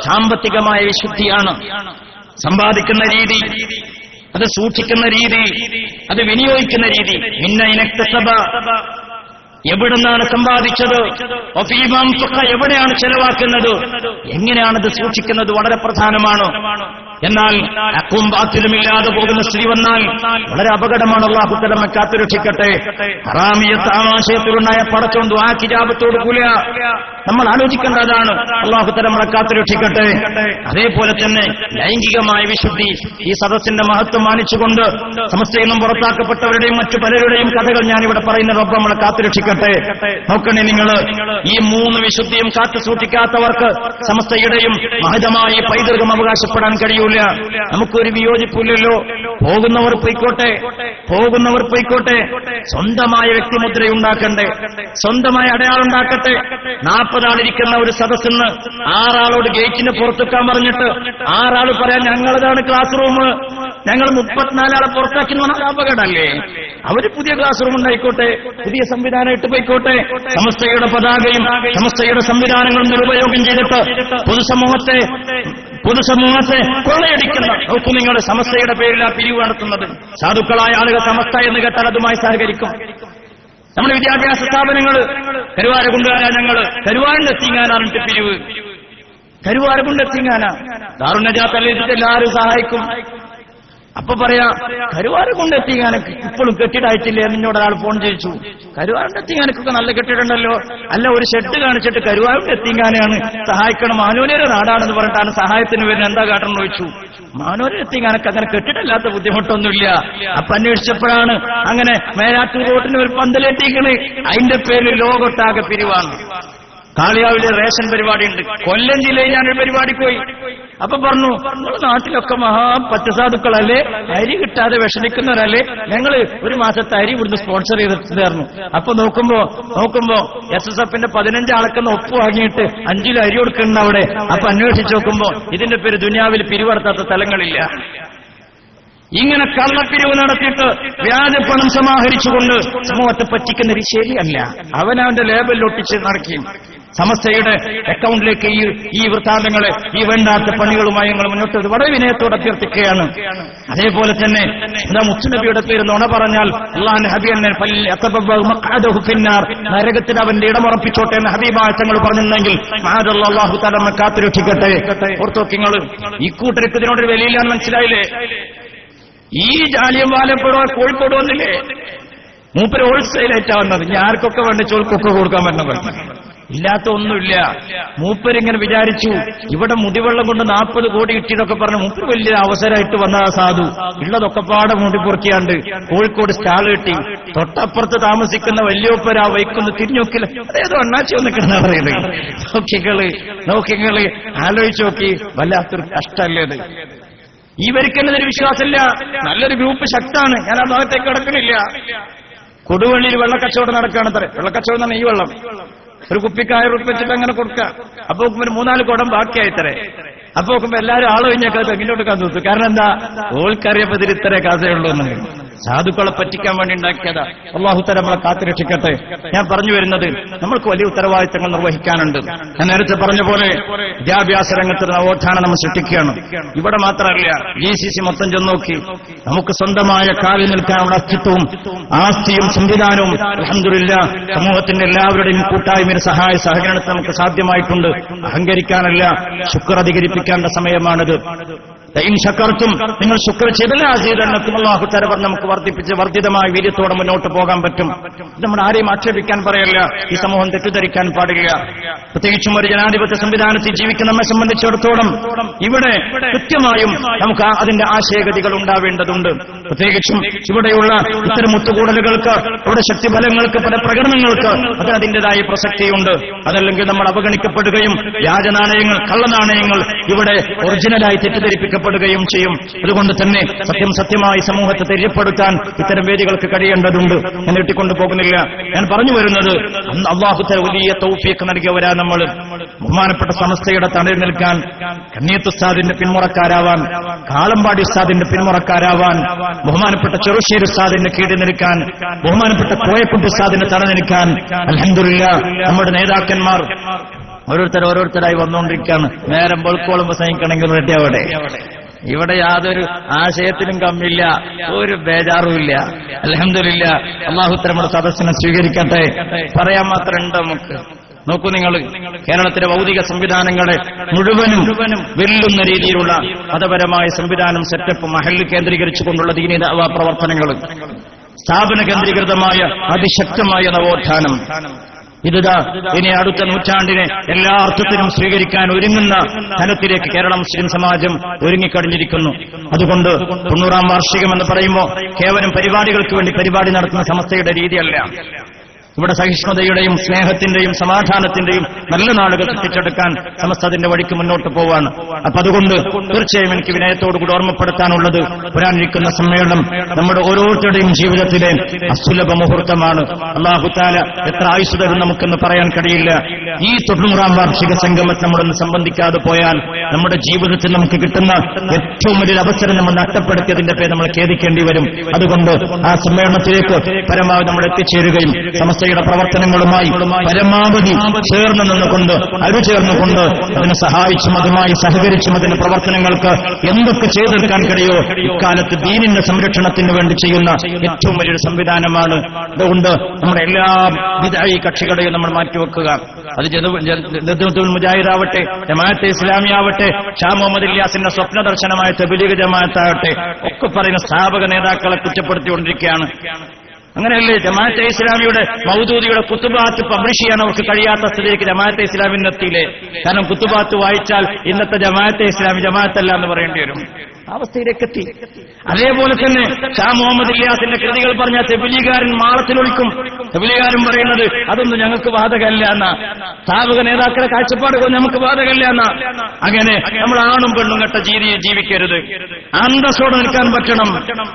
S2: സാമ്പത്തികമായ വിശുദ്ധിയാണ്. സമ്പാദിക്കുന്ന രീതി, അത് സൂക്ഷിക്കുന്ന രീതി, അത് വിനിയോഗിക്കുന്ന രീതി. എവിടുന്നാണ് സമ്പാദിച്ചത്, എവിടെയാണ് ചെലവാക്കുന്നത്, എങ്ങനെയാണത് സൂക്ഷിക്കുന്നത് വളരെ പ്രധാനമാണ്. എന്നാൽ അക്കും ബാത്തിലുമില്ലാതെ പോകുന്ന സ്ത്രീ വന്നാൽ വളരെ അപകടമാണ്. അല്ലാഹു തആല നമ്മെ കാത്തുരക്ഷിക്കട്ടെ. ഹറാമിയത്ത് ആമാശയത്തിലുണ്ടായ പടച്ചോൻ ദുആ കിജാബത്തോട് കൂല നമ്മൾ ആലോചിക്കേണ്ടതാണ്. അല്ലാഹു തആല നമ്മളെ കാത്തുരക്ഷിക്കട്ടെ. അതേപോലെ തന്നെ ലൈംഗികമായ വിശുദ്ധി. ഈ സദസ്സിന്റെ മഹത്വം മാനിച്ചുകൊണ്ട് സമസ്തയിൽ നിന്നും പുറത്താക്കപ്പെട്ടവരുടെയും മറ്റു പലരുടെയും കഥകൾ ഞാനിവിടെ പറയുന്ന റബ്ബ് നമ്മളെ കാത്തുരക്ഷിക്കട്ടെ. നോക്കണേ നിങ്ങൾ, ഈ 3 വിശുദ്ധിയും കാത്തു സൂക്ഷിക്കാത്തവർക്ക് സമസ്തയുടെയും മഹതമായ പൈതൃകം അവകാശപ്പെടാൻ കഴിയൂല. നമുക്കൊരു വിയോജിപ്പില്ലല്ലോ. പോകുന്നവർ പൊയ്ക്കോട്ടെ. സ്വന്തമായ വ്യക്തിമുദ്രയുണ്ടാക്കണ്ടേ, സ്വന്തമായ അടയാളം ഉണ്ടാക്കട്ടെ. 40 ആളിരിക്കുന്ന ഒരു സദസ്സിന് 6 ആളോട് ഗേറ്റിന് പുറത്തുക്കാൻ പറഞ്ഞിട്ട് 6 ആൾ പറയാൻ ഞങ്ങളതാണ് ക്ലാസ് റൂം, ഞങ്ങൾ 34 ആളെ പുറത്താക്കി എന്ന് പറഞ്ഞാൽ അപകടമല്ലേ? അവര് പുതിയ ക്ലാസ് റൂം ഉണ്ടായിക്കോട്ടെ, പുതിയ സംവിധാനം ഇട്ട് പോയിക്കോട്ടെ. സമസ്തയുടെ പതാകയും സമസ്തയുടെ സംവിധാനങ്ങളും ദുരുപയോഗം ചെയ്തിട്ട് പൊതുസമൂഹത്തെ കൊള്ളയടിക്കുന്ന നോക്കൂ നിങ്ങൾ. സമസ്തയുടെ പേരിൽ ആ പിരിവ് നടത്തുന്നത്. സാധുക്കളായ ആളുകൾ സമസ്ത എന്ന് കേട്ടാൽ അതുമായി സഹകരിക്കും. നമ്മുടെ വിദ്യാഭ്യാസ സ്ഥാപനങ്ങൾ കരുവാര കൊണ്ടുവരാ, ഞങ്ങള് കരുവാറിന്റെ എത്തിങ്ങാനാണ് പിരിവ്. കരുവാര കൊണ്ടെത്തിങ്ങാനാ ദാറുന്നജാത്ത് എല്ലാവരും സഹായിക്കും. അപ്പൊ പറയാ കരുവാര കൊണ്ടെത്തിങ്ങാനൊക്കെ ഇപ്പോഴും കെട്ടിടായിട്ടില്ലേ എന്നോട് ഒരാൾ ഫോൺ ചോദിച്ചു. കരുവാറിന്റെ എത്തിങ്ങാനൊക്കെ നല്ല കെട്ടിടമുണ്ടല്ലോ. അല്ല, ഒരു ഷെഡ് കാണിച്ചിട്ട് കരുവാറിന്റെ എത്തിങ്ങാനാണ് സഹായിക്കണം, മാനൂരയുടെ നാടാണെന്ന് പറഞ്ഞിട്ടാണ് സഹായത്തിന് വരുന്നത്, എന്താ കാട്ടണം ചോദിച്ചു. മാനൂര് എത്തിങ്ങാനൊക്കെ അങ്ങനെ കെട്ടിടമില്ലാത്ത ബുദ്ധിമുട്ടൊന്നുമില്ല. അപ്പൊ അന്വേഷിച്ചപ്പോഴാണ് അങ്ങനെ മേലാറ്റൂർ റോട്ടിന് ഒരു പന്തലെത്തിക്കണ്, അതിന്റെ പേരിൽ ലോകത്തൊട്ടാകെ പിരിവാണ്. കാളിയാവിലെ റേഷൻ പരിപാടി ഉണ്ട്. കൊല്ലം ജില്ലയിൽ ഞാനൊരു പരിപാടിക്ക് പോയി. അപ്പൊ പറഞ്ഞു, നിങ്ങൾ നാട്ടിലൊക്കെ പച്ചസാധുക്കളല്ലേ, അരി കിട്ടാതെ വിഷമിക്കുന്നവരല്ലേ, ഞങ്ങൾ ഒരു മാസത്തെ അരി ഇവിടുന്ന് സ്പോൺസർ ചെയ്തിട്ടുണ്ടായിരുന്നു. അപ്പൊ നോക്കുമ്പോ SSFന്റെ 15 ആൾക്കെന്ന് ഒപ്പ് വാങ്ങിയിട്ട് 5 കിലോ അരി കൊടുക്കുന്നുണ്ട് അവിടെ. അപ്പൊ അന്വേഷിച്ച് നോക്കുമ്പോ ഇതിന്റെ പേര് ദുനിയാവിൽ പിരിവടത്താത്ത സ്ഥലങ്ങളില്ല. ഇങ്ങനെ കള്ളപ്പിരിവ് നടത്തിയിട്ട് വ്യാജപ്പണം സമാഹരിച്ചുകൊണ്ട് സമൂഹത്തെ പറ്റിക്കുന്ന ഒരു ശരിയല്ല. അവനവന്റെ ലേബലിൽ ഒട്ടിച്ച് നടക്കുകയും സമസ്തയുടെ അക്കൗണ്ടിലേക്ക് ഈ വൃത്താന്തങ്ങളെ ഈ വേണ്ടാത്ത പണികളുമായി ഞങ്ങൾ മുന്നോട്ട് വളരെ വിനയത്തോടെ അഭ്യർത്ഥിക്കുകയാണ്. അതേപോലെ തന്നെ മുത്തുനബിയുടെ പേര് നുണ പറഞ്ഞാൽ അല്ലാഹുവിന്റെ ഹബീബ് നരകത്തിൽ അവന്റെ ഇടമുറപ്പിച്ചോട്ടെ എന്ന് ഹബീബായ തങ്ങൾ പറഞ്ഞിരുന്നെങ്കിൽ അല്ലാഹു തആല നമ്മെ കാത്തുരക്ഷിക്കട്ടെ. ഓർത്തോക്കിങ്ങൾ ഈ കൂട്ടർക്ക് ഇതിനോടൊരു വിലയില്ലാന്ന് മനസ്സിലായില്ലേ? ഈ ജാലിയൻവാലപ്പുഴ കോഴിക്കോട് വന്നില്ലേ, മൂപ്പര് ഹോൾസെയിലായിട്ടാ വന്നത്. ഞാൻ ആർക്കൊക്കെ വേണ്ട ചോൽക്കൊക്കെ കൊടുക്കാൻ പറ്റുന്ന ഇല്ലാത്ത ഒന്നുമില്ല. മൂപ്പരിങ്ങനെ വിചാരിച്ചു ഇവിടെ മുടിവെള്ളം കൊണ്ട് 40 കോടി കിട്ടിയതൊക്കെ പറഞ്ഞു മൂപ്പര് വലിയ അവസരമായിട്ട് വന്ന സാധു ഉള്ളതൊക്കെ പാടെ മുടിപ്പൊറുക്കിയാണ്ട് കോഴിക്കോട് സ്റ്റാൾ കിട്ടി. തൊട്ടപ്പുറത്ത് താമസിക്കുന്ന വല്യോപ്പര വൈക്കൊന്ന് തിരിഞ്ഞോക്കില്ല, അതേതോ അണ്ണാച്ചി വന്നിട്ടാണ് പറയുന്നത്. നോക്കിങ്ങള് ആലോചിച്ച് നോക്കി, വല്ലാത്തൊരു കഷ്ടല്ലേത്. ഇവർക്കെന്നതൊരു വിശ്വാസമില്ല. നല്ലൊരു ഗ്രൂപ്പ് ശക്താണ്. ഞാൻ ആ ഭാഗത്തേക്ക് കിടക്കണില്ല. കൊടുവള്ളിയിൽ വെള്ളക്കച്ചവടം നടക്കുകയാണത്രേ. വെള്ളക്കച്ചവടം തന്നെ ഈ വെള്ളം ഒരു കുപ്പിക്ക് 1000 ഉറുപ്പിക വെച്ചിട്ട് അങ്ങനെ കൊടുക്കുക. അപ്പൊ ഒരു 3-4 കുടം ബാക്കിയായിത്തരേ. അപ്പൊ നോക്കുമ്പോ എല്ലാവരും ആളൊഴിഞ്ഞൊക്കെ തെങ്ങിലോട്ട് കാത്തു. കാരണം എന്താ? ഓൾക്കറിയപ്പോ ഇതിൽ ഇത്രേ കാസയുള്ളൂ എന്ന്. സാധുക്കളെ പറ്റിക്കാൻ വേണ്ടി ഉണ്ടാക്കിയതാ. അല്ലാഹു തആല നമ്മളെ കാത്തുരക്ഷിക്കട്ടെ. ഞാൻ പറഞ്ഞു വരുന്നത് നമ്മൾക്ക് വലിയ ഉത്തരവാദിത്തങ്ങൾ നിർവഹിക്കാനുണ്ട്. ഞാൻ നേരത്തെ പറഞ്ഞ പോലെ വിദ്യാഭ്യാസ രംഗത്ത് നവോത്ഥാനം നമ്മൾ സൃഷ്ടിക്കുകയാണ്. ഇവിടെ മാത്രമല്ല, GCC മൊത്തം ചെന്ന് നോക്കി നമുക്ക് സ്വന്തമായ കാലിൽ നിൽക്കാനുള്ള അസ്തിത്വവും ആസ്തിയും സംവിധാനവും അൽഹംദുലില്ലാഹ് സമൂഹത്തിന്റെ എല്ലാവരുടെയും കൂട്ടായ്മയുടെ സഹായ സഹകരണത്തിൽ നമുക്ക് സാധ്യമായിട്ടുണ്ട്. അഹങ്കരിക്കാനല്ല, ശുക്ർ അധികരിപ്പിക്കേണ്ട സമയമാണിത്. ശക്കർത്തും നിങ്ങൾ ശുക്ർ ചെയ്തല്ല ചെയ്തെന്നൊക്കെ അല്ലാഹു തആല നമുക്ക് വർദ്ധിപ്പിച്ച് വർദ്ധിതമായ വീര്യത്തോടെ മുന്നോട്ട് പോകാൻ പറ്റും. നമ്മൾ ആരെയും ആക്ഷേപിക്കാൻ പറയല്ല. ഈ സമൂഹം തെറ്റിദ്ധരിക്കാൻ പാടില്ല. പ്രത്യേകിച്ചും ഒരു ജനാധിപത്യ സംവിധാനത്തിൽ ജീവിക്കുന്ന നമ്മെ സംബന്ധിച്ചിടത്തോളം ഇവിടെ കൃത്യമായും നമുക്ക് അതിന്റെ ആശയഗതികൾ ഉണ്ടാവേണ്ടതുണ്ട്. പ്രത്യേകിച്ചും ഇവിടെയുള്ള ഇത്തരം ഒത്തുകൂടലുകൾക്ക്, ഇവിടെ ശക്തിബലങ്ങൾക്ക്, പല പ്രകടനങ്ങൾക്ക് അതിൻ്റെതായ പ്രസക്തിയുണ്ട്. അതല്ലെങ്കിൽ നമ്മൾ അവഗണിക്കപ്പെടുകയും വ്യാജനാണയങ്ങൾ, കള്ളനാണയങ്ങൾ ഇവിടെ ഒറിജിനലായി തെറ്റിദ്ധരിപ്പിക്കപ്പെടുകയും ചെയ്യും. അതുകൊണ്ട് തന്നെ സത്യമായി സമൂഹത്തെ തെര്യപ്പെടുത്താൻ ഇത്തരം വേദികൾക്ക് കഴിയേണ്ടതുണ്ട്. ഞാൻ നീട്ടിക്കൊണ്ടു പോകുന്നില്ല. ഞാൻ പറഞ്ഞു വരുന്നത് അല്ലാഹു തആല വലിയ തൗഫീഖ് നൽകിയവരാ നമ്മൾ. ബഹുമാനപ്പെട്ട സമസ്തയുടെ തണലിൽ നിൽക്കാൻ, കണ്ണിയത്ത് ഉസ്താദിന്റെ പിന്മുറക്കാരാവാൻ, കാളമ്പാടി ഉസ്താദിന്റെ പിന്മുറക്കാരാവാൻ, ബഹുമാനപ്പെട്ട ചെറുശ്ശേരി ഉസ്താദിന്റെ കീഴിൽ നിൽക്കാൻ, ബഹുമാനപ്പെട്ട കോയക്കുട്ടി ഉസ്താദിന്റെ തണൽ നിൽക്കാൻ അൽഹംദുലില്ലാഹ് നമ്മുടെ നേതാക്കന്മാർ ഓരോരുത്തരായി വന്നുകൊണ്ടിരിക്കുകയാണ്. നേരം വെളുക്കോളം പ്രസംഗിക്കണമെങ്കിൽ റെഡി അവിടെ. ഇവിടെ യാതൊരു ആശയത്തിനും കമ്മില്ല, ഒരു ബേജാറുമില്ല. അൽഹംദുലില്ലാഹ് അല്ലാഹു തആല നമ്മുടെ സദസ്സിനെ സ്വീകരിക്കട്ടെ. പറയാൻ മാത്രമുണ്ട് നമുക്ക്. നോക്കൂ നിങ്ങൾ, കേരളത്തിലെ ഭൗതിക സംവിധാനങ്ങളെ മുഴുവനും വെല്ലുന്ന രീതിയിലുള്ള മതപരമായ സംവിധാനം, സെറ്റപ്പ്, മഹല്ല് കേന്ദ്രീകരിച്ചുകൊണ്ടുള്ള ദീനീ ദഅവാ പ്രവർത്തനങ്ങൾ, സ്ഥാപന കേന്ദ്രീകൃതമായ അതിശക്തമായ നവോത്ഥാനം, ഇതാ ഇനി അടുത്ത നൂറ്റാണ്ടിനെ എല്ലാ അർത്ഥത്തിലും സ്വീകരിക്കാൻ ഒരുങ്ങുന്ന തലത്തിലേക്ക് കേരള മുസ്ലിം സമാജം ഒരുങ്ങിക്കഴിഞ്ഞിരിക്കുന്നു. അതുകൊണ്ട് 90-ാം വാർഷികം എന്ന് പറയുമ്പോൾ കേവലം പരിപാടികൾക്ക് വേണ്ടി പരിപാടി നടത്തുന്ന സമസ്തയുടെ രീതിയല്ല. ഇവിടെ സഹിഷ്ണുതയുടെയും സ്നേഹത്തിന്റെയും സമാധാനത്തിന്റെയും നല്ല നാളുകൾ സൃഷ്ടിച്ചെടുക്കാൻ സമസ്ത അതിന്റെ വഴിക്ക് മുന്നോട്ട് പോവാണ്. അപ്പൊ അതുകൊണ്ട് തീർച്ചയായും എനിക്ക് വിനയത്തോടുകൂടി ഓർമ്മപ്പെടുത്താനുള്ളത്, വരാനിരിക്കുന്ന സമ്മേളനം നമ്മുടെ ഓരോരുത്തരുടെയും ജീവിതത്തിലെ അസുലഭ മുഹൂർത്തമാണ്. അല്ലാഹു തആല എത്ര ആയുസ് തരും നമുക്കെന്ന് പറയാൻ കഴിയില്ല. ഈ 90-ാം വാർഷിക സംഗമത്തിൽ നമ്മളൊന്ന് സംബന്ധിക്കാതെ പോയാൽ നമ്മുടെ ജീവിതത്തിൽ നമുക്ക് കിട്ടുന്ന ഏറ്റവും വലിയൊരു അവസരം നമ്മൾ നഷ്ടപ്പെടുത്തിയതിന്റെ പേര് നമ്മൾ ഖേദിക്കേണ്ടി വരും. അതുകൊണ്ട് ആ സമ്മേളനത്തിലേക്ക് പരമാവധി നമ്മൾ എത്തിച്ചേരുകയും സമസ്തയുടെ പ്രവർത്തനങ്ങളുമായി പരമാവധി ചേർന്ന് നിന്നുകൊണ്ട്, അരുചേർന്നുകൊണ്ട് അതിനെ സഹായിച്ചും അതുമായി സഹകരിച്ചും അതിന്റെ പ്രവർത്തനങ്ങൾക്ക് എന്തൊക്കെ ചെയ്തെടുക്കാൻ കഴിയോ ഇക്കാലത്ത് ദീനിന്റെ സംരക്ഷണത്തിന് വേണ്ടി ചെയ്യുന്ന ഏറ്റവും വലിയൊരു സംവിധാനമാണ്. അതുകൊണ്ട് നമ്മുടെ എല്ലാ ബിദ്അഈ കക്ഷികളെയും നമ്മൾ മാറ്റിവെക്കുക. അത് ജദ്ദത്തുൽ മുജാഹിദാവട്ടെ, ജമാഅത്തെ ഇസ്ലാമിയാവട്ടെ, ഷാ മുഹമ്മദ് ഇല്യാസിന്റെ സ്വപ്ന ദർശനമായ തബ്ലീഗ് ജമാഅത്താവട്ടെ, ഒക്കെ പറയുന്ന സ്ഥാപക നേതാക്കളെ കുറ്റപ്പെടുത്തിക്കൊണ്ടിരിക്കുകയാണ്. അങ്ങനെയല്ലേ ജമാഅത്തെ ഇസ്ലാമിയുടെ മൗദൂദിയുടെ കുത്തുബാത്ത് പബ്ലിഷ് ചെയ്യാൻ അവർക്ക് കഴിയാത്ത സ്ഥിതിക്ക് ജമാഅത്തെ ഇസ്ലാമിനെത്തിയില്ലേ? കാരണം കുത്തുബാത്ത് വായിച്ചാൽ ഇന്നത്തെ ജമാഅത്തെ ഇസ്ലാമി ജമാഅത്തല്ല എന്ന് പറയേണ്ടി വരും. അവസ്ഥയിലേക്ക് എത്തി. അതേപോലെ തന്നെ ഷാ മുഹമ്മദ് ഇല്യാസിന്റെ കൃതികൾ പറഞ്ഞ തെബിലീഗുകാരൻ മാളത്തിലൊളിക്കും. തെബിലീഗുകാരൻ പറയുന്നത് അതൊന്നും ഞങ്ങൾക്ക് ബാധകമല്ല എന്ന, സ്ഥാപക നേതാക്കളെ കാഴ്ചപ്പാടുകൾ നമുക്ക് ബാധകമല്ല എന്ന. അങ്ങനെ നമ്മൾ ആണും പെണ്ണും കെട്ട രീതിയിൽ ജീവിക്കരുത്. അന്തസ്സോടെ നിൽക്കാൻ പറ്റണം.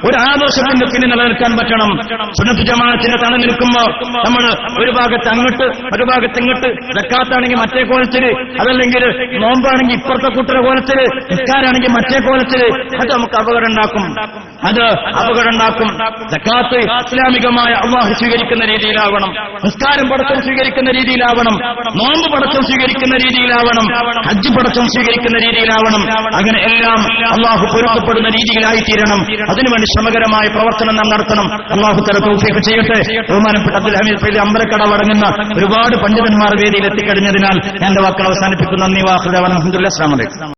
S2: ഒരു ആദർശത്തിന്റെ പിന്നിൽ നിലനിൽക്കാൻ പറ്റണം. സുന്നത്ത് ജമാഅത്തിന്റെ തണൽ നിൽക്കുമ്പോൾ നമ്മൾ ഒരു ഭാഗത്ത് അങ്ങോട്ട്, ഒരു ഭാഗത്ത് ഇങ്ങോട്ട്, സക്കാത്താണെങ്കിൽ മറ്റേ കോലത്തില്, അതല്ലെങ്കിൽ നോമ്പാണെങ്കിൽ ഇപ്പുറത്തെ കൂട്ടര കോലത്തില്, നിസ്കാരാണെങ്കിൽ മറ്റേ കോലത്തില്, അത് നമുക്ക് അപകടം ഉണ്ടാക്കും. സക്കാത്ത് ഇസ്ലാമികമായ അല്ലാഹു സ്വീകരിക്കുന്ന രീതിയിലാവണം, നിസ്കാരം പടച്ചം സ്വീകരിക്കുന്ന രീതിയിലാവണം, നോമ്പ് പടച്ചം സ്വീകരിക്കുന്ന രീതിയിലാവണം, ഹജ്ജ് പടച്ചം സ്വീകരിക്കുന്ന രീതിയിലാവണം. അങ്ങനെ എല്ലാം അല്ലാഹു പൊരുത്തപ്പെടുന്ന രീതിയിലായിത്തീരണം. അതിനുവേണ്ടി ശ്രമകരമായ പ്രവർത്തനം നാം നടത്തണം. അല്ലാഹു തആല തൗഫീഖ് ചെയ്യട്ടെ. ബഹുമാനപ്പെട്ട അബ്ദുൽ ഹമീദ് ഫൈസി അമ്പലക്കട അടങ്ങുന്ന ഒരുപാട് പണ്ഡിതന്മാർ വേദിയിൽ എത്തിക്കഴിഞ്ഞതിനാൽ എന്റെ വാക്കുകൾ അവസാനിപ്പിക്കുന്നു. നന്ദി. വാഖിറു ദഅ്വാനാ അൽഹംദുലില്ലാഹി. അസ്സലാമു അലൈക്കും.